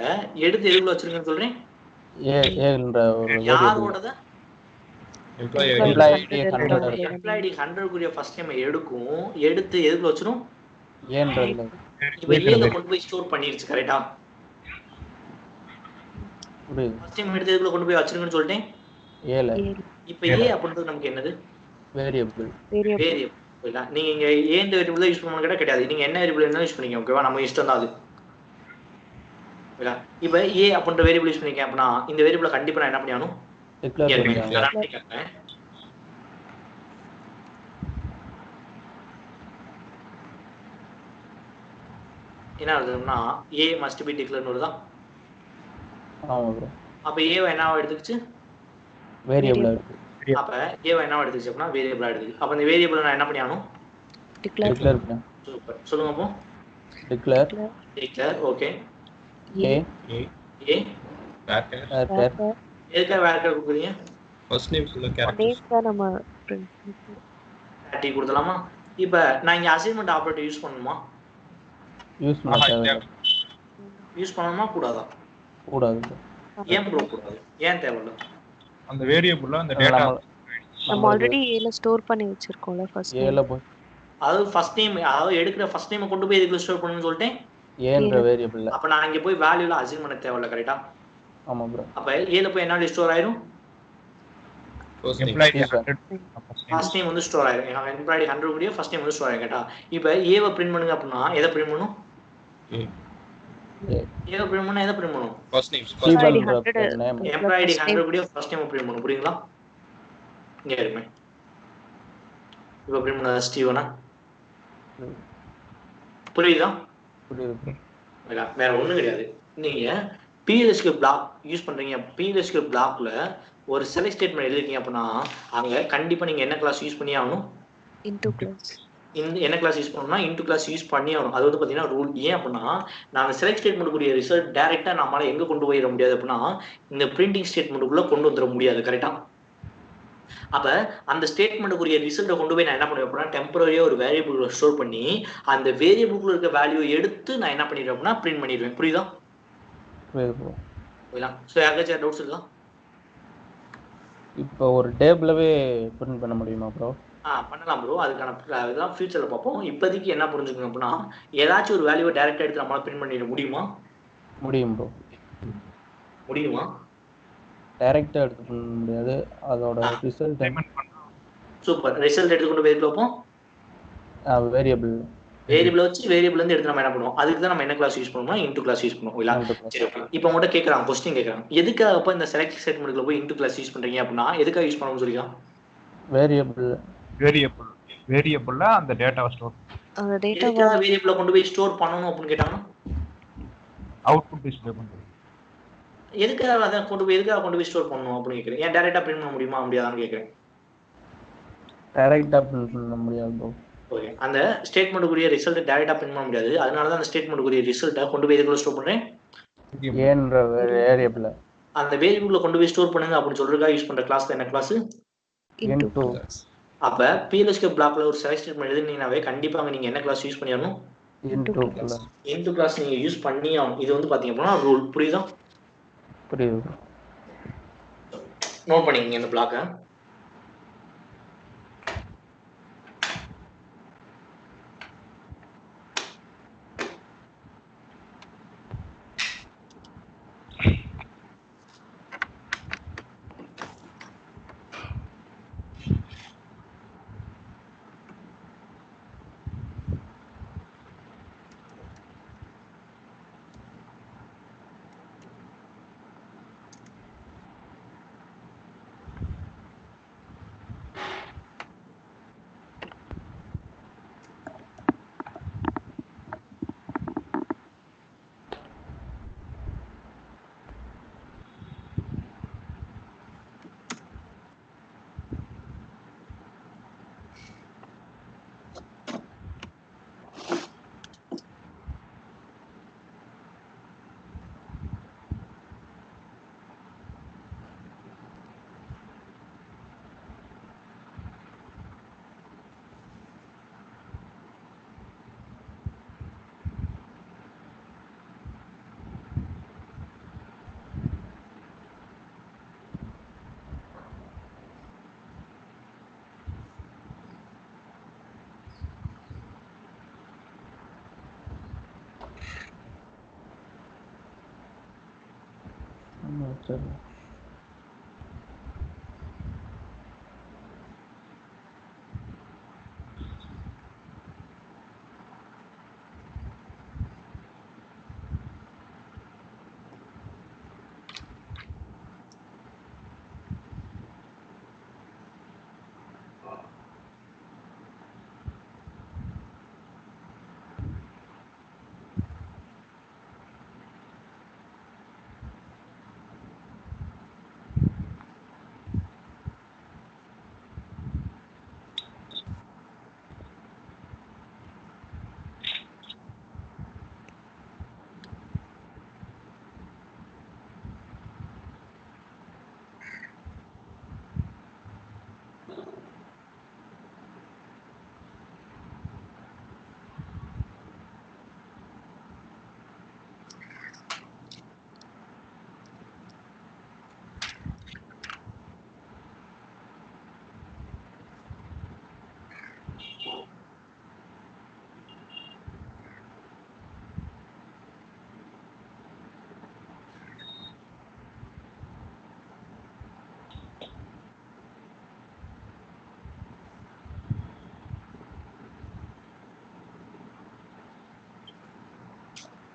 எதுக்குள்ள வச்சிருக்கேன்னு சொல்றேன்? ஏன்ற ஒரு யாரோடத? Employee Employee ID ID 100 employee ID 100 குரிய ஃபர்ஸ்ட் டைம் எடுக்கும், எடுத்து எதுக்குள்ள வச்சிரும்? ஏன்றதுல இப்போ ஏல கொண்டு போய் ஸ்டோர் பண்ணிருச்சு கரெக்ட்டா? புரியுது. ஃபர்ஸ்ட் டைம் எடுத்து எதுக்குள்ள கொண்டு போய் வச்சிருங்கன்னு சொல்லிட்டேன். ஏல இப்போ ஏ அப்படின்றது நமக்கு என்னது? வேரியபிள். வேரியபிள். இல்ல நீங்க இங்க ஏன்ற வேரியபிள் தான் யூஸ் பண்ணணும் கேட்டா கிடையாது. நீங்க என்ன வேரியபிள் வேணாலும் யூஸ் பண்ணிக்கங்க. ஓகேவா? நம்ம இஷ்டம் தான் அது. இல்ல இப்போ ஏ அப்படின்ற வேரியபிள் யூஸ் பண்ணிக்கேன் அப்படின்னா இந்த வேரியபிளை கண்டிப்பா நான் என்ன பண்ணியானும்? டிக்ளேர் பண்ணிக்கலாம். என்ன ஆகுதுன்னா ஏ மஸ்ட் பி டிக்ளேர்னு வருதா? ஆமா ப்ரோ. அப்ப ஏவை என்னவா எடுத்துக்கிச்சு? வேரியபிளா இருக்கு. அப்ப ஏவை என்னவா எடுத்துக்கிச்சு அப்படின்னா வேரியபிளா எடுத்துக்கிச்சு. அப்ப இந்த வேரியபிளை நான் என்ன பண்ணியானும்? டிக்ளேர் பண்ணு. சூப்பர். சொல்லுங்க அப்போ. Declare okay. ஏ ஏ வேர் எதுக்காக வேர்க்கர் கொடுக்குறீங்க? ஃபர்ஸ்ட் நேம் உள்ள கேரக்டர் நேம் தான் நம்ம print டி கொடுத்தலாமா? இப்போ நான் இங்க அசைன்மெண்ட் ஆபரேட்டர் யூஸ் பண்ணணுமா? யூஸ் பண்ண தேவையில்லை. யூஸ் பண்ணணுமா கூடாதா? கூடாது bro. ஏன் ப்ரோ கூடாது? ஏன் தேவையில்ல? அந்த வேரியபிள்ல அந்த டேட்டா நம்ம ஆல்ரெடி ஏல ஸ்டோர் பண்ணி வச்சிருக்கோம்ல ஃபர்ஸ்ட் ஏல போய் அதாவது ஃபர்ஸ்ட் நேம் அதாவது எடுக்கிற ஃபர்ஸ்ட் நேம் கொண்டு போய் இதுக்குள்ள ஸ்டோர் பண்ணணும்னு சொல்லிட்டேன். ஏன்ற வேரியபிள்ல. அப்ப நான் இங்க போய் வேல்யூல அசைன் பண்ண தேவையில்ல கரெக்ட்டா? ஆமா ப்ரோ. அப்ப ஏல போய் என்ன ஸ்டோர் ஆயிரும்? First name employee Yes, sir. First name வந்து ஸ்டோர் ஆயிரும். எம்ப்ளாயி 100 கூடிய ஃபர்ஸ்ட் நேம் வந்து ஸ்டோர் ஆயிரும் கேட்டா. இப்போ ஏவை பிரிண்ட் பண்ணுங்க அப்படின்னா எதை பிரிண்ட் பண்ணனும்? ஏவை பிரிண்ட் பண்ணா எதை பிரிண்ட் பண்ணனும்? First name Stephen bro name. Employee 100 கூடிய ஃபர்ஸ்ட் நேம் பிரிண்ட் பண்ணனும். புரியுங்களா? இங்க இருமே. இப்போ பிரிண்ட் பண்ணா ஸ்டீவனா? புரியுதா? புரியுது. வேற ஒண்ணும் கிடையாது. நீங்க PLSQ பிளாக் யூஸ் பண்றீங்க. PLSQ பிளாக்ல ஒரு செலக்ட் ஸ்டேட்மென்ட் எழுதிருக்கீங்க அப்படின்னா அங்க கண்டிப்பா நீங்க என்ன கிளாஸ் யூஸ் பண்ணி ஆகணும்? into class இந்த என்ன கிளாஸ் யூஸ் பண்ணணும்னா இன்டு கிளாஸ் யூஸ் பண்ணி ஆகணும். அது வந்து பாத்தீங்கன்னா ரூல். ஏன் அப்படின்னா நான் செலக்ட் ஸ்டேட்மெண்ட் கூடிய ரிசல்ட் டைரக்டா நம்மளால எங்க கொண்டு போயிட முடியாது அப்படின்னா இந்த பிரிண்டிங் ஸ்டேட்மெண்ட்டுக்குள்ள கொண்டு வந்துட முடியாது கரெக்டா? அப்ப அந்த ஸ்டேட்மெண்ட்டுக்குரிய ரிசல்ட்டை கொண்டு போய் நான் என்ன பண்ணுவேன் அப்படின்னா டெம்பரரியா ஒரு வேரியபிள் ஸ்டோர் பண்ணி அந்த வேரியபிள்குள்ள இருக்க வேல்யூவை எடுத்து நான் என்ன பண்ணிடுவேன் அப்படின்னா பிரிண்ட் பண்ணிடுவேன். புரியுதா? புரியுது bro. புரியலாம். ஸோ யாருக்காச்சும் டவுட்ஸ் இருக்கா? இப்போ ஒரு டேபிளவே பிரிண்ட் பண்ண முடியுமா ப்ரோ? பண்ணலாம் ப்ரோ. அதுக்கான இதெல்லாம் ஃபியூச்சர்ல பார்ப்போம். இப்போதைக்கு என்ன புரிஞ்சுக்கணும் அப்படின்னா ஏதாச்சும் ஒரு வேல்யூவை டைரக்டா எடுத்து நம்மளால பிரிண்ட் பண்ணிட முடியுமா? முடியும் ப்ரோ. முடியுமா? டைரக்டா எடுத்து பண்ண முடியாது. அதோட ரிசல்ட் சூப்பர். ரிசல்ட் எடுத்து கொண்டு போய் எதுல வைப்போம்? வேரியபிள் வச்சு வேரியபிள் இருந்து எடுத்து நம்ம என்ன பண்ணுவோம்? அதுக்கு தான் நம்ம என்ன கிளாஸ் யூஸ் பண்ணுவோம்னா இன்டு கிளாஸ் யூஸ் பண்ணுவோம். இல்ல சரி ஓகே. இப்போ உங்கள்ட்ட கேக்குறாங்க கொஸ்டின் கேக்குறாங்க. எதுக்காக அப்ப இந்த செலக்ட் ஸ்டேட்மென்ட்ல போய் இன்டு கிளாஸ் யூஸ் பண்றீங்க அப்படின்னா எதுக்காக யூஸ் பண்ணணும்னு சொல்லியா? வேரியபிள்ல அந்த டேட்டாவை ஸ்டோர் அந்த டேட்டா எதுக்காக வேரியபிள கொண்டு போய் ஸ்டோர் பண்ணனும் அப்படின்னு கேட்டாங்கன்னா அவுட்புட் டிஸ்ப்ளே பண்றது. எதுக்காக அதை கொண்டு போய் ஸ்டோர் பண்ணணும் அப்படின்னு கேக்குறேன். ஏன் டைரக்டா பிரிண்ட் பண்ண முடியுமா முடியாதான்னு கேக்குறேன். டைரக்டா பிரிண்ட் பண்ண முடியாது ப்ரோ. ஓகே. அந்த ஸ்டேட்மென்ட்டுக்குரிய ரிசல்ட் டைரக்டா பிரிண்ட் பண்ண முடியாது. அதனால தான் அந்த ஸ்டேட்மென்ட்டுக்குரிய ரிசல்ட்டை கொண்டு போய் எதுக்குள்ள ஸ்டோர் பண்றேன்? ஏன்ற வேரியபிள். அந்த வேரியபிள்ல கொண்டு போய் ஸ்டோர் பண்ணுங்க அப்படின்னு சொல்றதுக்காக யூஸ் பண்ற கிளாஸ் தான் என்ன கிளாஸ்? into அப்ப PLSQ பிளாக்ல ஒரு செலக்ட் ஸ்டேட்மென்ட் எழுதினீங்கனாவே கண்டிப்பா அங்க நீங்க என்ன கிளாஸ் யூஸ் பண்ணியாகணும்? இன்டு கிளாஸ் நீங்க யூஸ் பண்ணி ஆகணும். இது வந்து பாத்தீங்க அப்படின்னா ரூல். புரியுதா? புரியுது. நோட் பண்ணிக்கங்க இந்த பிளாக்க. சரி.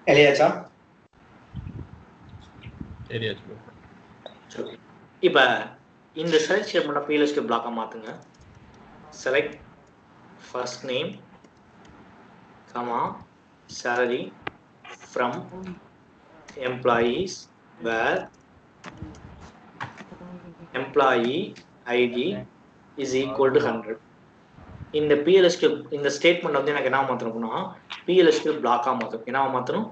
இல்லையாச்சா? சரியாச்சு bro. சரி. இப்போ இந்த செலக்ட் ஸ்டேட்மெண்ட்டை பிஎல்எஸ்கே பிளாக்காக மாற்றுங்க. Select first name comma salary from employees where employee ID is equal to 100. இந்த பிஎல்எஸ்கே இந்த ஸ்டேட்மெண்ட் வந்து எனக்கு என்ன மாற்றணும்னா பிஎல்எஸ்கே பிளாக்காக மாற்றணும். என்ன மாற்றணும்?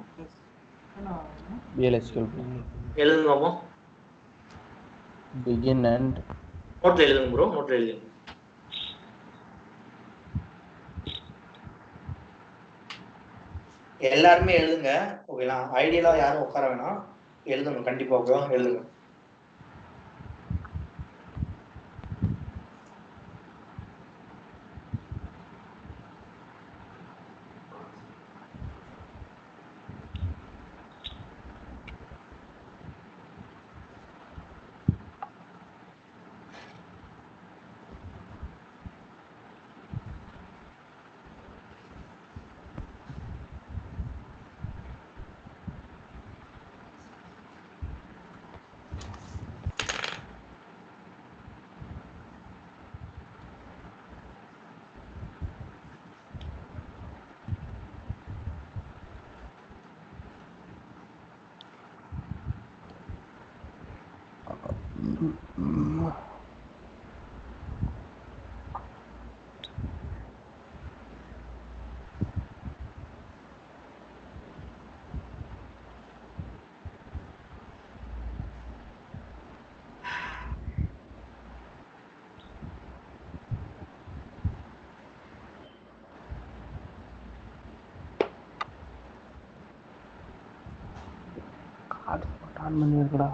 PLSQL எழுதுங்க பாப்போம். begin and நோட்டில் எழுதுங்க ப்ரோ, நோட்டில் எழுதுங்க. எல்லாருமே எழுதுங்க. ஓகேங்களா? ஐடியலா யாரும் உட்கார வேணாம், எழுதுங்க கண்டிப்பா. ஓகேவா? எழுதுங்க. ஆன் பண்ணிருக்கடா,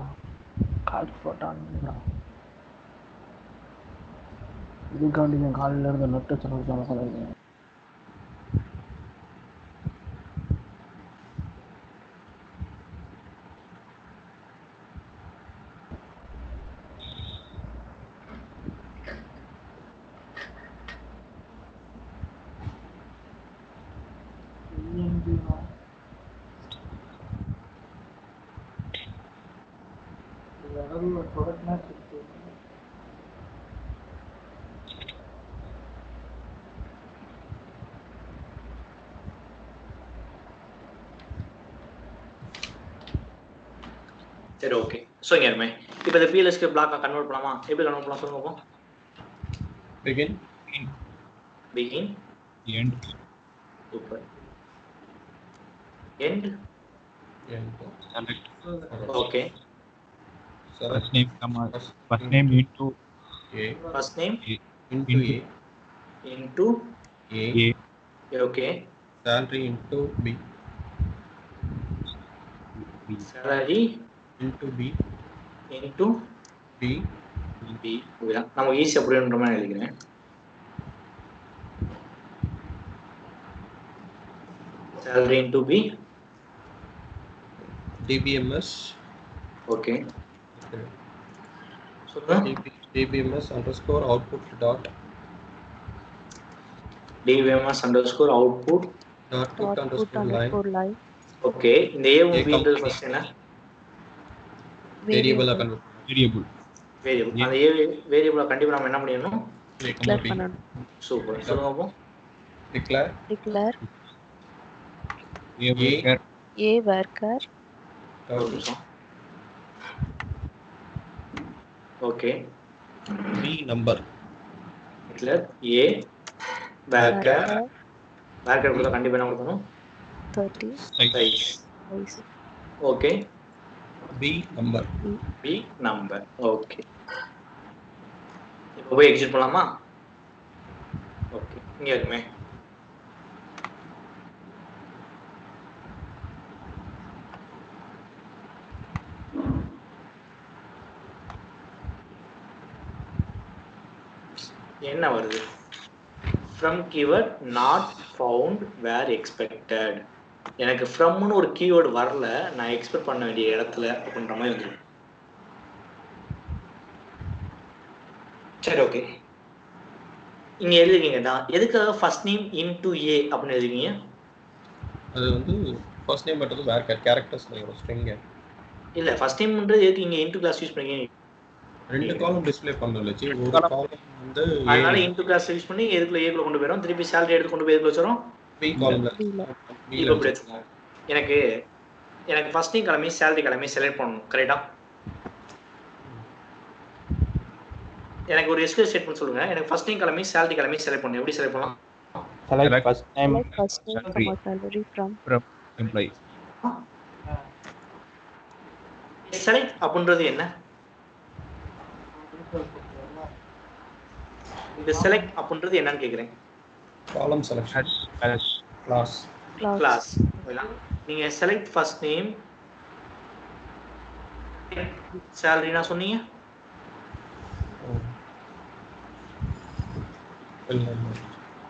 கால் போட்டு ஆன் பண்ணிடா. இதுக்காண்டி நான் காலையில் இருந்த நெட்டை செலவு சரி, ஓகே. ஸோ இங்கே இருமே இப்போ இந்த பிஎல்எஸ்கே பிளாக்காக கன்வெர்ட் பண்ணலாமா? எப்படி கன்வெர்ட் பண்ணலாம் சொல்லுங்க பாப்போம். begin begin end super end select okay first name comma first name into a first name into a into a okay salary into b salary into b into b b ஓகேதான். நமக்கு ஈஸியாக புரியணுன்ற மாதிரி எழுதிக்கிறேன். salary into b dbms okay சொல்லுங்க. dbms underscore output dot dbms underscore output. dot put Dot put underscore line underscore line okay, இந்த ஏவும் A, பின்றது ஃபர்ஸ்ட் என்ன? variable variable convert variable. Variable. அந்த ஏ வேரியபிளை கண்டிப்பா நம்ம என்ன பண்ணிடணும்? a declare b பண்ணணும். சூப்பர். சொல்லுங்க அப்போ. declare Declare A a varchar ஒரு நிமிஷம். ஓகே, b number டிக்ளேர் ஏ வேர்க்கர். varchar வேர்க்கர் கொடுத்தா கண்டிப்பா என்ன கொடுக்கணும்? 30 size. size okay, b number B number. Okay, இப்போ போய் எக்ஸிட் பண்ணலாமா? ஓகே, இங்க இருக்குமே. என்ன வருது? From keyword not found where expected. எனக்கு ஃப்ரம்னு ஒரு கீவேர்டு வரல, நான் எக்ஸ்பெக்ட் பண்ண வேண்டிய இடத்துல அப்படின்ற மாதிரி வந்துருக்கு. சரி, ஓகே. இங்க எழுதிருக்கீங்கடா, எதுக்காக ஃபர்ஸ்ட் நேம் இன்டு ஏ அப்படின்னு எழுதிருக்கீங்க? அது வந்து ஃபர்ஸ்ட் நேம் பண்றது வேர் கேரக்டர்ஸ் ஒரு ஸ்ட்ரிங். இல்ல, ஃபர்ஸ்ட் நேம்ன்றது எதுக்கு இங்க இன்டு கிளாஸ் யூஸ் பண்ணீங்க? ரெண்டு காலம் டிஸ்ப்ளே பண்ணல ஜி. ஒரு காலம் வந்து அதனால இன்டு கிளாஸ் யூஸ் பண்ணி எதுக்குள்ள ஏக்குள்ள கொண்டு போயிடும், திருப்பி சேலரி எடுத்து கொண்டு போய் எதுக்குள்ள வச்சிரும்? b காலம்ல இப்போ இப்படி வச்சுக்கோங்க. எனக்கு ஃபர்ஸ்ட் நேம் கிளம்பி சேலரி கிளம்பி செலக்ட் பண்ணணும், கரெக்டா? எனக்கு ஒரு எஸ்கியூஎல் ஸ்டேட்மெண்ட் சொல்லுங்க. எனக்கு ஃபர்ஸ்ட் நேம் கிளம்பி சேலரி கிளம்பி செலக்ட் பண்ணணும். எப்படி செலக்ட் பண்ணலாம்? select first name select first name comma salary from employee. Select அப்படின்றது என்ன? இந்த செலக்ட் அப்படின்றது என்னன்னு கேக்குறேன். காலம் செலக்ஷன் கிளாஸ் class கிளாஸ். நீங்க செலக்ட் ஃபர்ஸ்ட் நேம் சேலரினா சொன்னீங்க.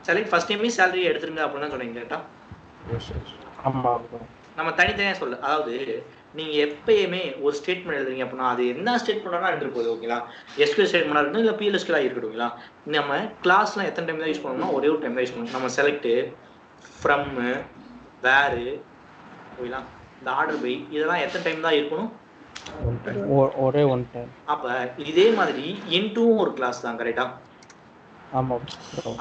செலக்ட் ஃபர்ஸ்ட் நேமே சேலரி எடுத்துருங்க அப்படின்னு தான் சொன்னீங்க, கரெக்டா? ஆமா நம்ம தனித்தனியா சொல்ல, அதாவது நீங்க எப்பயுமே ஒரு ஸ்டேட்மெண்ட் எழுதுறீங்க அப்படின்னா அது என்ன ஸ்டேட்மெண்ட்னா எடுத்துட்டு போகுது, ஓகேங்களா? எஸ்கியூஎல் ஸ்டேட்மெண்டா இருக்கட்டும் இல்ல பிஎல்எஸ்கியூலா இருக்கட்டும்ங்களா? நம்ம கிளாஸ்லாம் எத்தனை டைம் தான் யூஸ் பண்ணணும்னா ஒரே ஒரு டைம் தான் யூஸ் பண்ணணும். நம்ம செலக்ட், ஃப்ரம், வேர், ஓகேங்களா? இந்த ஆர்டர் பை இதெல்லாம் எத்தனை டைம் தான் இருக்கணும்? ஒரே ஒன் டைம். அப்ப இதே மாதிரி இன்டூவும் ஒரு கிளாஸ் தான், கரெக்டா? ஆமா.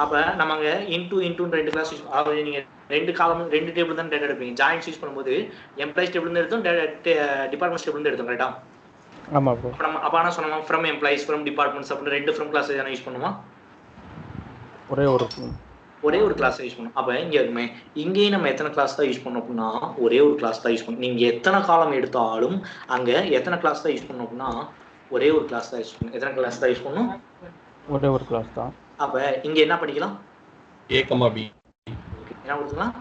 அப்ப நம்ம அங்க இன்டூ ரெண்டு கிளாஸ் யூஸ், அதாவது நீங்க ரெண்டு காலம் ரெண்டு டேபிள் தான் டேட்டா எடுப்பீங்க. ஜாயின்ஸ் யூஸ் பண்ணும்போது எம்ப்ளாய்ஸ் டேபிள் இருந்து எடுத்தோம், டிபார்ட்மெண்ட்ஸ் டேபிள் இருந்து எடுத்தோம், கரெக்டா? ஆமா ப்ரோ. அப்ப நம்ம அப்ப என்ன சொன்னோம்? ஃப்ரம் எம்ப்ளாய்ஸ், ஃப்ரம் டிபார்ட்மெண்ட்ஸ் அப்படின்னு ரெண்டு ஃப்ரம் கிளாஸ் தான யூஸ் பண்ணுமா? ஒரே ஒரு கிளாஸ் யூஸ் பண்ணும். அப்ப இங்க இருக்குமே, இங்கேயும் நம்ம எத்தனை கிளாஸ் தான் யூஸ் பண்ணோம் அப்படின்னா ஒரே ஒரு கிளாஸ் தான் யூஸ் பண்ணணும். நீங்க எத்தனை காலம் எடுத்தாலும் அங்க எத்தனை கிளாஸ் தான் யூஸ் பண்ணணும் அப்படின்னா ஒரே ஒரு கிளாஸ் தான் யூஸ் பண்ணணும். எத்தனை கிளாஸ் தான் யூஸ் பண்ணணும்? ஒரே ஒரு கிளாஸ் தான். அப்ப இங்க என்ன பண்ணிக்கலாம்? a, b என்ன கொடுத்துக்கலாம்?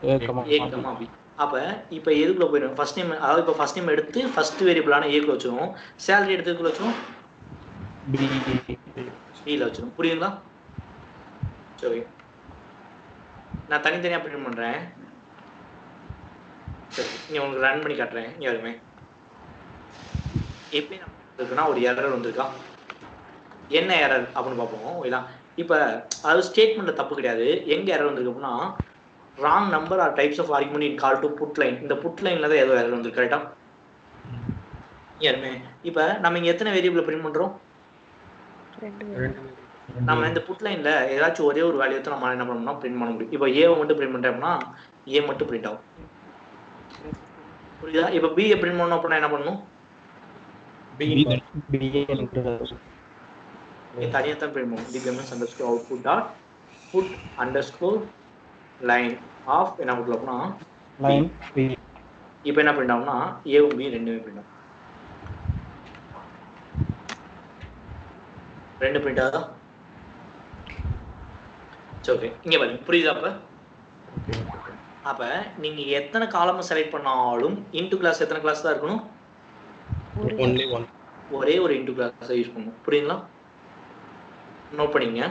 a, b. அப்ப இப்ப எதுக்குள்ள போயிடும்? ஃபர்ஸ்ட் நேம், அதாவது இப்ப ஃபர்ஸ்ட் நேம் எடுத்து ஃபர்ஸ்ட் வேரியபிளான ஏக்குள்ள வச்சிரும், சேலரி எடுத்துக்குள்ள வச்சிரும், b ல வச்சிரும். புரியுங்களா? சரி, நான் தனித்தனியா பிரிண்ட் பண்றேன். சரி, நீ உங்களுக்கு ரன் பண்ணி காட்டுறேன். இங்க வருமே எப்படி இருக்குன்னா ஒரு எரர் வந்திருக்கா? என்ன எரர் அப்படின்னு பார்ப்போம். ஓகேங்களா? இப்ப அது ஸ்டேட்மெண்ட்ல தப்பு கிடையாது. எங்க எரர் வந்திருக்கு அப்படின்னா wrong number or types of argument in call to put line. இந்த புட் லைன்ல தான் ஏதோ எரர் வந்திருக்கு, கரெக்டா? யாருமே இப்ப நம்ம இங்க எத்தனை வேரியபிள் பிரிண்ட் பண்றோம்? நம்ம இந்த புட் லைன்ல ஏதாச்சும் ஒரே ஒரு வேல்யூ தான் நம்ம என்ன பண்ணணும்னா பிரிண்ட் பண்ண முடியும். இப்போ ஏ மட்டும் பிரிண்ட் பண்றேன் அப்படின்னா ஏ மட்டும் பிரிண்ட் ஆகும். புரியுதா? இப்போ பி பிரிண்ட் பண்ணனும் அப்படின்னா என்ன பண்ணணும்? தனியாக தான் பிரிண்ட் பண்ணணும். dbms_output.put_line ஆஃப் என்ன கொடுக்கலாம்னா லைன் பி. இப்போ என்ன பிரிண்ட் ஆகும்னா ஏவும் பி ரெண்டுமே பிரிண்ட் ஆகும். ரெண்டு பிரிண்ட் ஆகுதா? ஓகே, இங்க பாருங்க, புரியுதா? அப்ப நீங்க எத்தனை காலம் செலக்ட் பண்ணாலும் இன்டு கிளாஸ் எத்தனை கிளாஸ் தான் இருக்கணும்? ஒரே ஒரு இன்டு கிளாஸ் யூஸ் பண்ணணும். புரியுங்களா? நோட் பண்ணிங்க.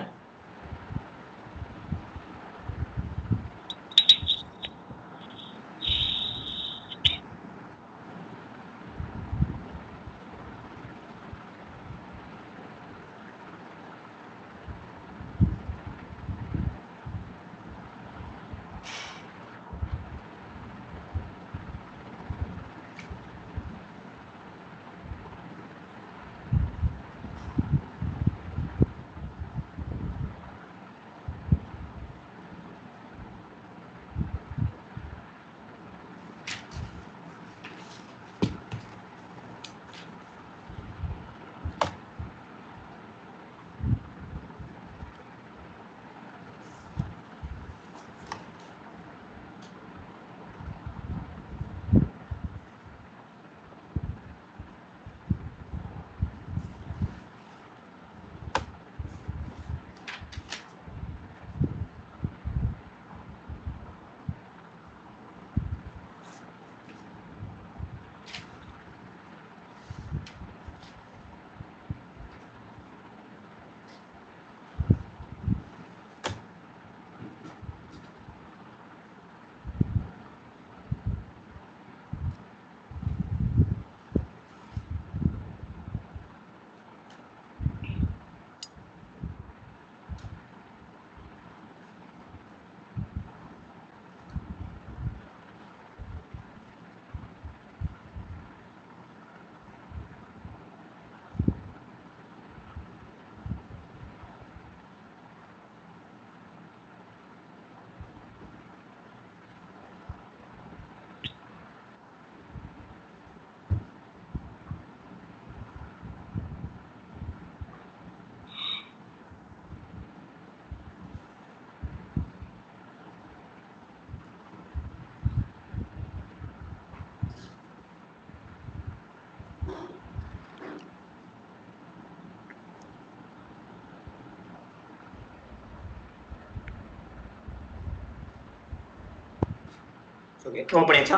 ஓகே நோட் பண்ணியாச்சா?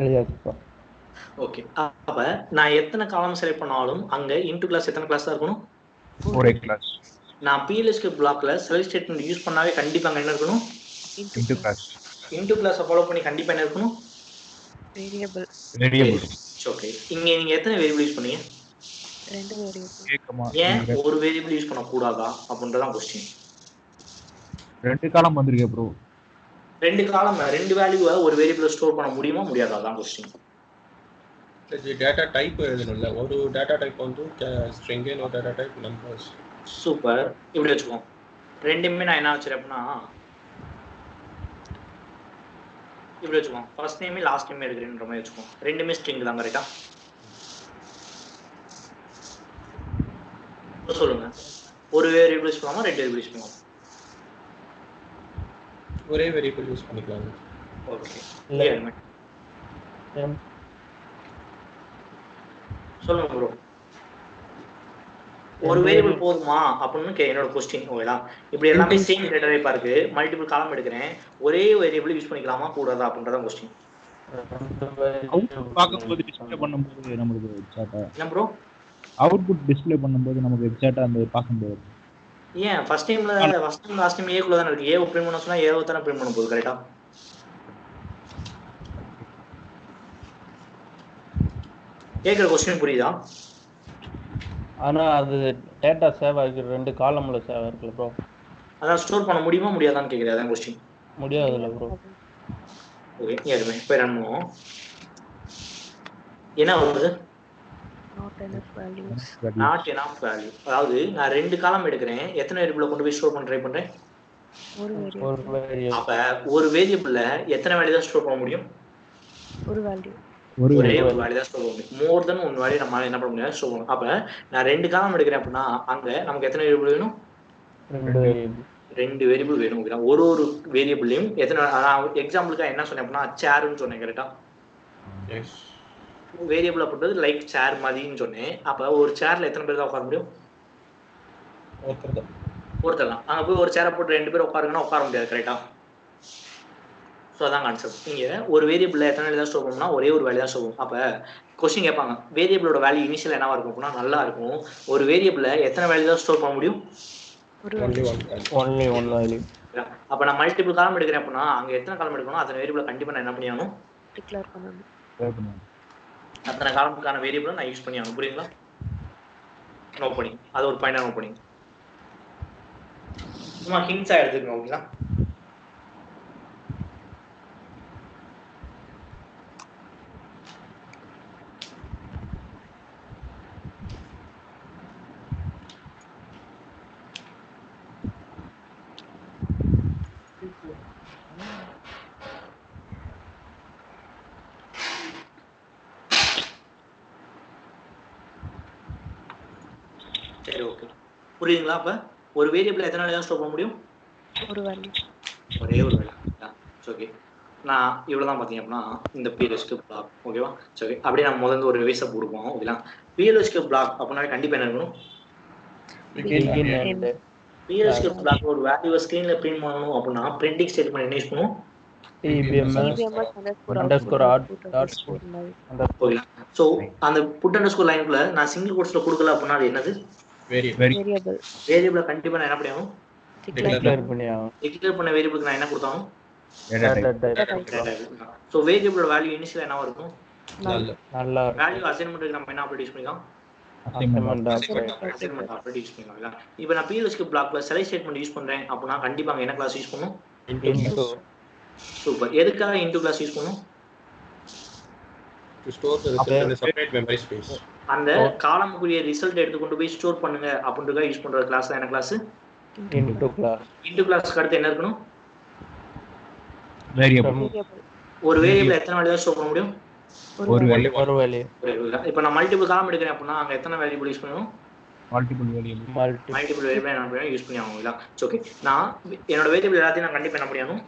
எழுதியாச்சுப்பா. ஓகே. அப்ப நான் எத்தனை காலம் செலக்ட் பண்ணாலும் அங்க இன்டு கிளாஸ் எத்தனை கிளாஸ் தான் இருக்கணும்? ஒரே கிளாஸ். நான் PLSQ பிளாக்ல செலக்ட் ஸ்டேட்மெண்ட் யூஸ் பண்ணாவே கண்டிப்பா அங்க என்ன இருக்கணும்? Into clause. Into clause follow பண்ணி கண்டிப்பா என்ன இருக்கணும்? வேரியபிள். வேரியபிள். ஓகே. இங்க நீங்க எத்தனை வேரியபிள் யூஸ் பண்ணீங்க? 2 வேரியபிள். ஏக்கமா ஏன் ஒரு வேரியபிள் யூஸ் பண்ண கூடாதா அப்படின்றதான் क्वेश्चन. 2 காலம் வந்திருக்கே ப்ரோ. 2 காலம் 2 வேல்யூவை ஒரு வேரியபிள்ல ஸ்டோர் பண்ண முடியுமா முடியாதா தான் क्वेश्चन. டேட்டா டைப் எழுதணும்ல. ஒரு டேட்டா டைப் வந்து ஸ்ட்ரிங், இன்னொரு டேட்டா டைப் நம்பர்ஸ். சூப்பர். இப்படி வச்சுக்கோ. ரெண்டுமே நான் என்ன வச்சிருக்கேன் அப்படின்னா இப்படி வச்சுக்கோ. ஃபர்ஸ்ட் நேம் லாஸ்ட் நேம் எடுக்கிறேன்ற மாதிரி வச்சுக்கோ. ரெண்டுமே ஸ்ட்ரிங் தான் கரெக்ட்டா? சொல்லுங்க. ஒரு வேரியபிள் யூஸ் பண்ணலாமா 2 வேரியபிள் யூஸ் பண்ணலாமா? ஒரே வேரியபிள் யூஸ் பண்ணிக்கலாம். ஓகே. இல்ல. சொல்லுங்க ப்ரோ. ஒரு வேரியபிள் போதுமா அப்படின்னு என்னோட क्वेश्चन. ஓகேடா. இப்படி எல்லாமே சேம் டேட்டா டைப்பா இருக்கு. மல்டிபிள் காலம் எடுக்கிறேன். ஒரே வேரியபிள் யூஸ் பண்ணிக்கலாமா கூடாதா அப்படின்றத क्वेश्चन. பாக்கும்போது டிஸ்ப்ளே பண்ணும்போது நமக்கு எக்ஸாக்ட்டா என்ன ப்ரோ? அவுட்புட் டிஸ்ப்ளே பண்ணும்போது நமக்கு எக்ஸாக்ட்டா அந்த பாக்கும்போது ஏன் ஃபர்ஸ்ட் டைம்ல லாஸ்ட் டைம் ஏ குள்ள தான இருக்கு. ஏ பிரிண்ட் பண்ண சொன்னா ஏ தான பிரிண்ட் பண்ண போகுது கரெக்ட்டா? கேக்குற क्वेश्चन புரியுதா? ஆனா அது டேட்டா சேவ் ஆகிருக்கு 2 காலம்ல சேவ் ஆகிருக்கு ப்ரோ. அதான் ஸ்டோர் பண்ண முடியுமா முடியாதான்னு கேக்குறேன். அதான் क्वेश्चन. முடியாதுல்ல ப்ரோ. ஓகே. யாருமே போய் ரன் பண்ணுவோம். என்ன வருது? Not enough values. Not enough value. அதாவது நான் 2 காலம் எடுக்கிறேன். எத்தனை வேரியபிள கொண்டு போய் ஸ்டோர் பண்ண ட்ரை பண்றேன்? ஒரு ஒரு வேரியபிள். வேரியபிள். அப்ப ஒரு வேரியபிள்ல எத்தனை வேல்யூ தான் ஸ்டோர் பண்ண முடியும்? ஒரு வேல்யூ. ஒரு ஒரே ஒரு வேல்யூ தான் ஸ்டோர் பண்ண முடியும். மோர் தென் ஒன் வேல்யூ நம்ம என்ன பண்ண முடியாது ஸ்டோர் பண்ணணும். அப்ப நான் 2 காலம் எடுக்கிறேன் அப்படின்னா அங்க நமக்கு எத்தனை வேரியபிள் வேணும்? 2 வேரியபிள். 2 வேரியபிள் வேணும். ஒரு ஒரு வேரியபிள்லயும் எத்தனை எக்ஸாம்பிளுக்கு என்ன சொன்னேன் அப்படின்னா சேர்னு சொன்னேன் கரெக்ட்டா? எஸ். வேரியபிள் அப்படின்றது லைக் சேர் மாதிரின்னு சொன்னேன். அப்ப ஒரு சேர்ல எத்தனை பேர் தான் உட்கார முடியும்? ஒருத்தர் தான். அங்க போய் ஒரு சேரை போட்டு 2 பேர் உட்காருங்கன்னா உட்கார முடியாது கரெக்ட்டா? ஸோ அதான் கான்செப்ட். நீங்க ஒரு வேரியபிள்ல எத்தனை வேல்யூ தான் ஸ்டோர் பண்ணணும்னா ஒரே ஒரு வேல்யூ தான் ஸ்டோர் பண்ணணும். அப்ப கொஸ்டின் கேட்பாங்க வேரியபிளோட வேல்யூ இனிஷியல் என்னவா இருக்கும் அப்படின்னா நல்லா இருக்கும். ஒரு வேரியபிள்ல எத்தனை வேல்யூ தான் ஸ்டோர் பண்ண முடியும்? ஒரு only value. One value. Only one value. அப்ப நான் மல்டிபிள் காலம் எடுக்கிறேன் அப்படின்னா அங்க எத்தனை காலம் எடுக்கணும்? அத்தனை வேரியபிளை கண்டிப்பா நான் என்ன பண்ணியாகணும்? டிக்ளேர் பண்ணணும். அத்தனை காலமுக்கான வேரியபிளை நான் யூஸ் பண்ணி ஆகணும். புரியுங்களா? நோட் பண்ணி அது ஒரு பாயிண்டா நோட் பண்ணி சும்மா ஹிண்ட்ஸா எடுத்துக்கணும். ஓகேங்களா? சரி ஓகே. புரியுதுங்களா? அப்ப ஒரு வேரியபிள் எத்தனை வேல்யூ ஸ்டோர் பண்ண முடியும்? ஒரு வேல்யூ. ஒரே ஒரு வேல்யூ. ஓகே. நான் இவ்வளவுதான் பாத்தீங்க அப்படின்னா இந்த PLSQ பிளாக். ஓகேவா? சரி. அப்படியே நம்ம முதல்ல ஒரு ரிவைஸ் கொடுப்போம். ஓகேங்களா? PLSQ பிளாக் அப்படின்னா கண்டிப்பா என்ன இருக்கணும்? PLSQ பிளாக் ஒரு வேல்யூவை ஸ்கிரீன்ல பிரிண்ட் பண்ணணும் அப்படின்னா பிரிண்டிங் ஸ்டேட்மெண்ட் என்ன யூஸ் பண்ணுவோம்? TBMS underscore dot ஓகேங்களா? சோ அந்த புட் அண்டர்ஸ்கோர் லைனுக்குள்ள நான் சிங்கிள் கோட்ஸ்ல கொடுக்கல அப்படின்னா அது என்னது? வேரியபிள். வேரியபிளை கண்டிப்பா நான் என்ன பண்ணணும்? டிக்ளேர் பண்ணியாகும். டிக்ளேர் பண்ண வேரியபிளுக்கு நான் என்ன கொடுத்தாலும் டேட்டா டைப். சோ வேரியபிளோட வேல்யூ இனிஷியலா என்னவா இருக்கும்? நல்லா வேல்யூ அசைன்மென்ட்க்கு நம்ம என்ன ஆப்ரேட் யூஸ் பண்ணிக்கலாம்? அசைன்மென்ட் அசைன்மென்ட் ஆப்ரேட் யூஸ் பண்ணிக்கலாம். இப்போ நான் PLSQ பிளாக்ல செலக்ட் ஸ்டேட்மெண்ட் யூஸ் பண்றேன் அப்படின்னா கண்டிப்பா அங்க என்ன கிளாஸ் யூஸ் பண்ணனும்? இன்டு. சூப்பர். எதுக்காக இன்டு கிளாஸ் யூஸ் பண்ணனும்? to store the result in a separate memory space. அந்த காலமுக்குரிய ரிசல்ட் எடுத்து கொண்டு போய் ஸ்டோர் பண்ணுங்க அப்படின்றதுக்காக யூஸ் பண்ற கிளாஸ் தான் என்ன கிளாஸ்? Into clause. இன்டு கிளாஸ்க்கு அடுத்து என்ன இருக்கணும்? வேரியபிள். ஒரு வேரியபிள் எத்தனை வேல்யூ ஸ்டோர் பண்ண முடியும்? ஒரு வேல்யூ. ஒரு வேல்யூ. இப்போ நான் மல்டிபிள் காலம் எடுக்கிறேன் அப்படின்னா அங்க எத்தனை வேரியபிள் யூஸ் பண்ணணும்? Multiple variable. மல்டிபிள் வேரியபிள் என்ன பண்ணணும்? யூஸ் பண்ணி ஆகணும்ல. ஓகே. நான் என்னோட வேரியபிள் எல்லாத்தையும் நான் கண்டிப்பா என்ன பண்ணணும்?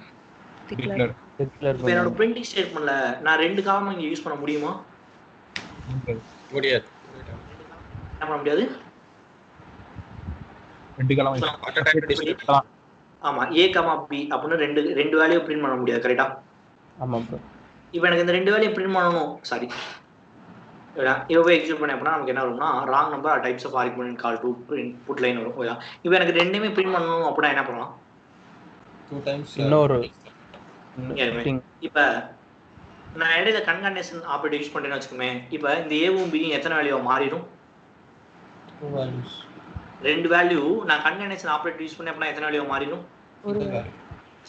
டிக்ளேர். இப்போ என்னோட பிரிண்டிங் ஸ்டேட்மென்ட்ல நான் 2 காலம் இங்க யூஸ் பண்ண முடியுமா? முடியாது. என்ன பண்ண முடியாது? 2 காலம் ஆமா A, B அப்படின்னு ரெண்டு வேல்யூ பிரிண்ட் பண்ண முடியாது கரெக்ட்டா? ஆமாம் ப்ரோ. இப்போ எனக்கு இந்த 2 வேலையும் பிரிண்ட் பண்ணணும். சாரி, இப்போ போய் எக்ஸிக்யூட் பண்ணி அப்படின்னா நமக்கு என்ன வரும்னா wrong number types of argument call to put line வரும். ஓகேவா? இப்போ எனக்கு ரெண்டுமே பிரிண்ட் பண்ணணும் அப்படின்னா என்ன பண்ணலாம்? 2 times இன்னொரு இப்போ நான் இடையில கன்கார்டினேஷன் ஆப்ரேட் யூஸ் பண்ணுறேன்னு வச்சுக்கோமே, இப்போ இந்த ஏவும் பியும் எத்தனை வேல்யூவா மாறிடும்? 2 values. 2 வேல்யூ நான் கன்கார்டினேஷன் ஆப்ரேட் யூஸ் பண்ணேன் அப்படின்னா எத்தனை வேல்யூவா மாறிடும்?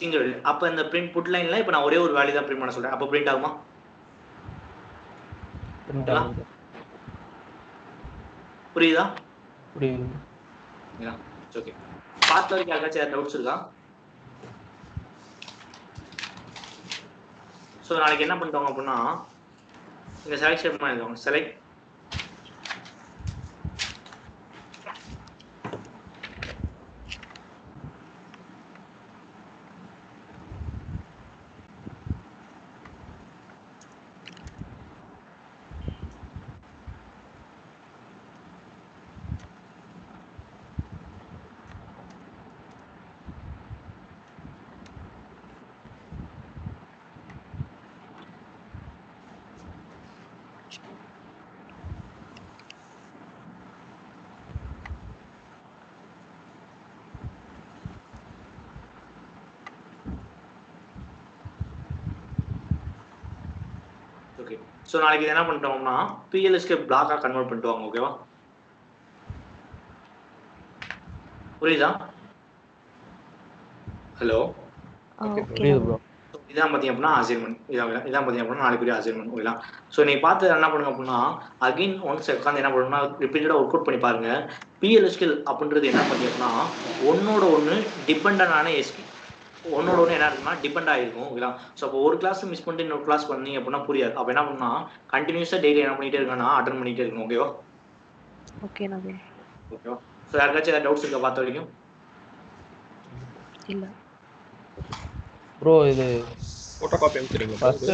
Single value. அப்போ இந்த பிரிண்ட் புட் லைன்ல இப்போ நான் ஒரே ஒரு வேல்யூ தான் பிரிண்ட் பண்ண சொல்றேன். அப்போ பிரிண்ட் ஆகுமா? புரியுதா? புரியுது. ஓகே. பார்த்த வரைக்கும் யாருக்காச்சும் டவுட்ஸ் இருக்கா? ஸோ நாளைக்கு என்ன பண்ணிட்டோங்க அப்படின்னா இந்த செலக்ஷன் பண்ணிடுவோம். Select okay. ஸோ நாளைக்கு இது என்ன பண்ணிட்டோம்னா பிஎல்எஸ்கே பிளாக்கா கன்வெர்ட் பண்ணிட்டு வாங்க. ஓகேவா? புரியுதா? ஹலோ, புரியுது ப்ரோ. இதான் பார்த்தீங்க அப்படின்னா அசைன்மெண்ட். இதான் பார்த்தீங்க அப்படின்னா நாளைக்குரிய அசைன்மெண்ட். ஓகேங்களா? ஸோ நீ பார்த்து என்ன பண்ணுங்க அப்படின்னா அகைன் ஒன்ஸ் உட்காந்து என்ன பண்ணணும்னா ரிப்பீட்டடாக ஒர்க் அவுட் பண்ணி பாருங்க. பிஎல்எஸ்கே அப்படின்றது என்ன பார்த்தீங்க அப்படின்னா ஒன்னோட ஒன்று டிபெண்டான எஸ்கி ஒன்னோட ஒன்று என்ன இருக்குன்னா டிபெண்ட் ஆகிருக்கும். ஓகேங்களா? ஸோ அப்போ ஒரு கிளாஸ் மிஸ் பண்ணிட்டு இன்னொரு கிளாஸ் பண்ணி அப்படின்னா புரியாது. அப்போ என்ன பண்ணா கண்டினியூஸாக டெய்லி என்ன பண்ணிட்டே இருக்கணும்னா அட்டன் பண்ணிட்டே இருக்கணும். ஓகேவா? ஓகே நவீன். ஓகேவா? ஸோ யாருக்காச்சும் ஏதாவது டவுட்ஸ் இருக்கா பார்த்த வரைக்கும்? இல்ல ப்ரோ இது போட்டோ காப்பி அனுப்பிச்சிடுங்க. ஃபர்ஸ்ட்